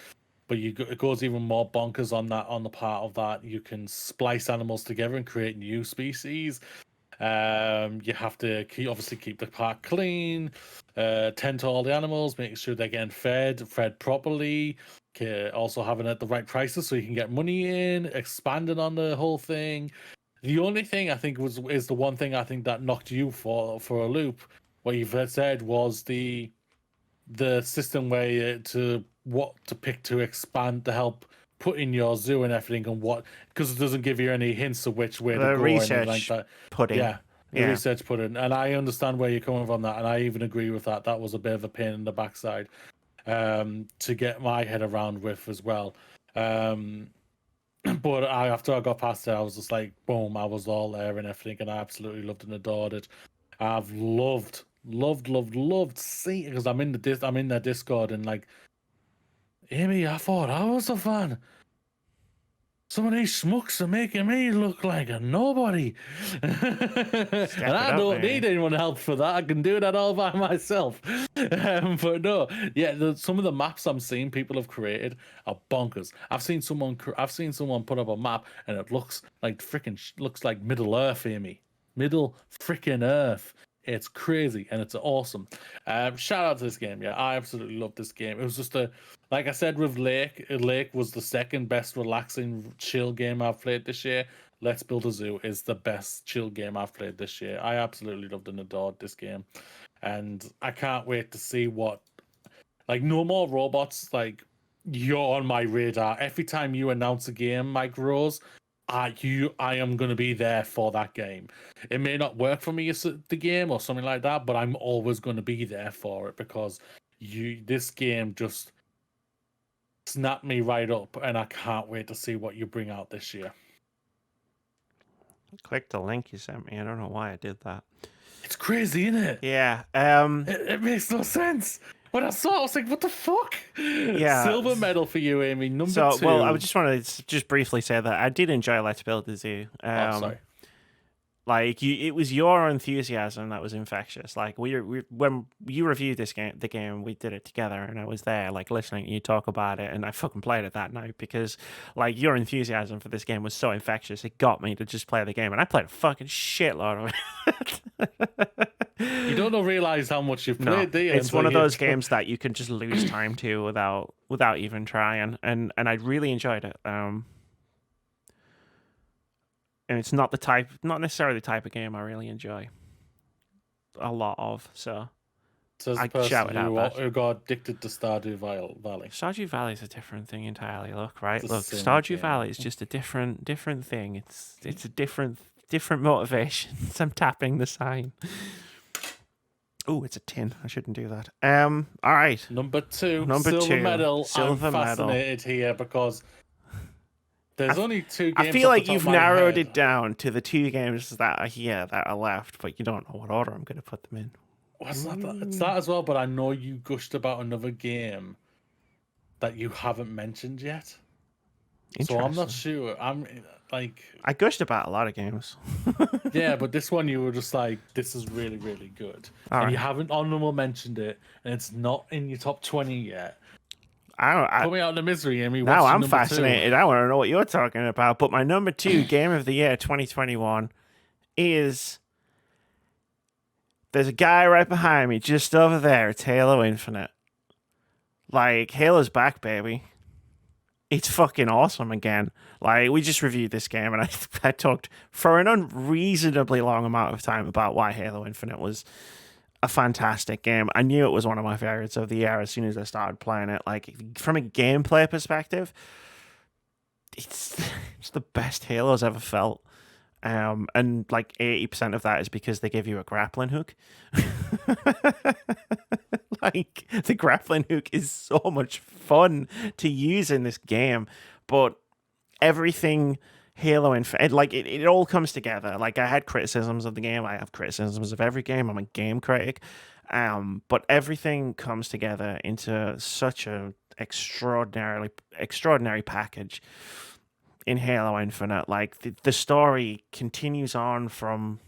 But it goes even more bonkers on the part of that. You can splice animals together and create new species. You have to obviously keep the park clean, tend to all the animals, make sure they're getting fed properly, also having it at the right prices so you can get money in, expanding on the whole thing. The only thing I think is the one thing I think that knocked you for a loop. What you've said was the system where what to pick to expand to help put in your zoo and everything, and what, because it doesn't give you any hints of which way to go or anything like that. Pudding. Yeah, research pudding, and I understand where you're coming from that, and I even agree with that. That was a bit of a pain in the backside to get my head around with as well. But after I got past it, I was just like, boom, I was all there and everything, and I absolutely loved and adored it. I've loved seeing, because I'm in their Discord, and like, Amy, I thought I was a fan. Some of these schmucks are making me look like a nobody. And I don't need anyone help for that. I can do that all by myself. But no, yeah, some of the maps I'm seeing people have created are bonkers. I've seen someone put up a map and it looks like looks like Middle Earth, Amy. Middle freaking Earth. It's crazy and it's awesome. Shout out to this game. Yeah, I absolutely love this game. It was just like I said with Lake was the second best relaxing chill game I've played this year. Let's Build a Zoo is the best chill game I've played this year. I absolutely loved and adored this game. And I can't wait to see what, like, No More Robots, like, you're on my radar. Every time you announce a game, Mike Rose, I am going to be there for that game. It may not work for me as the game or something like that, but I'm always going to be there for it because this game just snapped me right up, and I can't wait to see what you bring out this year. Click the link you sent me. I don't know why I did that. It's crazy, isn't it? Yeah. It makes no sense. When I saw it, I was like, what the fuck? Yeah. Silver medal for you, Amy. Number 2. Well, I just want to just briefly say that I did enjoy Let's Build a Zoo. Sorry. Like it was your enthusiasm that was infectious. Like when you reviewed the game, we did it together, and I was there, like listening to you talk about it, and I fucking played it that night because, like, your enthusiasm for this game was so infectious. It got me to just play the game, and I played a fucking shitload of it. You don't realize how much you've No, played, do you? it's until one of you- those games that you can just lose time to without even trying, and I really enjoyed it. And it's not necessarily the type of game I really enjoy a lot of. So Says the I person shouted out that. who got addicted to Stardew Valley. Stardew Valley is a different thing entirely. Look, right? It's the Look, same Stardew game. Valley is just a different thing. It's a different motivation. I'm tapping the sign. Oh, it's a tin. I shouldn't do that. All right. Number two, Number silver two, medal. silver I'm medal. fascinated here because there's only 2 games. I feel off like the top you've of my narrowed head. it down to the 2 games that are here that are left, but you don't know what order I'm going to put them in. Well, it's that as well, but I know you gushed about another game that you haven't mentioned yet. So I'm not sure. I'm like, I gushed about a lot of games. yeah, but this one you were just like, this is really, really good. All and you right. haven't honorable mentioned it, and it's not in your top 20 yet. I Put me out of the misery, Amy. now What's your I'm number fascinated. I want to know what you're talking about. But my number 2 game of the year 2021 is, there's a guy right behind me, just over there. It's Halo Infinite. Like, Halo's back, baby. It's fucking awesome again. Like, we just reviewed this game, and I talked for an unreasonably long amount of time about why Halo Infinite was a fantastic game. I knew it was one of my favorites of the year as soon as I started playing it. Like, from a gameplay perspective, it's the best Halo's ever felt. And like 80% of that is because they give you a grappling hook. Like, the grappling hook is so much fun to use in this game, but everything Halo Infinite, like, it all comes together. Like, I had criticisms of the game. I have criticisms of every game. I'm a game critic. But everything comes together into such a extraordinary package in Halo Infinite. Like, the story continues on from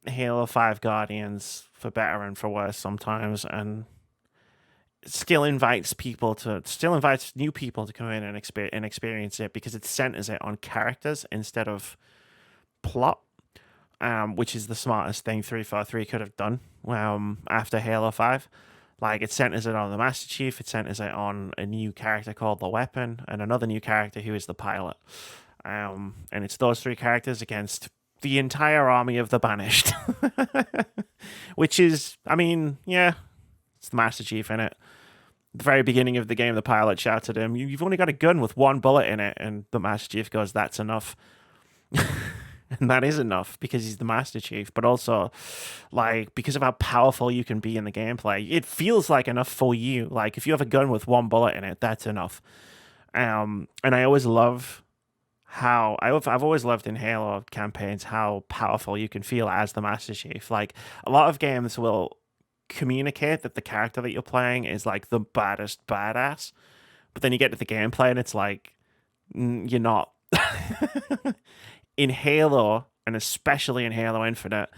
Halo 5 Guardians, for better and for worse sometimes, and still invites new people to come in and experience it, because it centers it on characters instead of plot, which is the smartest thing 343 could have done after Halo 5. Like, it centers it on the Master Chief, it centers it on a new character called the Weapon, and another new character who is the Pilot. And it's those 3 characters against the entire army of the Banished. Which is, I mean, yeah, it's the Master Chief in it. At the very beginning of the game, the Pilot shouts at him, "You've only got a gun with 1 bullet in it," and the Master Chief goes, "That's enough." And that is enough, because he's the Master Chief, but also, like, because of how powerful you can be in the gameplay, it feels like enough for you. Like, if you have a gun with 1 bullet in it, that's enough. And I always love how I've always loved in Halo campaigns how powerful you can feel as the Master Chief. Like, a lot of games will communicate that the character that you're playing is like the baddest badass, but then you get to the gameplay and it's like, you're not. In Halo, and especially in Halo Infinite,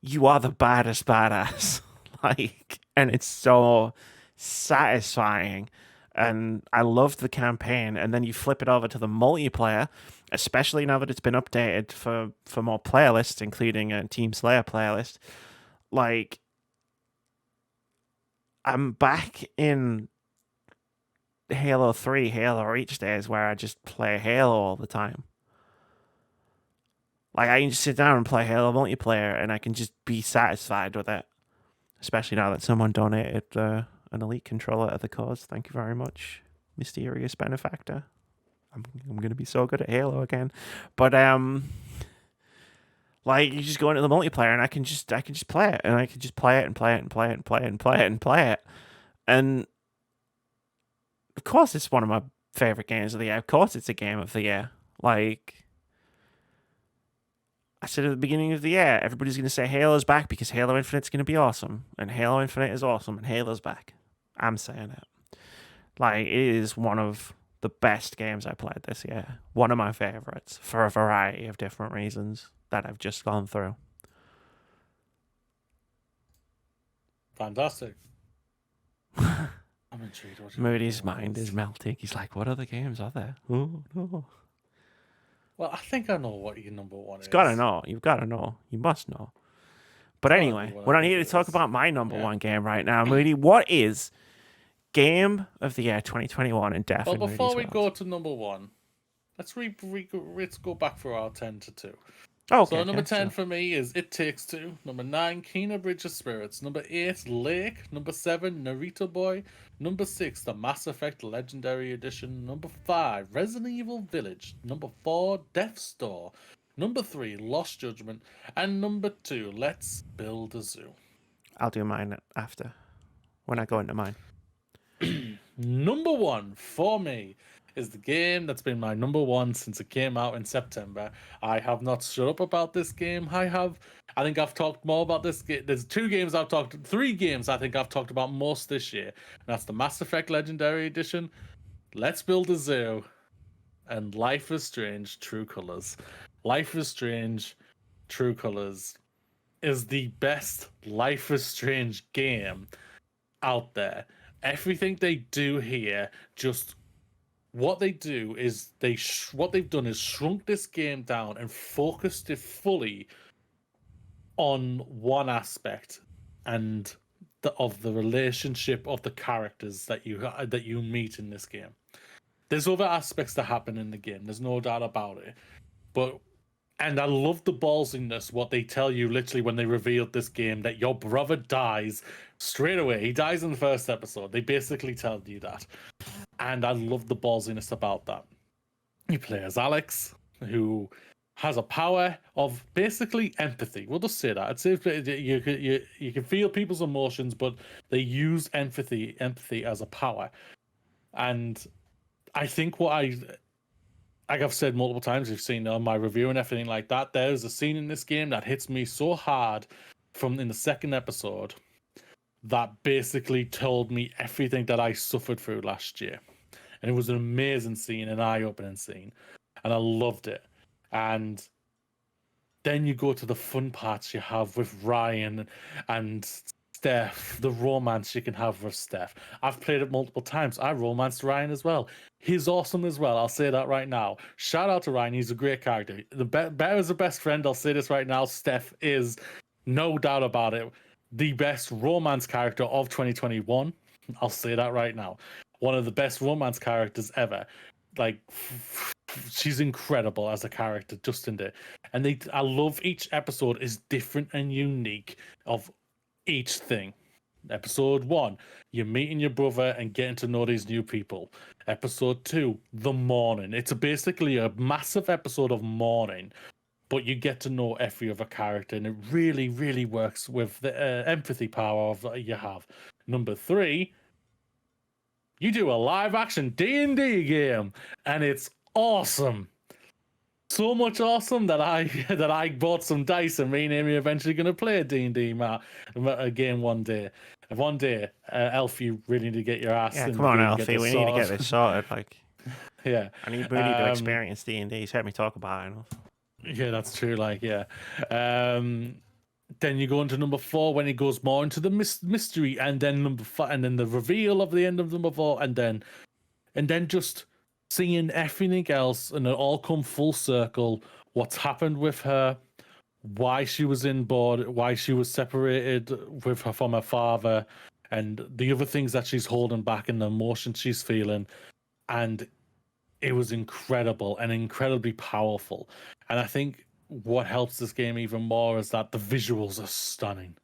you are the baddest badass. Like, and it's so satisfying. And I loved the campaign. And then you flip it over to the multiplayer, especially now that it's been updated for more playlists, including a Team Slayer playlist. Like, I'm back in Halo 3, Halo Reach days where I just play Halo all the time. Like, I can just sit down and play Halo multiplayer, and I can just be satisfied with it. Especially now that someone donated an Elite controller at the cause. Thank you very much, mysterious benefactor. I'm going to be so good at Halo again. But, like, you just go into the multiplayer, and I can just play it, and I can just play it and play it and play it and play it and play it and play it. And, of course, it's one of my favorite games of the year. Of course, it's a game of the year. Like, I said at the beginning of the year, everybody's going to say Halo's back because Halo Infinite's going to be awesome. And Halo Infinite is awesome, and Halo's back. I'm saying it. Like, it is one of the best games I played this year. One of my favorites for a variety of different reasons that I've just gone through. Fantastic. I'm intrigued. Moody's mind is melting. He's like, what other games are there? Oh, no. Well, I think I know what your number 1 is. You've got to know. You've got to know. You must know. But That'll be anyway, what I we're not think here to it talk is. about my number Yeah. one game right now, Moody. What is game of the year 2021 in Death Well, in before Moody's we world? go to number one, let's go back for our 10 to 2. Oh, okay, So number okay, 10 sure. for me is It Takes Two. Number 9, Kena Bridge of Spirits. Number 8, Lake. Number 7, Naruto Boy. Number 6, the Mass Effect Legendary Edition. Number 5, Resident Evil Village. Number 4, Death's Store. Number 3, Lost Judgment. And number 2, Let's Build a Zoo. I'll do mine after when I go into mine. Number 1 for me is the game that's been my number 1 since it came out in September. I have not shut up about this game. I think I've talked more about this game. There's 3 games I think I've talked about most this year. And that's the Mass Effect Legendary Edition, Let's Build a Zoo, and Life is Strange True Colors. Life is Strange True Colors is the best Life is Strange game out there. Everything they do here, just what they do is what they've done is shrunk this game down and focused it fully on one aspect and of the relationship of the characters that you meet in this game. There's other aspects that happen in the game. There's no doubt about it, and I love the ballsiness, what they tell you literally when they revealed this game, that your brother dies straight away. He dies in the first episode. They basically tell you that. And I love the ballsiness about that. You play as Alex, who has a power of basically empathy. We'll just say that. It's you can feel people's emotions, but they use empathy as a power. And I think like I've said multiple times, you've seen on my review and everything like that, there's a scene in this game that hits me so hard in the second episode that basically told me everything that I suffered through last year. And it was an amazing scene, an eye-opening scene. And I loved it. And then you go to the fun parts you have with Ryan and Steph, the romance you can have with Steph. I've played it multiple times. I romanced Ryan as well. He's awesome as well. I'll say that right now. Shout out to Ryan. He's a great character. Better as a best friend. I'll say this right now. Steph is, no doubt about it, the best romance character of 2021. I'll say that right now. One of the best romance characters ever. Like, she's incredible as a character, just in there. And I love each episode is different and unique of each thing. Episode 1, you're meeting your brother and getting to know these new people. Episode 2, the mourning. It's basically a massive episode of mourning, but you get to know every other character, and it really, really works with the empathy power you have. Number 3, you do a live action D&D game, and it's awesome. So much awesome that I bought some dice, and me and Amy are eventually going to play a D&D game one day. And one day, Elf, you really need to get your ass Yeah, in come the on, game. Alfie. We need to get this sorted. Like, Yeah, I need Moody to experience D&D. He's heard me talk about it enough. Yeah, that's true. Like, yeah. Then you go into number 4 when it goes more into the mystery, and then number 5, and then the reveal of the end of number 4, and then just seeing everything else, and it all come full circle. What's happened with her, why she was in board, why she was separated from her father, and the other things that she's holding back, and the emotions she's feeling, and it was incredible and incredibly powerful. And I think what helps this game even more is that the visuals are stunning.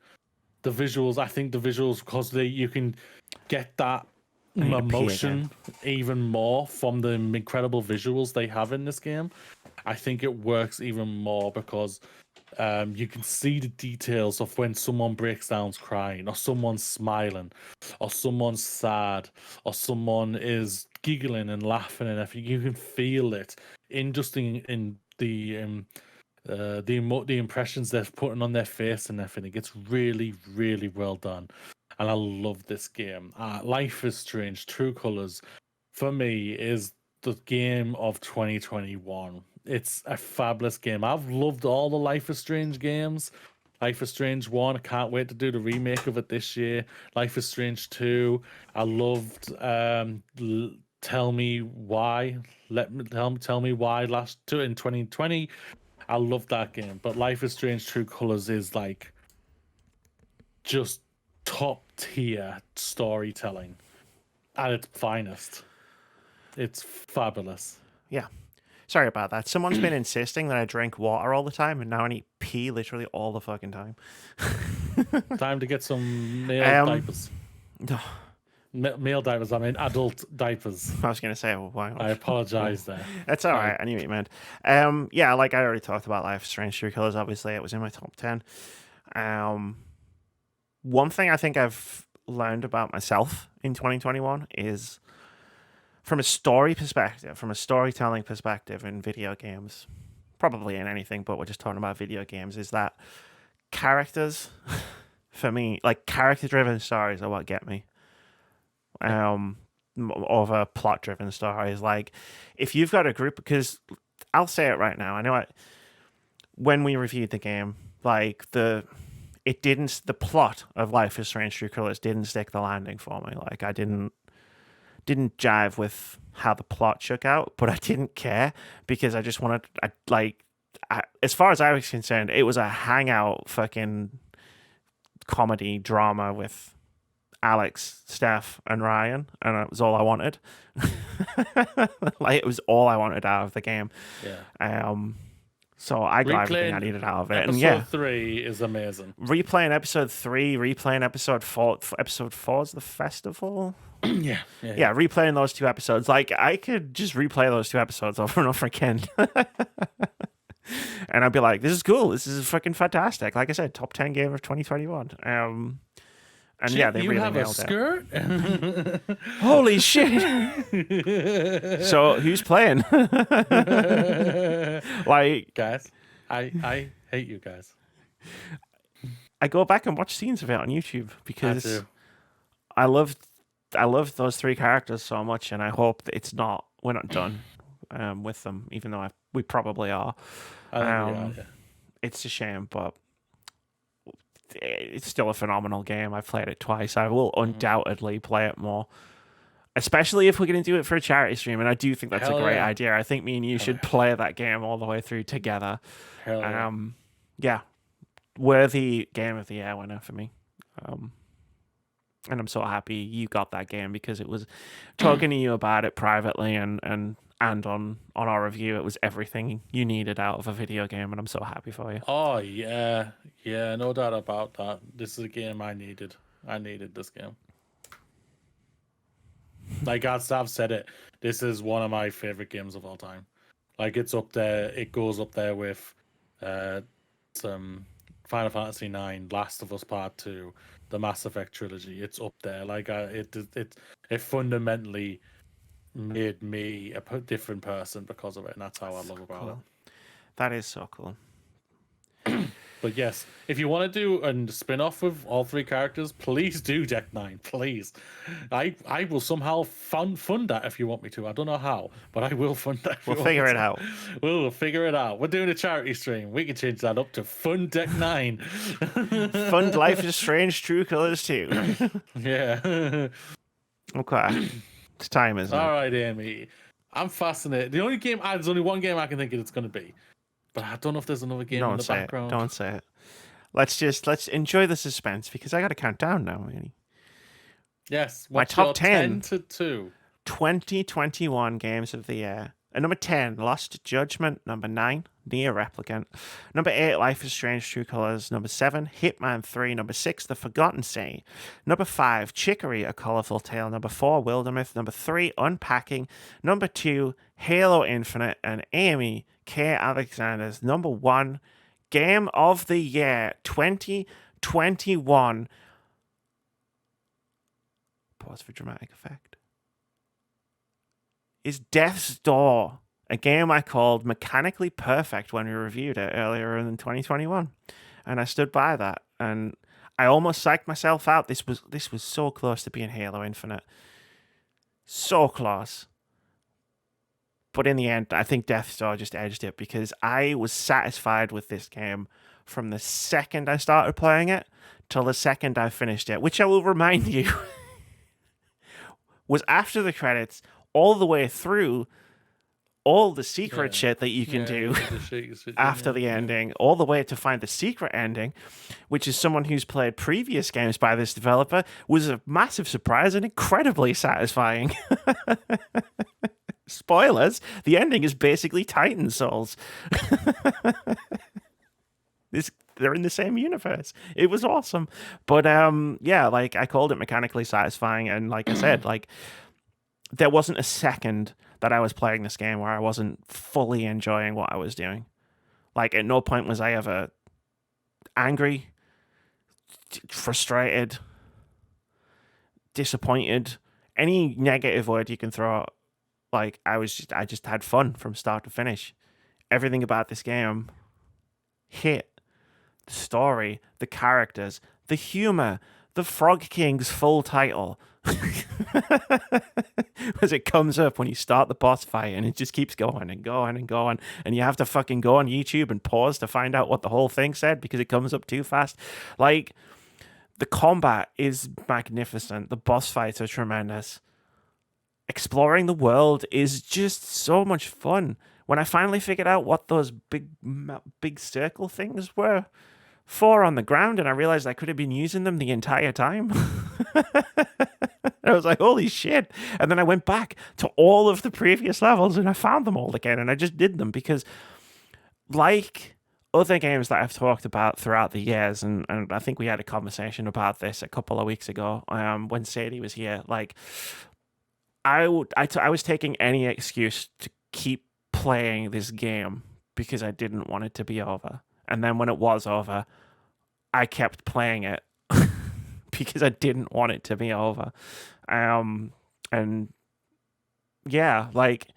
I think the visuals, because you can get that emotion even more from the incredible visuals they have in this game. I think it works even more because you can see the details of when someone breaks down crying, or someone's smiling, or someone's sad, or someone is giggling and laughing, and everything. You can feel it in the impressions they're putting on their face and everything. It's really, really well done, and I love this game. Life is Strange True Colors, for me, is the game of 2021. It's a fabulous game. I've loved all the Life is Strange games. Life is Strange 1, I can't wait to do the remake of it this year. Life is Strange 2, I loved Tell Me Why. Tell Me Why in 2020. I love that game. But Life is Strange True Colors is like just top tier storytelling at its finest. It's fabulous. Yeah. Sorry about that. Someone's been insisting that I drink water all the time, and now I need pee literally all the fucking time. Time to get some male diapers. No, Male diapers, I mean adult diapers. I was going to say, well, why not? I apologize there. That's all right. I knew what you meant. Yeah, like I already talked about Life is Strange True Colors. Obviously, it was in my top 10. One thing I think I've learned about myself in 2021 is from a story perspective, from a storytelling perspective in video games, probably in anything, but we're just talking about video games, is that characters, for me, like character-driven stories are what get me. Over plot-driven stories. Like, if you've got a group, because I'll say it right now, I know when we reviewed the game, like the plot of Life is Strange True Colors didn't stick the landing for me. Like, I didn't jive with how the plot shook out, but I didn't care because I just wanted, as far as I was concerned, it was a hangout fucking comedy drama with Alex, Steph, and Ryan, and it was all I wanted. Like, it was all I wanted out of the game. Yeah. So I got everything I needed out of it. Episode and yeah, 3 is amazing. Replaying episode 3, replaying episode 4. Episode 4 is the festival. Yeah. Replaying those 2 episodes. Like, I could just replay those 2 episodes over and over again. And I'd be like, this is cool. This is fucking fantastic. Like I said, top 10 game of 2021. And yeah, they really nailed it. You have a skirt? Holy shit! So who's playing? Like, guys, I hate you guys. I go back and watch scenes of it on YouTube because I loved those 3 characters so much, and I hope that we're not done with them, even though we probably are. It's a shame, but it's still a phenomenal game. I've played it twice. I will undoubtedly play it more, especially if we're going to do it for a charity stream. And I do think that's a great idea. I think me and you should play that game all the way through together. Yeah, worthy Game of the Year winner for me. And I'm so happy you got that game because it was talking to you about it privately and on our review, it was everything you needed out of a video game, and I'm so happy for you. Oh yeah, no doubt about that. This is a game I needed. I needed this game. Like I've said it, this is one of my favorite games of all time. Like it's up there. It goes up there with some Final Fantasy IX, Last of Us Part 2, the Mass Effect trilogy. It's up there. Like it fundamentally made me a different person because of it, and that's how I love about it. That is so cool. But yes, if you want to do a spin-off with all 3 characters, please do Deck 9, please. I will somehow fund that if you want me to. I don't know how, but I will fund that. We'll figure it out. We'll figure it out. We're doing a charity stream. We can change that up to Fund Deck 9. Fund Life is Strange True Colors 2. Yeah. Okay. It's time, isn't it? All right, Amy. I'm fascinated. There's only one game I can think it's going to be. But I don't know if there's another game in the background. Don't say it. Let's enjoy the suspense because I got to count down now, really. Yes. My top 10 to 2. 2021 games of the year. At number 10, Lost Judgment. Number 9, Nier Replicant. Number 8, Life is Strange True Colors. Number 7, Hitman 3. Number 6, The Forgotten City. Number 5, Chicory, A Colorful Tale. Number 4, Wildermyth. Number 3, Unpacking. Number 2, Halo Infinite. And Amy K. Alexander's number 1 Game of the Year 2021. Pause for dramatic effect. Is Death's Door, a game I called mechanically perfect when we reviewed it earlier in 2021, and I stood by that, and I almost psyched myself out. This was so close to being Halo Infinite, so close. But in the end, I think Death's Door just edged it because I was satisfied with this game from the second I started playing it till the second I finished it, which I will remind you was after the credits all the way through all the secret Yeah. shit that you can Yeah, do you did the shit, after the ending, all the way to find the secret ending, which is someone who's played previous games by this developer, was a massive surprise and incredibly satisfying. Spoilers, the ending is basically Titan Souls. They're in the same universe. It was awesome. But yeah, like I called it mechanically satisfying, and like I said, like there wasn't a second that I was playing this game where I wasn't fully enjoying what I was doing. Like at no point was I ever angry, frustrated, disappointed, any negative word you can throw out. Like I just had fun from start to finish. Everything about this game hit. The story, the characters, the humor, the Frog King's full title. As it comes up when you start the boss fight, and it just keeps going and going and going, and you have to fucking go on YouTube and pause to find out what the whole thing said because it comes up too fast. Like, the combat is magnificent. The boss fights are tremendous. Exploring the world is just so much fun. When I finally figured out what those big circle things were for on the ground, and I realized I could have been using them the entire time. I was like, holy shit. And then I went back to all of the previous levels and I found them all again, and I just did them because, like other games that I've talked about throughout the years, and I think we had a conversation about this a couple of weeks ago when Sadie was here, like, I was taking any excuse to keep playing this game because I didn't want it to be over. And then when it was over, I kept playing it because I didn't want it to be over. And yeah, like,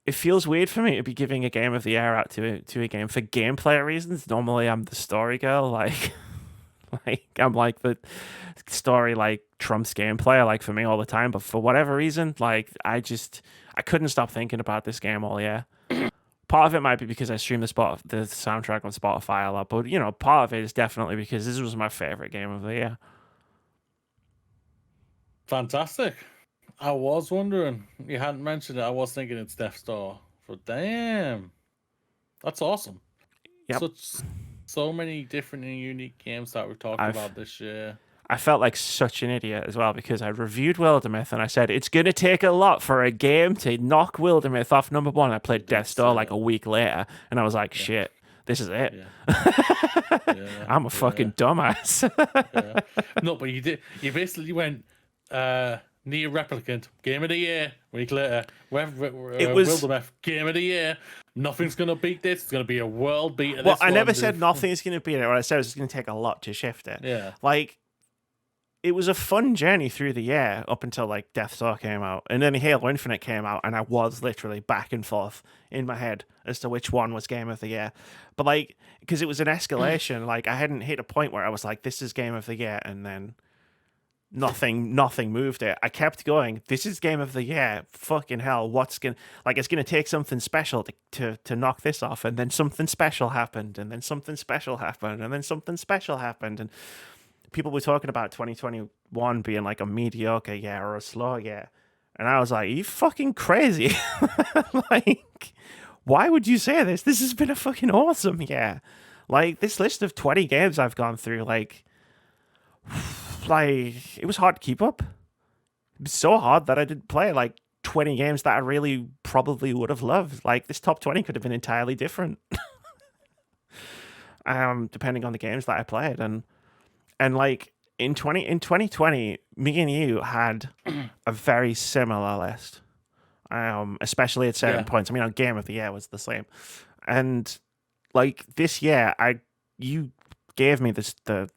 it feels weird for me to be giving a game of the year out to a game for gameplay reasons. Normally, I'm the story girl, like. Like, I'm like the story like trumps gameplay, like for me all the time. But for whatever reason, like I couldn't stop thinking about this game all year. Part of it might be because I stream the soundtrack on Spotify a lot, but part of it is definitely because this was my favorite game of the year. Fantastic. I was wondering, you hadn't mentioned it. I was thinking it's Death Star. But damn, that's awesome. Yep. So many different and unique games that we've talked about this year. I felt like such an idiot as well because I reviewed Wildermyth and I said it's going to take a lot for a game to knock Wildermyth off number one. I played Death Star like a week later and I was like, shit, this is it. Yeah. I'm a fucking dumbass. No, but you did. You basically went Nier Replicant, Game of the Year. Week later, it was Wildermyth, Game of the Year. Nothing's going to beat this. It's going to be a world beater. Well, I never said nothing's going to beat it. What I said was it's going to take a lot to shift it. Yeah. Like, it was a fun journey through the year up until, like, Death Star came out. And then Halo Infinite came out, and I was literally back and forth in my head as to which one was Game of the Year. But, like, because it was an escalation, like, I hadn't hit a point where I was like, this is Game of the Year, and then nothing moved it. I kept going, this is Game of the Year. Fucking hell, it's gonna take something special to knock this off. And then something special happened, and then something special happened, and then something special happened. And people were talking about 2021 being like a mediocre year or a slow year. And I was like, are you fucking crazy? Like, why would you say this? This has been a fucking awesome year. Like, this list of 20 games I've gone through, like, it was hard to keep up. It was so hard that I didn't play like 20 games that I really probably would have loved. Like, this top 20 could have been entirely different. Depending on the games that I played. And like in 2020, me and you had a very similar list. Especially at certain points. I mean, our Game of the Year was the same. And like this year, you gave me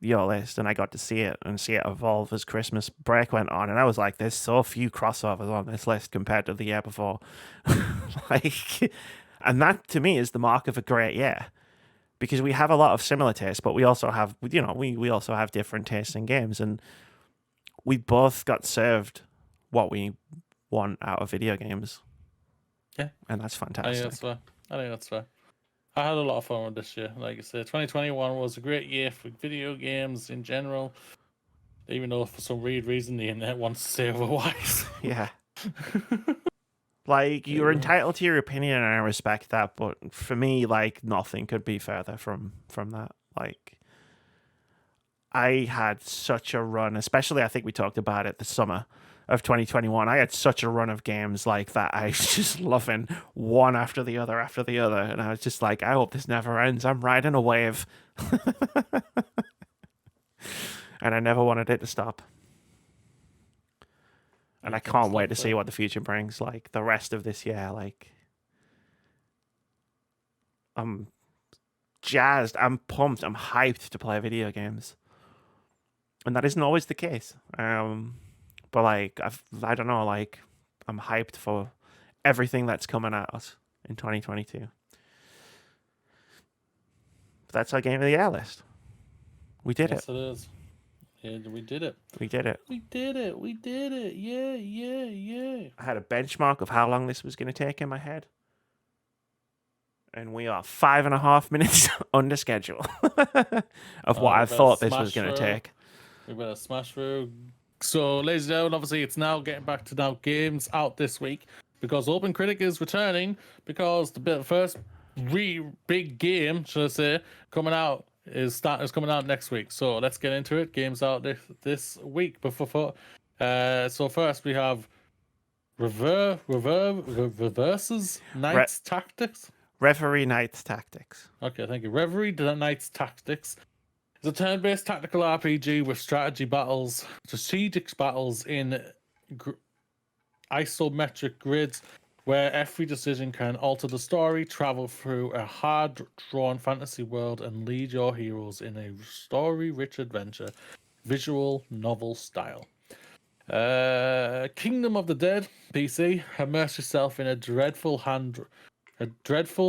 your list and I got to see it evolve as Christmas break went on, and I was like, there's so few crossovers on this list compared to the year before. Like, and that to me is the mark of a great year, because we have a lot of similar tastes, but we also have we also have different tastes in games, and we both got served what we want out of video games. Yeah, and that's fantastic. I think that's fair. I had a lot of fun with this year. Like I said, 2021 was a great year for video games in general, even though for some weird reason the internet wants to say otherwise. Yeah. Like, you're Yeah. entitled to your opinion, and I respect that. But for me, like, nothing could be further from that. Like, I had such a run, especially I think we talked about it the summer of 2021. I had such a run of games like that. I was just loving one after the other after the other, and I was just like, I hope this never ends. I'm riding a wave, and I never wanted it to stop. And You I can't can't wait stop to see it. what the future brings. Like the rest of this year, like I'm jazzed. I'm pumped. I'm hyped to play video games, and that isn't always the case. But like I don't know. Like I'm hyped for everything that's coming at us in 2022. That's our game of the year list. We did it. Yes, it is. Yeah, we did it. We did it. We did it. We did it. Yeah, yeah, yeah. I had a benchmark of how long this was going to take in my head, and we are 5.5 minutes under schedule of what I We better thought this was smash going to through. take. We better smash through. So, ladies and gentlemen, obviously it's now getting back to now games out this week because OpenCritic is returning because the first big game, should I say, coming out is coming out next week. So let's get into it. Games out this week. So first we have Reverses Knights Tactics. Reverie Knights Tactics. Okay, thank you. Reverie Knights Tactics. It's a turn-based tactical RPG with strategic battles in isometric grids, where every decision can alter the story, travel through a hard-drawn fantasy world, and lead your heroes in a story-rich adventure, visual novel style. Kingdom of the Dead PC. Immerse yourself in a dreadful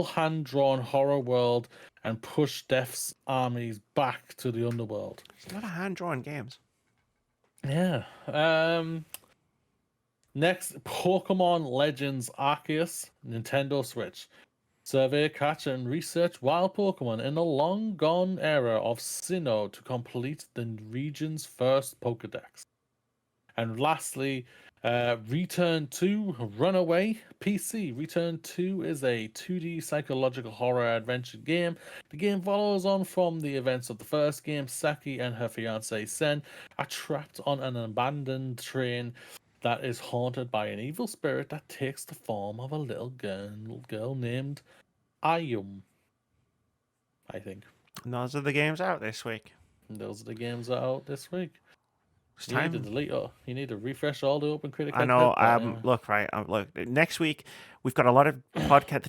hand-drawn horror world and push Death's armies back to the underworld. It's a lot of hand-drawn games. Yeah. Next, Pokemon Legends Arceus, Nintendo Switch. Survey, catch, and research wild Pokemon in the long-gone era of Sinnoh to complete the region's first Pokedex. And lastly, Return 2 Runaway PC. Return 2 is a 2D psychological horror adventure game. The game follows on from the events of the first game. Saki and her fiancé Sen are trapped on an abandoned train that is haunted by an evil spirit that takes the form of a little girl named Ayum, I think. And those are the games out this week. And those are the games that are out this week. It's You need time. to delete or you need to refresh all the OpenCritic. I know. content, but, Look, right. Look. Next week we've got a lot of podcast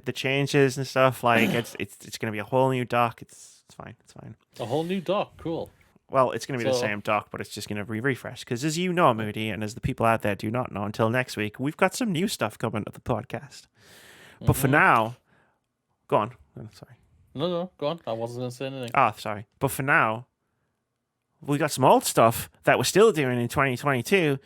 the changes and stuff. Like it's going to be a whole new doc. It's fine. It's fine. a whole new doc. Cool. Well, it's going to be the So- same doc, but it's just going to be refreshed. Because as you know, Moody, and as the people out there do not know, until next week, we've got some new stuff coming to the podcast. But for now, go on. Oh, sorry. No, go on. I wasn't going to say anything. Oh, sorry. But for now, we got some old stuff that we're still doing in 2022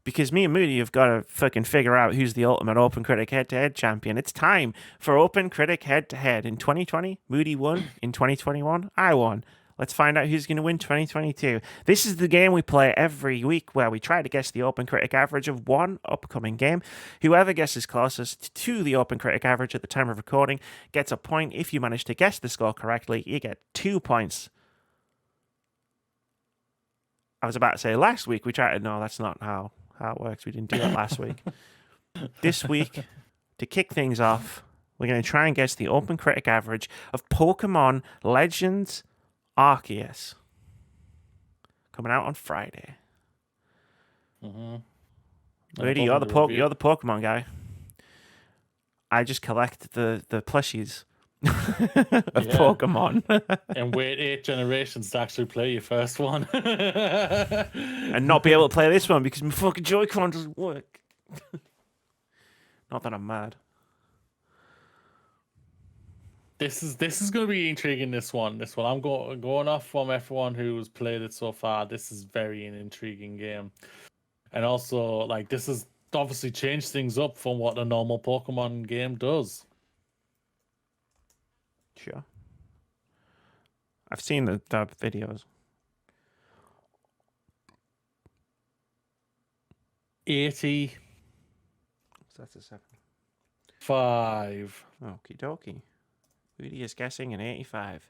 because me and Moody have got to fucking figure out who's the ultimate OpenCritic head-to-head champion. It's time for OpenCritic head-to-head. In 2020, Moody won. In 2021, I won. Let's find out who's going to win 2022. This is the game we play every week where we try to guess the OpenCritic average of one upcoming game. Whoever guesses closest to the OpenCritic average at the time of recording gets a point. If you manage to guess the score correctly, you get 2 points. I was about to say last week we tried to... No, that's not how it works. We didn't do that last week. This week, to kick things off, we're going to try and guess the OpenCritic average of Pokemon Legends Arceus. Coming out on Friday. Moody, you're the Pokemon guy. I just collect the plushies of Pokemon. And wait 8 generations to actually play your first one. And not be able to play this one because my fucking Joy-Con doesn't work. Not that I'm mad. This is going to be intriguing. This one, I'm going off from everyone who's played it so far. This is very an intriguing game, and also like this has obviously changed things up from what a normal Pokemon game does. Sure. I've seen the videos. 80. That's a 7. 5. Okie dokie. Moody is guessing an 85.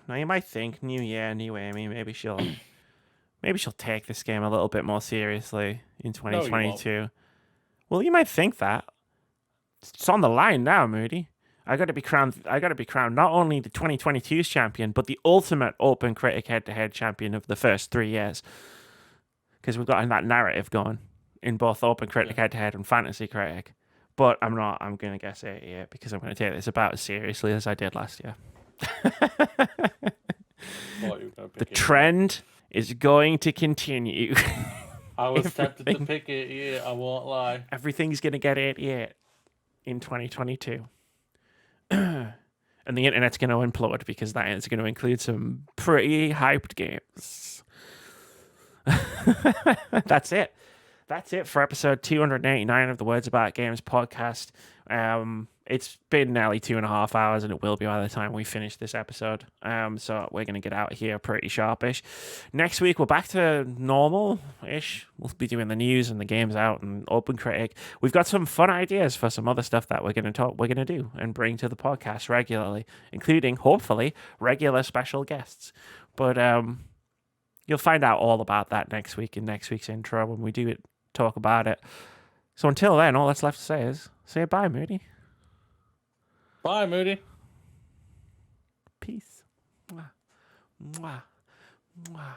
Now you might think, new year, new Amy, maybe she'll take this game a little bit more seriously in No, you won't. 2022. Well, you might think that. It's on the line now, Moody. I got to be crowned not only the 2022's champion, but the ultimate OpenCritic head-to-head champion of the first 3 years. Because we've got that narrative going in both OpenCritic head-to-head and Fantasy Critic. But I'm not. I'm going to guess 88 because I'm going to take this about as seriously as I did last year. The trend is going to continue. I was tempted to pick 88, I won't lie. Everything's going to get 88 in 2022. And the internet's going to implode because that is going to include some pretty hyped games. That's it. That's it for episode 289 of the Words About Games podcast. It's been nearly 2.5 hours, and it will be by the time we finish this episode. So we're going to get out of here pretty sharpish. Next week, we're back to normal-ish. We'll be doing the news and the games out and OpenCritic. We've got some fun ideas for some other stuff that we're going to do and bring to the podcast regularly, including, hopefully, regular special guests. But you'll find out all about that next week in next week's intro when we do talk about it. So until then, all that's left to say is say bye, Moody. Bye, Moody. Peace. Mwah. Mwah. Mwah.